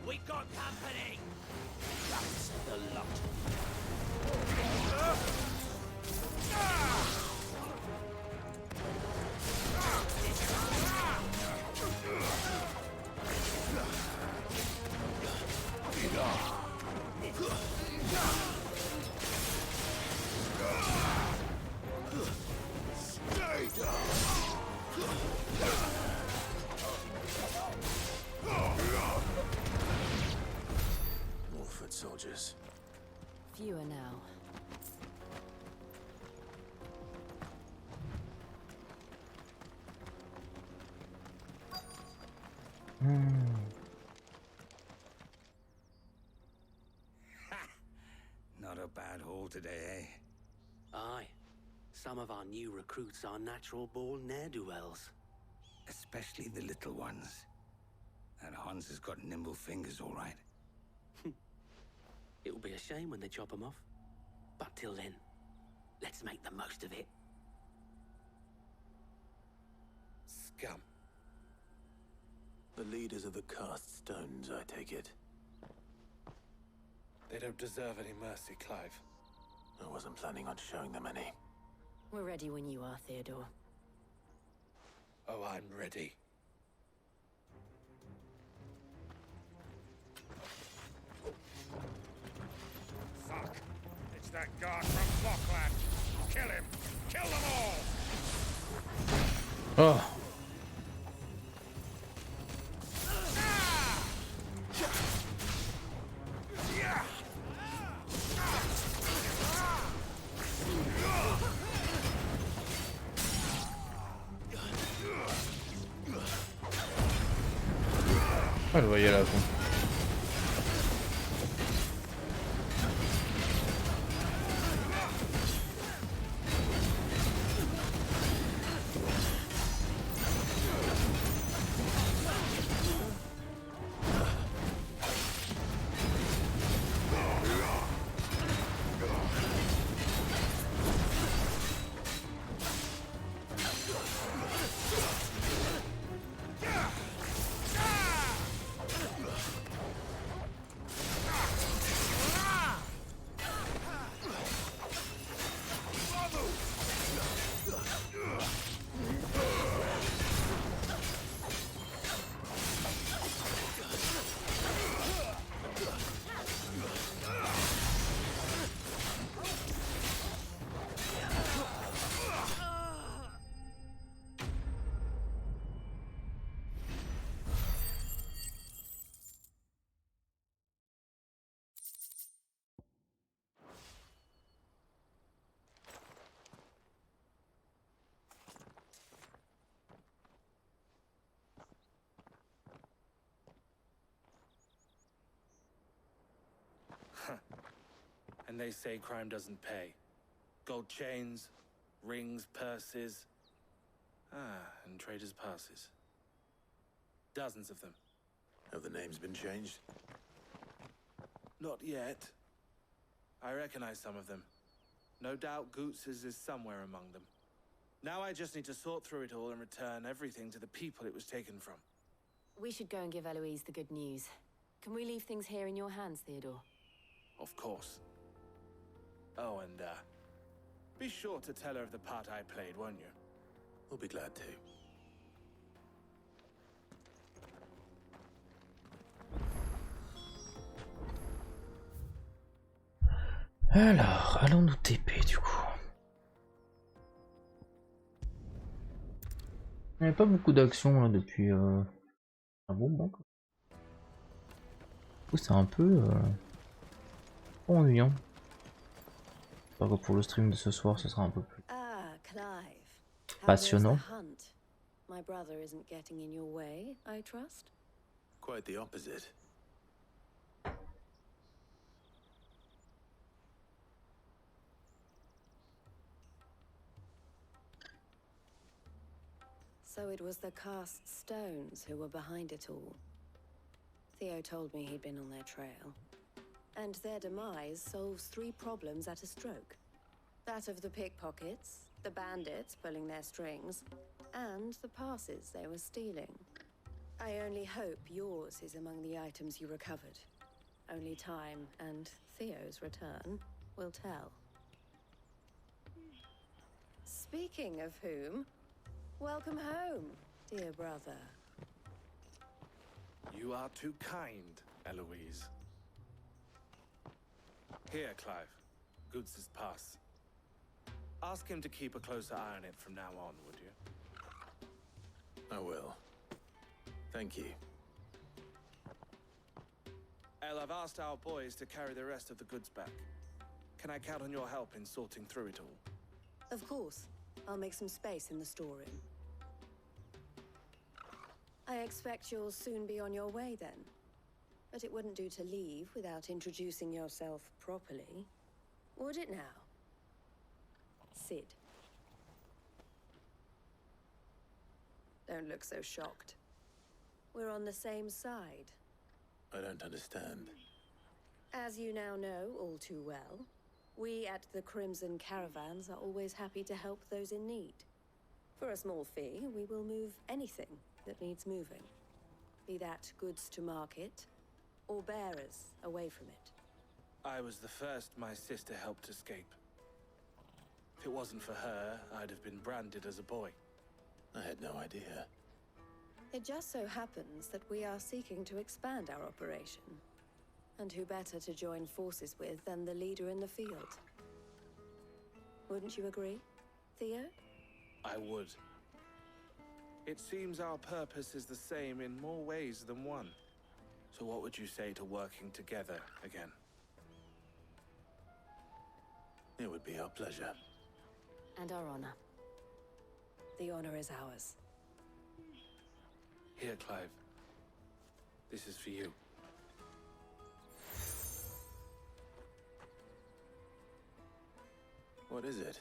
We got company! That's the lot. Stay down! Soldiers. Fewer now. Not a bad haul today, eh? Aye. Some of our new recruits are natural-born ne'er-do-wells. Especially the little ones. That Hans has got nimble fingers, all right. It will be a shame when they chop them off. But till then, let's make the most of it. Scum. The leaders of the cast stones, I take it. They don't deserve any mercy, Clive. I wasn't planning on showing them any. We're ready when you are, Theodore. Oh, I'm ready. Fuck! It's that guard from Falkland! Kill him! Kill them all! Oh. Ah, le voyais là, con. And they say crime doesn't pay. Gold chains, rings, purses. And traders' passes. Dozens of them. Have the names been changed? Not yet. I recognize some of them. No doubt Goots's is somewhere among them. Now I just need to sort through it all and return everything to the people it was taken from. We should go and give Eloise the good news. Can we leave things here in your hands, Theodore? Of course. Oh, and, be sure to tell her of the part I played, won't you? We'll be glad to. Alors, allons-nous TP du coup. Il n'y avait pas beaucoup d'action là depuis un bon moment. Du coup, c'est un peu ennuyant. J'espère que pour le stream de ce soir, ce sera un peu plus passionnant. My brother isn't getting in your way, I trust? Quite the opposite. So it was the cast stones who were behind it all. Theo told me he'd been on their trail. And their demise solves 3 problems at a stroke. That of the pickpockets, the bandits pulling their strings, and the passes they were stealing. I only hope yours is among the items you recovered. Only time and Theo's return will tell. Speaking of whom, welcome home, dear brother. You are too kind, Eloise. Here, Clive. Goots's pass. Ask him to keep a closer eye on it from now on, would you? I will. Thank you. El, I've asked our boys to carry the rest of the goods back. Can I count on your help in sorting through it all? Of course. I'll make some space in the storeroom. I expect you'll soon be on your way then. But it wouldn't do to leave without introducing yourself properly. Would it now? Sid. Don't look so shocked. We're on the same side. I don't understand. As you now know all too well, we at the Crimson Caravans are always happy to help those in need. For a small fee, we will move anything that needs moving. Be that goods to market, or bearers away from it. I was the first my sister helped escape. If it wasn't for her, I'd have been branded as a boy. I had no idea. It just so happens that we are seeking to expand our operation. And who better to join forces with than the leader in the field? Wouldn't you agree, Theo? I would. It seems our purpose is the same in more ways than one. So what would you say to working together again? It would be our pleasure. And our honor. The honor is ours. Here, Clive. This is for you. What is it?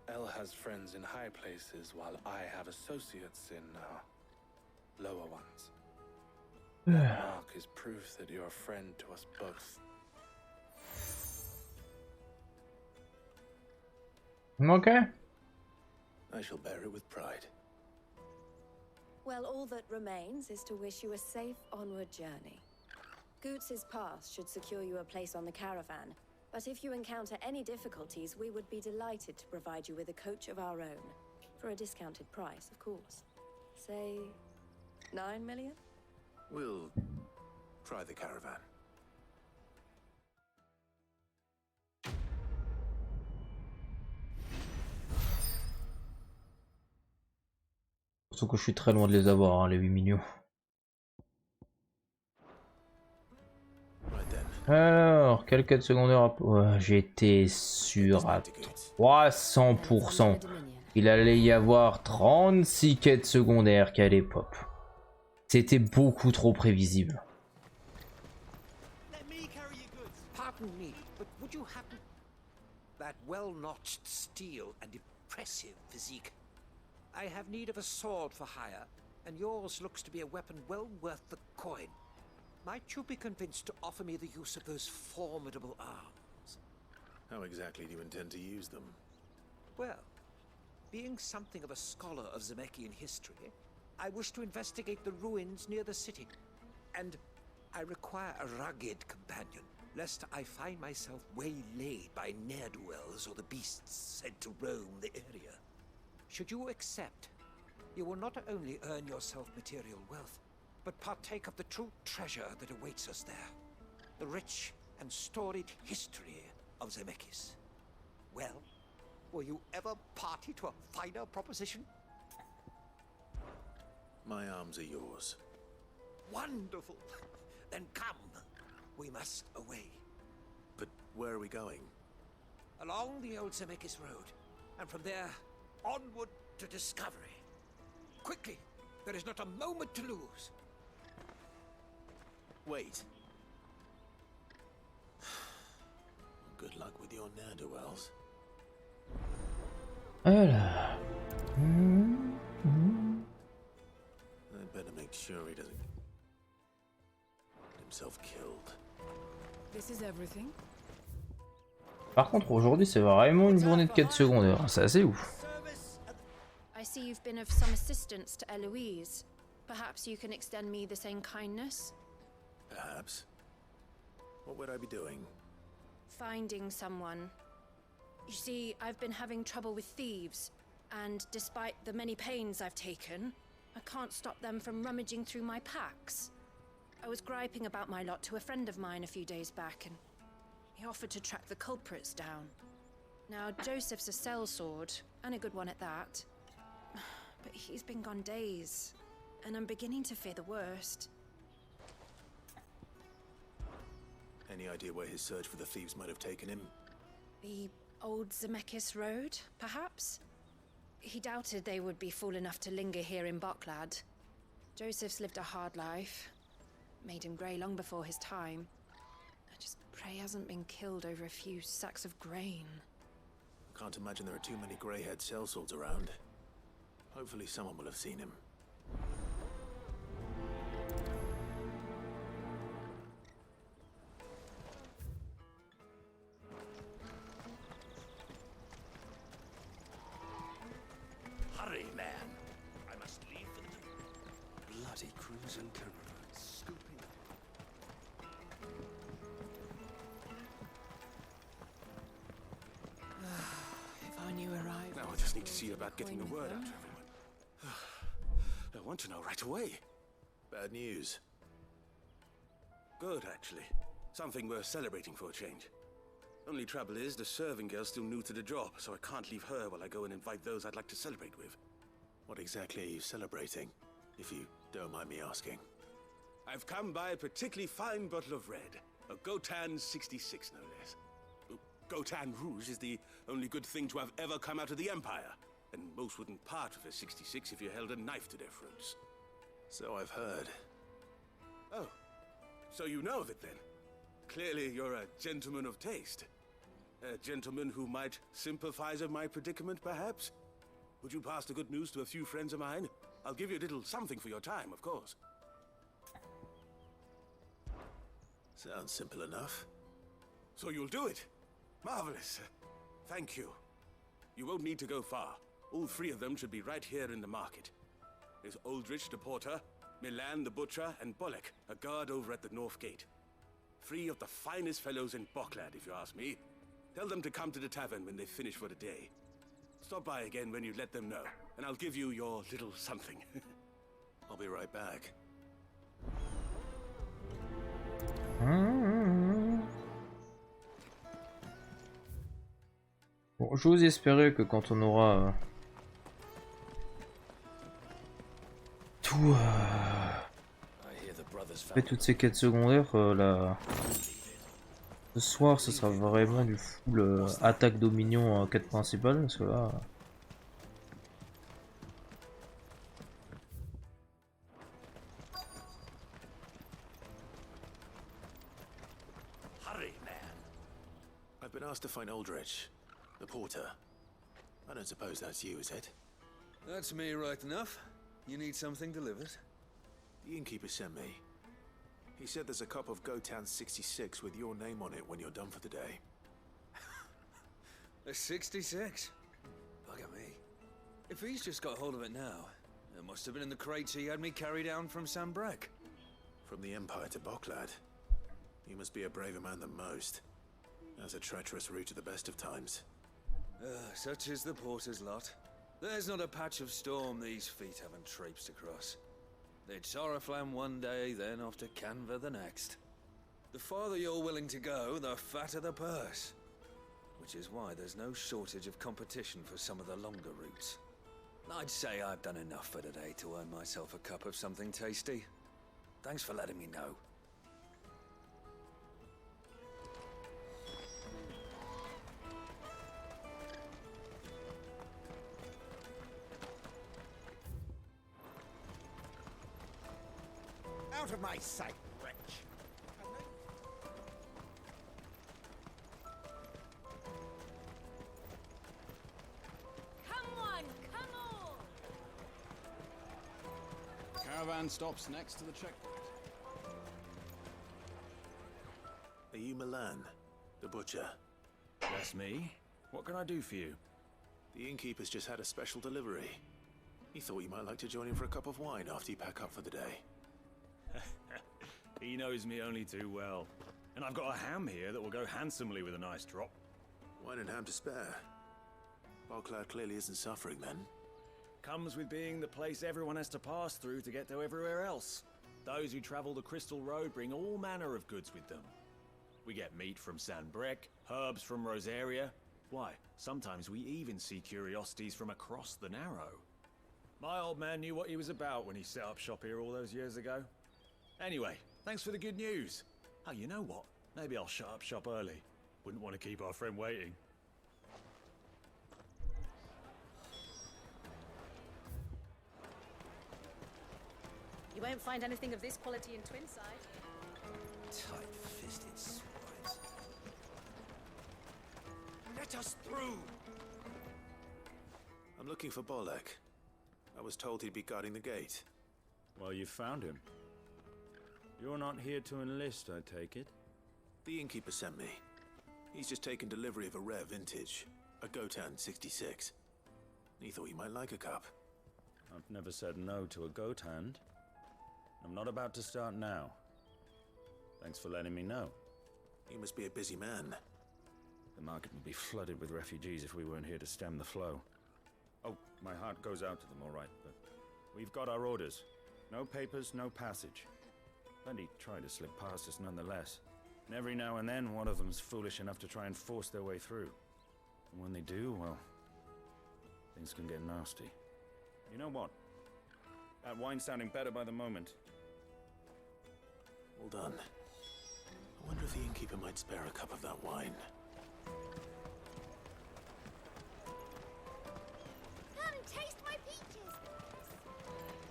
Elle has friends in high places, while I have associates in, lower ones. That mark is proof that you're a friend to us both. Okay. I shall bear it with pride. Well, all that remains is to wish you a safe onward journey. Goots's pass should secure you a place on the caravan, but if you encounter any difficulties, we would be delighted to provide you with a coach of our own. For a discounted price, of course. Say, 9 million? We'll try the caravan. Surtout que je suis très loin de les avoir, hein, les 8 millions. Alors, quelle quête secondaire j'étais sûr à 300%. Il allait y avoir 36 quêtes secondaires qui allaient pop. C'était beaucoup trop prévisible. Pardon me, but would you happen... That well-notched steel and impressive physique. I have need of a sword for hire, and yours looks to be a weapon well worth the coin. Might you be convinced to offer me the use of those formidable arms? How exactly do you intend to use them? Well, being something of a scholar of Zemeckis history, I wish to investigate the ruins near the city. And I require a rugged companion, lest I find myself waylaid by ne'er-do-wells or the beasts sent to roam the area. Should you accept, you will not only earn yourself material wealth, but partake of the true treasure that awaits us there. The rich and storied history of Zemeckis. Well, were you ever party to a finer proposition? My arms are yours. Wonderful! Then come. We must away. But where are we going? Along the old Zemeckis road, and from there, onward to discovery. Quickly! There is not a moment to lose. Wait. Good luck with your ne'er-do-wells. Alors. I'd better make sure he doesn't get himself killed. This is everything. Par contre, aujourd'hui, c'est vraiment une journée de quête secondaire. C'est assez ouf. I see you've been of some assistance to Eloise. Perhaps you can extend me the same kindness? Perhaps. What would I be doing? Finding someone. You see, I've been having trouble with thieves, and despite the many pains I've taken, I can't stop them from rummaging through my packs. I was griping about my lot to a friend of mine a few days back, and he offered to track the culprits down. Now, Joseph's a sellsword, and a good one at that. But he's been gone days, and I'm beginning to fear the worst. Any idea where his search for the thieves might have taken him? The old Zemeckis road, perhaps? He doubted they would be fool enough to linger here in Boklad. Joseph's lived a hard life. Made him grey long before his time. I just pray he hasn't been killed over a few sacks of grain. Can't imagine there are too many grey-haired sellswords around. Hopefully someone will have seen him. Hurry, man. I must leave for the bloody cruise and caravan. Scooping. If I knew where I Now I just need to see about getting the word out to everyone. want to know right away. Bad news. Good, actually. Something worth celebrating for a change. Only trouble is, the serving girl's still new to the job, so I can't leave her while I go and invite those I'd like to celebrate with. What exactly are you celebrating, if you don't mind me asking? I've come by a particularly fine bottle of red. A Gotan 66, no less. Gotan Rouge is the only good thing to have ever come out of the Empire. And most wouldn't part with a 66 if you held a knife to their throats. So I've heard. Oh, so you know of it then? Clearly you're a gentleman of taste. A gentleman who might sympathize with my predicament, perhaps? Would you pass the good news to a few friends of mine? I'll give you a little something for your time, of course. Sounds simple enough. So you'll do it? Marvelous. Thank you. You won't need to go far. All three of them should be right here in the market. There's Aldrich the porter, Milan the butcher, and Bolek, a guard over at the north gate. Three of the finest fellows in Boklad, if you ask me. Tell them to come to the tavern when they finish for the day. Stop by again when you let them know, and I'll give you your little something. I'll be right back. Bon, j'ose espérer que quand on aura tout fait toutes ces quêtes secondaires, ce soir ce sera vraiment du full attaque dominion quête principale, parce que là... Hurry, man. I've been asked to find Aldrich, the porter. I don't suppose that's you, is it? That's me right enough. You need something delivered? The innkeeper sent me. He said there's a cup of Gotan 66 with your name on it when you're done for the day. A 66? Bugger me. If he's just got hold of it now, it must have been in the crates he had me carry down from Sambrek. From the Empire to Boklad. You must be a braver man than most. That's a treacherous route at the best of times. Such is the porter's lot. There's not a patch of storm these feet haven't traipsed across. They'd Soraflam one day, then off to Canva the next. The farther you're willing to go, the fatter the purse. Which is why there's no shortage of competition for some of the longer routes. I'd say I've done enough for today to earn myself a cup of something tasty. Thanks for letting me know. Out of my sight, wretch! Come on, come on! Caravan stops next to the checkpoint. Are you Milan, the butcher? That's me. What can I do for you? The innkeeper's just had a special delivery. He thought you might like to join him for a cup of wine after you pack up for the day. He knows me only too well. And I've got a ham here that will go handsomely with a nice drop. Wine and ham to spare. Boklad clearly isn't suffering then. Comes with being the place everyone has to pass through to get to everywhere else. Those who travel the Crystal Road bring all manner of goods with them. We get meat from Sanbrek, herbs from Rosaria. Why, sometimes we even see curiosities from across the Narrow. My old man knew what he was about when he set up shop here all those years ago. Anyway, thanks for the good news. Oh, you know what? Maybe I'll shut up shop early. Wouldn't want to keep our friend waiting. You won't find anything of this quality in Twinside. Tight-fisted swines. Let us through! I'm looking for Bolek. I was told he'd be guarding the gate. Well, you found him. You're not here to enlist, I take it? The innkeeper sent me. He's just taken delivery of a rare vintage, a Gotan 66. He thought you might like a cup. I've never said no to a goat hand. I'm not about to start now. Thanks for letting me know. You must be a busy man. The market would be flooded with refugees if we weren't here to stem the flow. Oh, my heart goes out to them, all right, but We've got our orders. No papers, no passage. Plenty try to slip past us nonetheless. And every now and then, one of them's foolish enough to try and force their way through. And when they do, well, things can get nasty. You know what? That wine's sounding better by the moment. Well done. I wonder if the innkeeper might spare a cup of that wine. Come taste my peaches.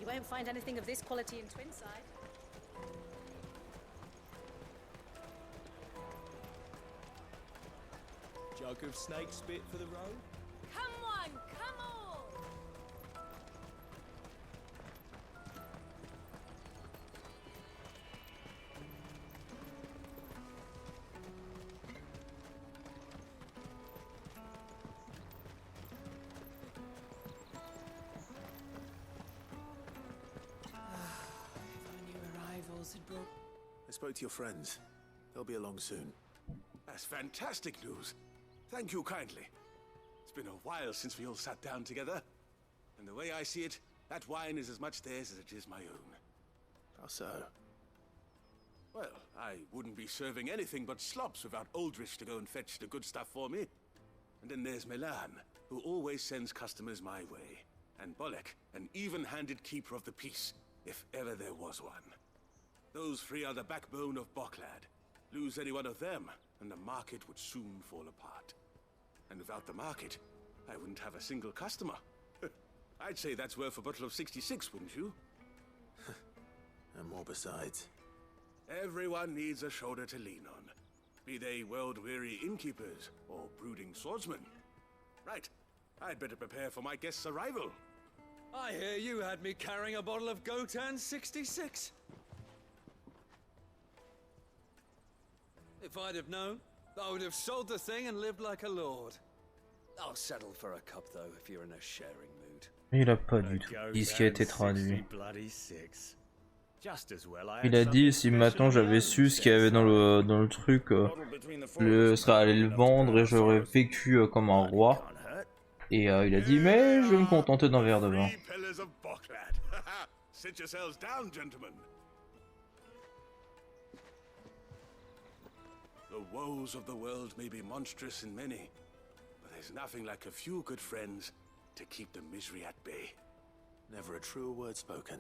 You won't find anything of this quality in Twinside. Jug of snake spit for the road? Come on, come on. I spoke to your friends. They'll be along soon. That's fantastic news. Thank you kindly. It's been a while since we all sat down together. And the way I see it, that wine is as much theirs as it is my own. How so? Well, I wouldn't be serving anything but slops without Aldrich to go and fetch the good stuff for me. And then there's Milan, who always sends customers my way. And Bolek, an even-handed keeper of the peace, if ever there was one. Those three are the backbone of Boklad. Lose any one of them, and the market would soon fall apart. And without the market, I wouldn't have a single customer. I'd say that's worth a bottle of 66, wouldn't you? And more besides. Everyone needs a shoulder to lean on. Be they world-weary innkeepers or brooding swordsmen. Right, I'd better prepare for my guest's arrival. I hear you had me carrying a bottle of Gotan 66. If I'd have known, I would have sold the thing and lived like a lord. I'll settle for a cup though if you're in a sharing mood. Il a pas du tout dit ce qui a été traduit. Il a dit si maintenant j'avais su ce qu'il y avait dans le truc, je serais allé le vendre et j'aurais vécu comme un roi. Et il a dit mais je vais me contenter d'un verre de vin. Sit yourselves down, gentlemen. The woes of the world may be monstrous in many, but there's nothing like a few good friends to keep the misery at bay. Never a truer word spoken.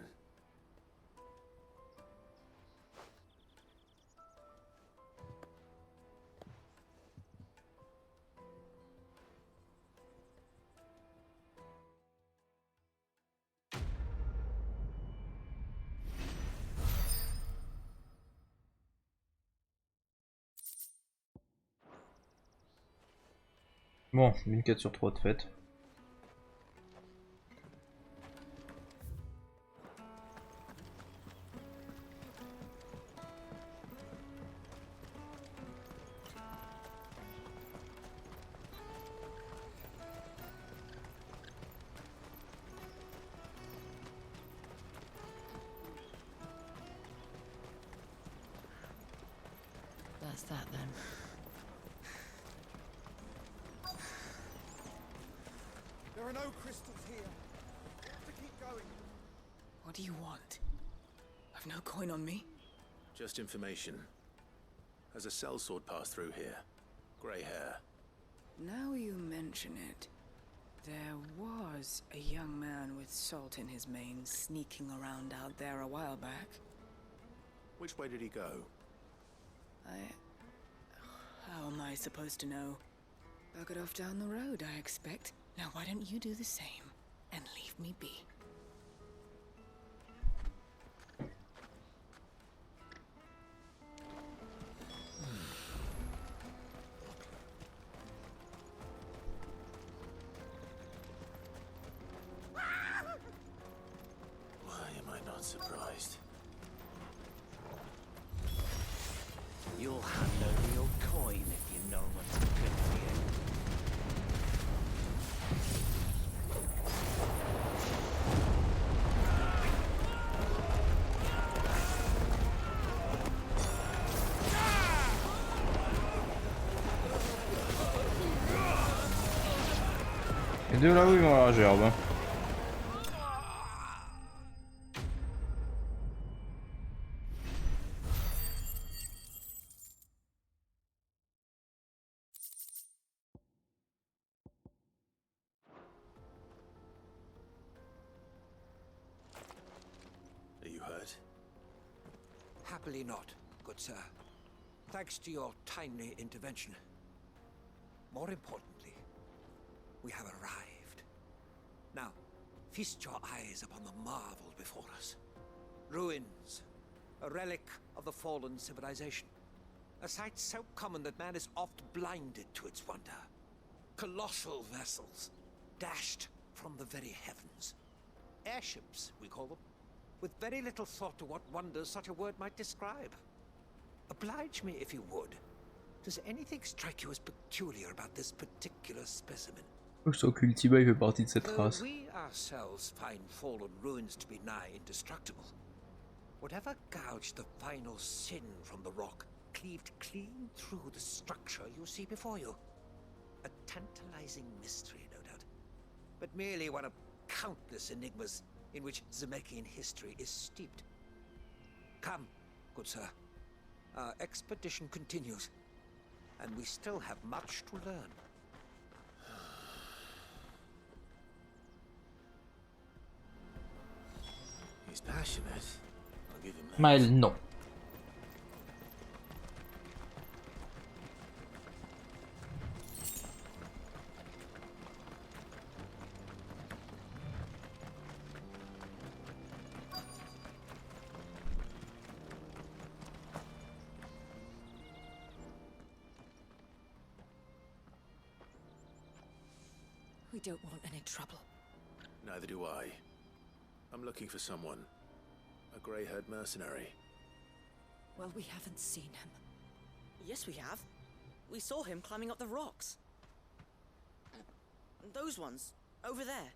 Bon, une quête sur 3 de fait. That's that then. There are no crystals here. We have to keep going. What do you want? I've no coin on me. Just information. Has a sellsword passed through here? Grey hair. Now you mention it, there was a young man with salt in his mane sneaking around out there a while back. Which way did he go? How am I supposed to know? Bucket off down the road, I expect. Now why don't you do the same and leave me be? Why am I not surprised? You'll hand over your coin if you know what's good for you. Les deux là où ils vont à la gerbe. Happily not, good sir. Thanks to your timely intervention. More importantly, we have arrived. Now, feast your eyes upon the marvel before us. Ruins, a relic of the fallen civilization. A sight so common that man is oft blinded to its wonder. Colossal vessels, dashed from the very heavens. Airships, we call them, with very little thought to what wonders such a word might describe. Oblige me if you would. Does anything strike you as peculiar about this particular specimen? Je sens qu'Ultima il fait partie de cette Though race. we ourselves find fallen ruins to be nigh indestructible, whatever gouged the final sin from the rock cleaved clean through the structure you see before you. A tantalizing mystery, no doubt, but merely one of countless enigmas in which Zemeckyan history is steeped. Come, good sir. Our expedition continues, and we still have much to learn. He's passionate. I'll give him that. Mais non. We don't want any trouble. Neither do I. I'm looking for someone. A grey-haired mercenary. Well, we haven't seen him. Yes, we have. We saw him climbing up the rocks. Those ones, over there.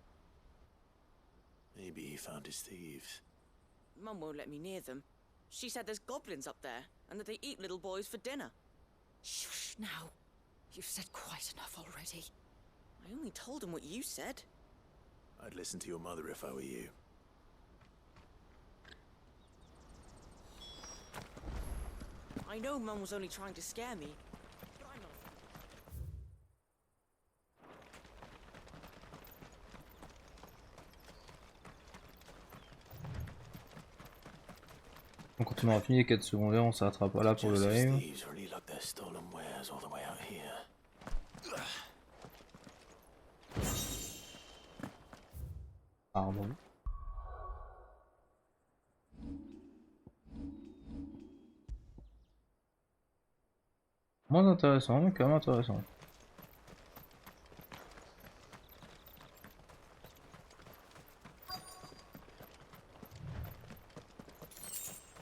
Maybe he found his thieves. Mum won't let me near them. She said there's goblins up there, and that they eat little boys for dinner. Shush now. You've said quite enough already. I only told him what you said. I'd listen to your mother if I were you. I know Mum was only trying to scare me. But I'm not. On continue à finir les quêtes secondaires, on s'arrêtera pas là pour le live. Thieves really lug their stolen wares all the way out here. Pardon. Moins intéressant, mais quand même intéressant.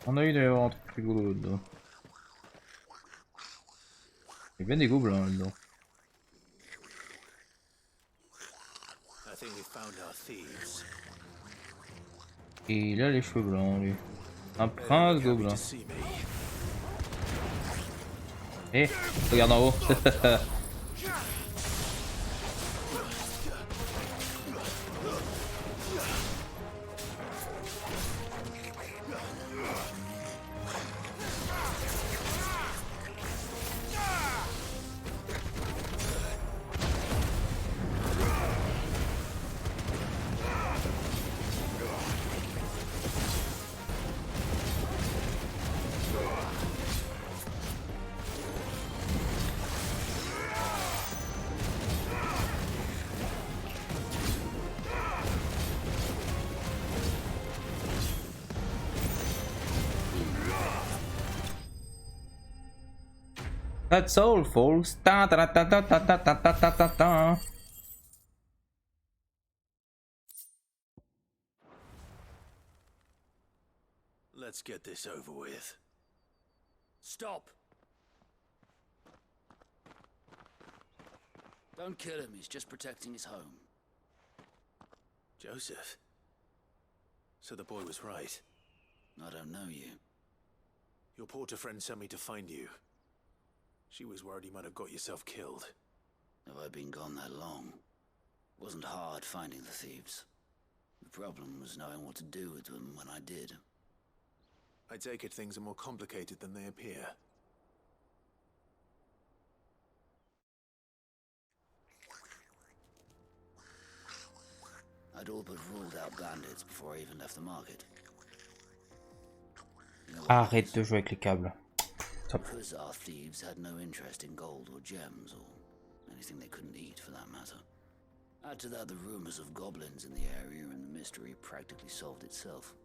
On a eu d'ailleurs un truc rigolo là-dedans. Il y a bien des gobelins là-dedans. I think we found our thieves. Et il a les cheveux blancs lui. Un prince gobelin. Eh, regarde en haut. That's all, folks. Ta ta ta ta ta ta ta ta ta ta ta. Let's get this over with. Stop! Don't kill him, he's just protecting his home. Joseph? So the boy was right. I don't know you. Your porter friend sent me to find you. She was worried you might have got yourself killed. Have I been gone that long? It wasn't hard finding the thieves. The problem was knowing what to do with them when I did. I take it things are more complicated than they appear. I'd all but ruled out bandits before I even left the market. You know Arrête de jouer avec les câbles. Top. Because our thieves had no interest in gold or gems or anything they couldn't eat for that matter. Add to that the rumors of goblins in the area and the mystery practically solved itself.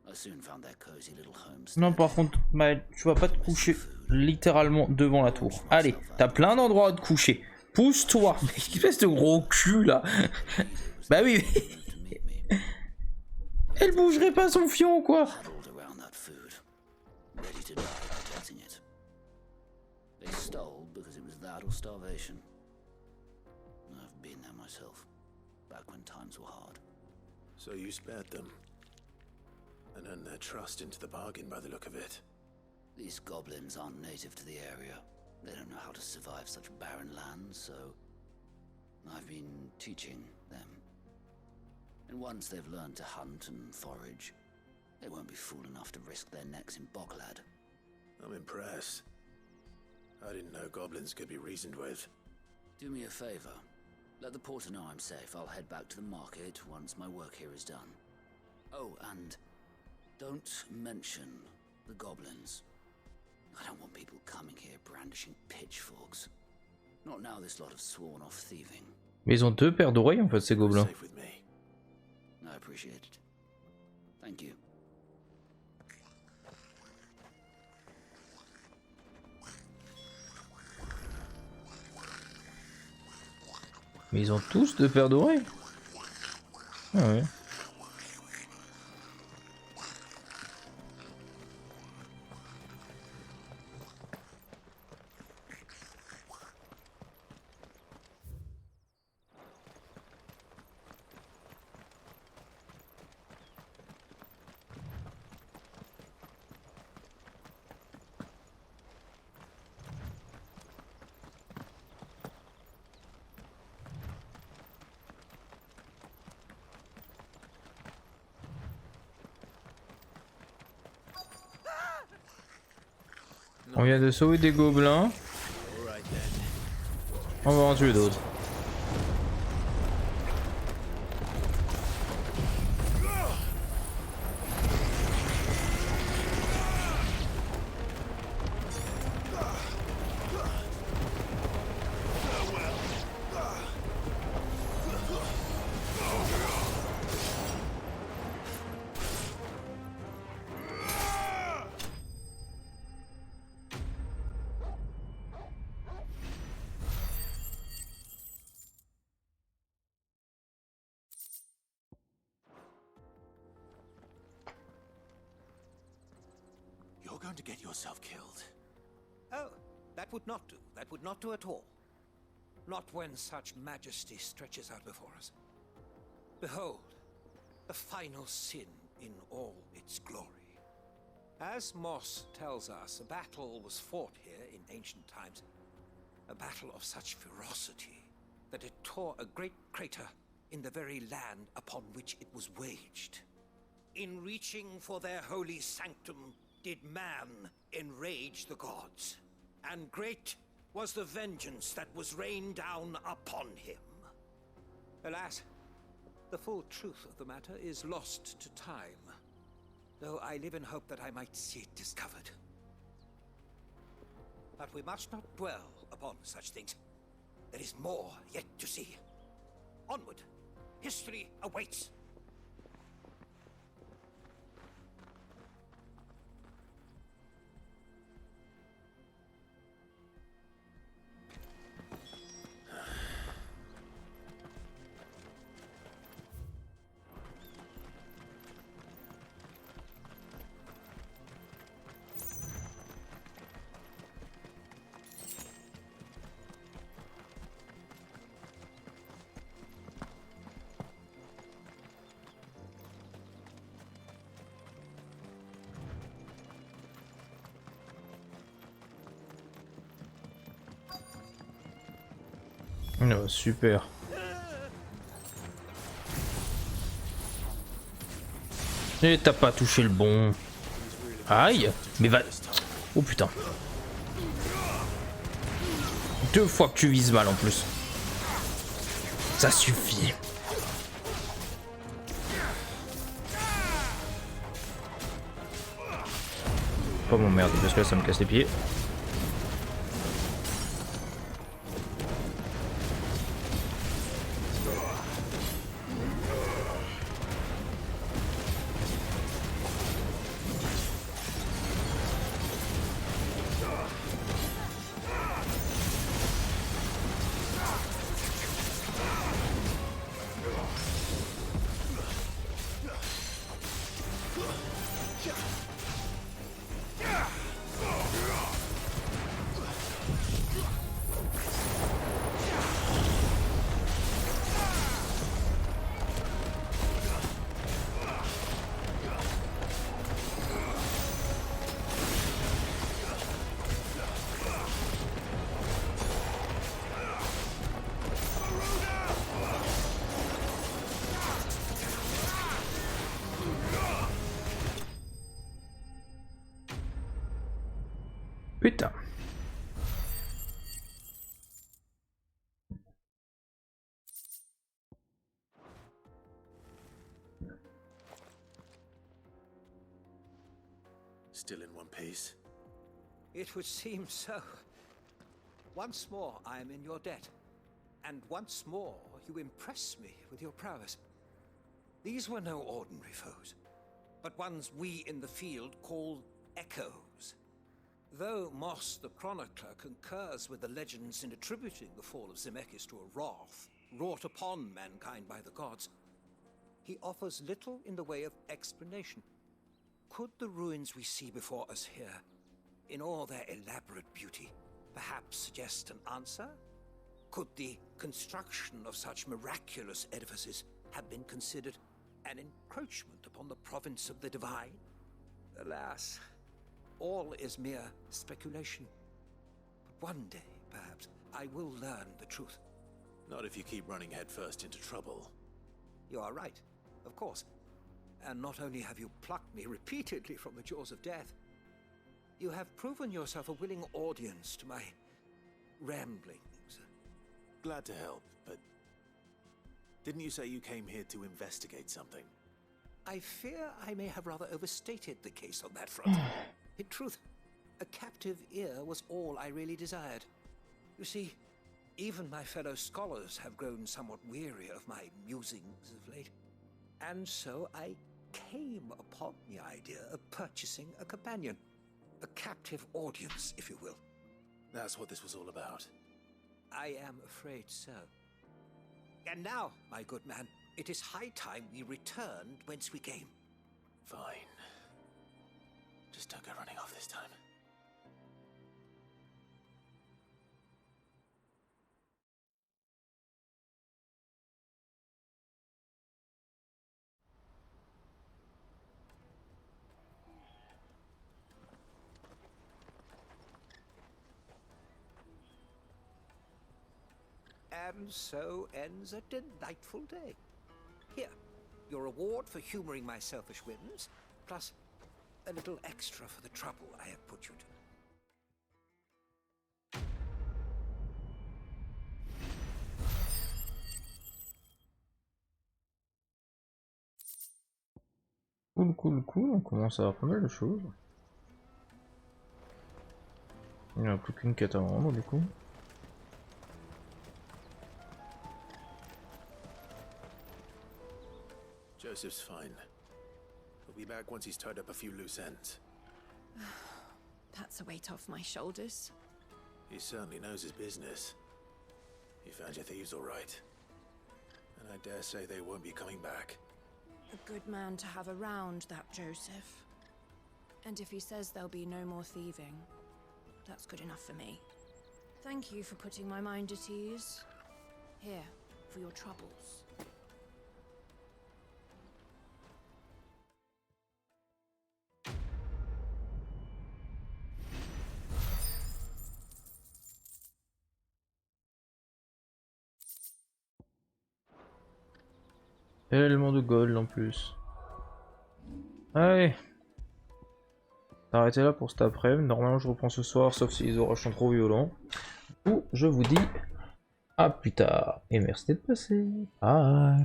I soon found their cozy little homes. Non, par contre, bah, tu vas pas te coucher littéralement devant la tour. Allez, t'as plein d'endroits où te coucher. Pousse-toi. Espèce de gros cul là. Bah oui. Elle bougerait pas son fion quoi. They stole because it was that or starvation. I've been there myself, back when times were hard. So you spared them, and earned their trust into the bargain by the look of it. These goblins aren't native to the area. They don't know how to survive such barren lands, so I've been teaching them. And once they've learned to hunt and forage, they won't be fool enough to risk their necks in Boglad. I'm impressed. I didn't know goblins could be reasoned with. Do me a favor. Let the porter know I'm safe. I'll head back to the market once my work here is done. Oh, and don't mention the goblins. I don't want people coming here brandishing pitchforks. Not now this lot of sworn off thieving. Mais ils ont deux paires d'oreilles en fait ces gobelins. I appreciate it. Thank you. Mais ils ont tous deux paires d'oreilles. Ah ouais. On vient de sauver des gobelins. On va en tuer d'autres. You're going to get yourself killed. Oh, that would not do. That would not do at all. Not when such majesty stretches out before us. Behold, the final sin in all its glory. As Moss tells us, a battle was fought here in ancient times. A battle of such ferocity that it tore a great crater in the very land upon which it was waged. In reaching for their holy sanctum, did man enrage the gods, and great was the vengeance that was rained down upon him. Alas, the full truth of the matter is lost to time, though I live in hope that I might see it discovered. But we must not dwell upon such things. There is more yet to see. Onward, history awaits. Oh, super. Et t'as pas touché le bon. Aïe. Mais va... Oh putain. 2 fois que tu vises mal en plus. Ça suffit. Pas m'emmerder parce que là ça me casse les pieds. Putain. Still in one piece? It would seem so. Once more I am in your debt. And once more you impress me with your prowess. These were no ordinary foes, but ones we in the field call echoes. Though Moss the Chronicler concurs with the legends in attributing the fall of Zemeckis to a wrath wrought upon mankind by the gods, he offers little in the way of explanation. Could the ruins we see before us here, in all their elaborate beauty, perhaps suggest an answer? Could the construction of such miraculous edifices have been considered an encroachment upon the province of the divine? Alas, all is mere speculation. But one day, perhaps, I will learn the truth. Not if you keep running headfirst into trouble. You are right, of course. And not only have you plucked me repeatedly from the jaws of death, you have proven yourself a willing audience to my ramblings. Glad to help, but didn't you say you came here to investigate something? I fear I may have rather overstated the case on that front. In truth, a captive ear was all I really desired. You see, even my fellow scholars have grown somewhat weary of my musings of late. And so I came upon the idea of purchasing a companion. A captive audience, if you will. That's what this was all about. I am afraid so. And now, my good man, it is high time we returned whence we came. Fine. Just don't go running off this time. And so ends a delightful day. Here, your reward for humoring my selfish whims, plus a little extra for the trouble I have put you to. Cool, on commence à avoir pas mal de choses. Il n'y a plus qu'une quête à rendre du coup. Joseph's fine. He'll be back once he's tied up a few loose ends. That's a weight off my shoulders. He certainly knows his business. You found your thieves all right. And I dare say they won't be coming back. A good man to have around, that Joseph. And if he says there'll be no more thieving, that's good enough for me. Thank you for putting my mind at ease. Here, for your troubles. Tellement de gold en plus. Allez. Arrêtez là pour cet après-midi. Normalement je reprends ce soir, sauf si les orages sont trop violents. Ou je vous dis à plus tard. Et merci d'être passé. Bye.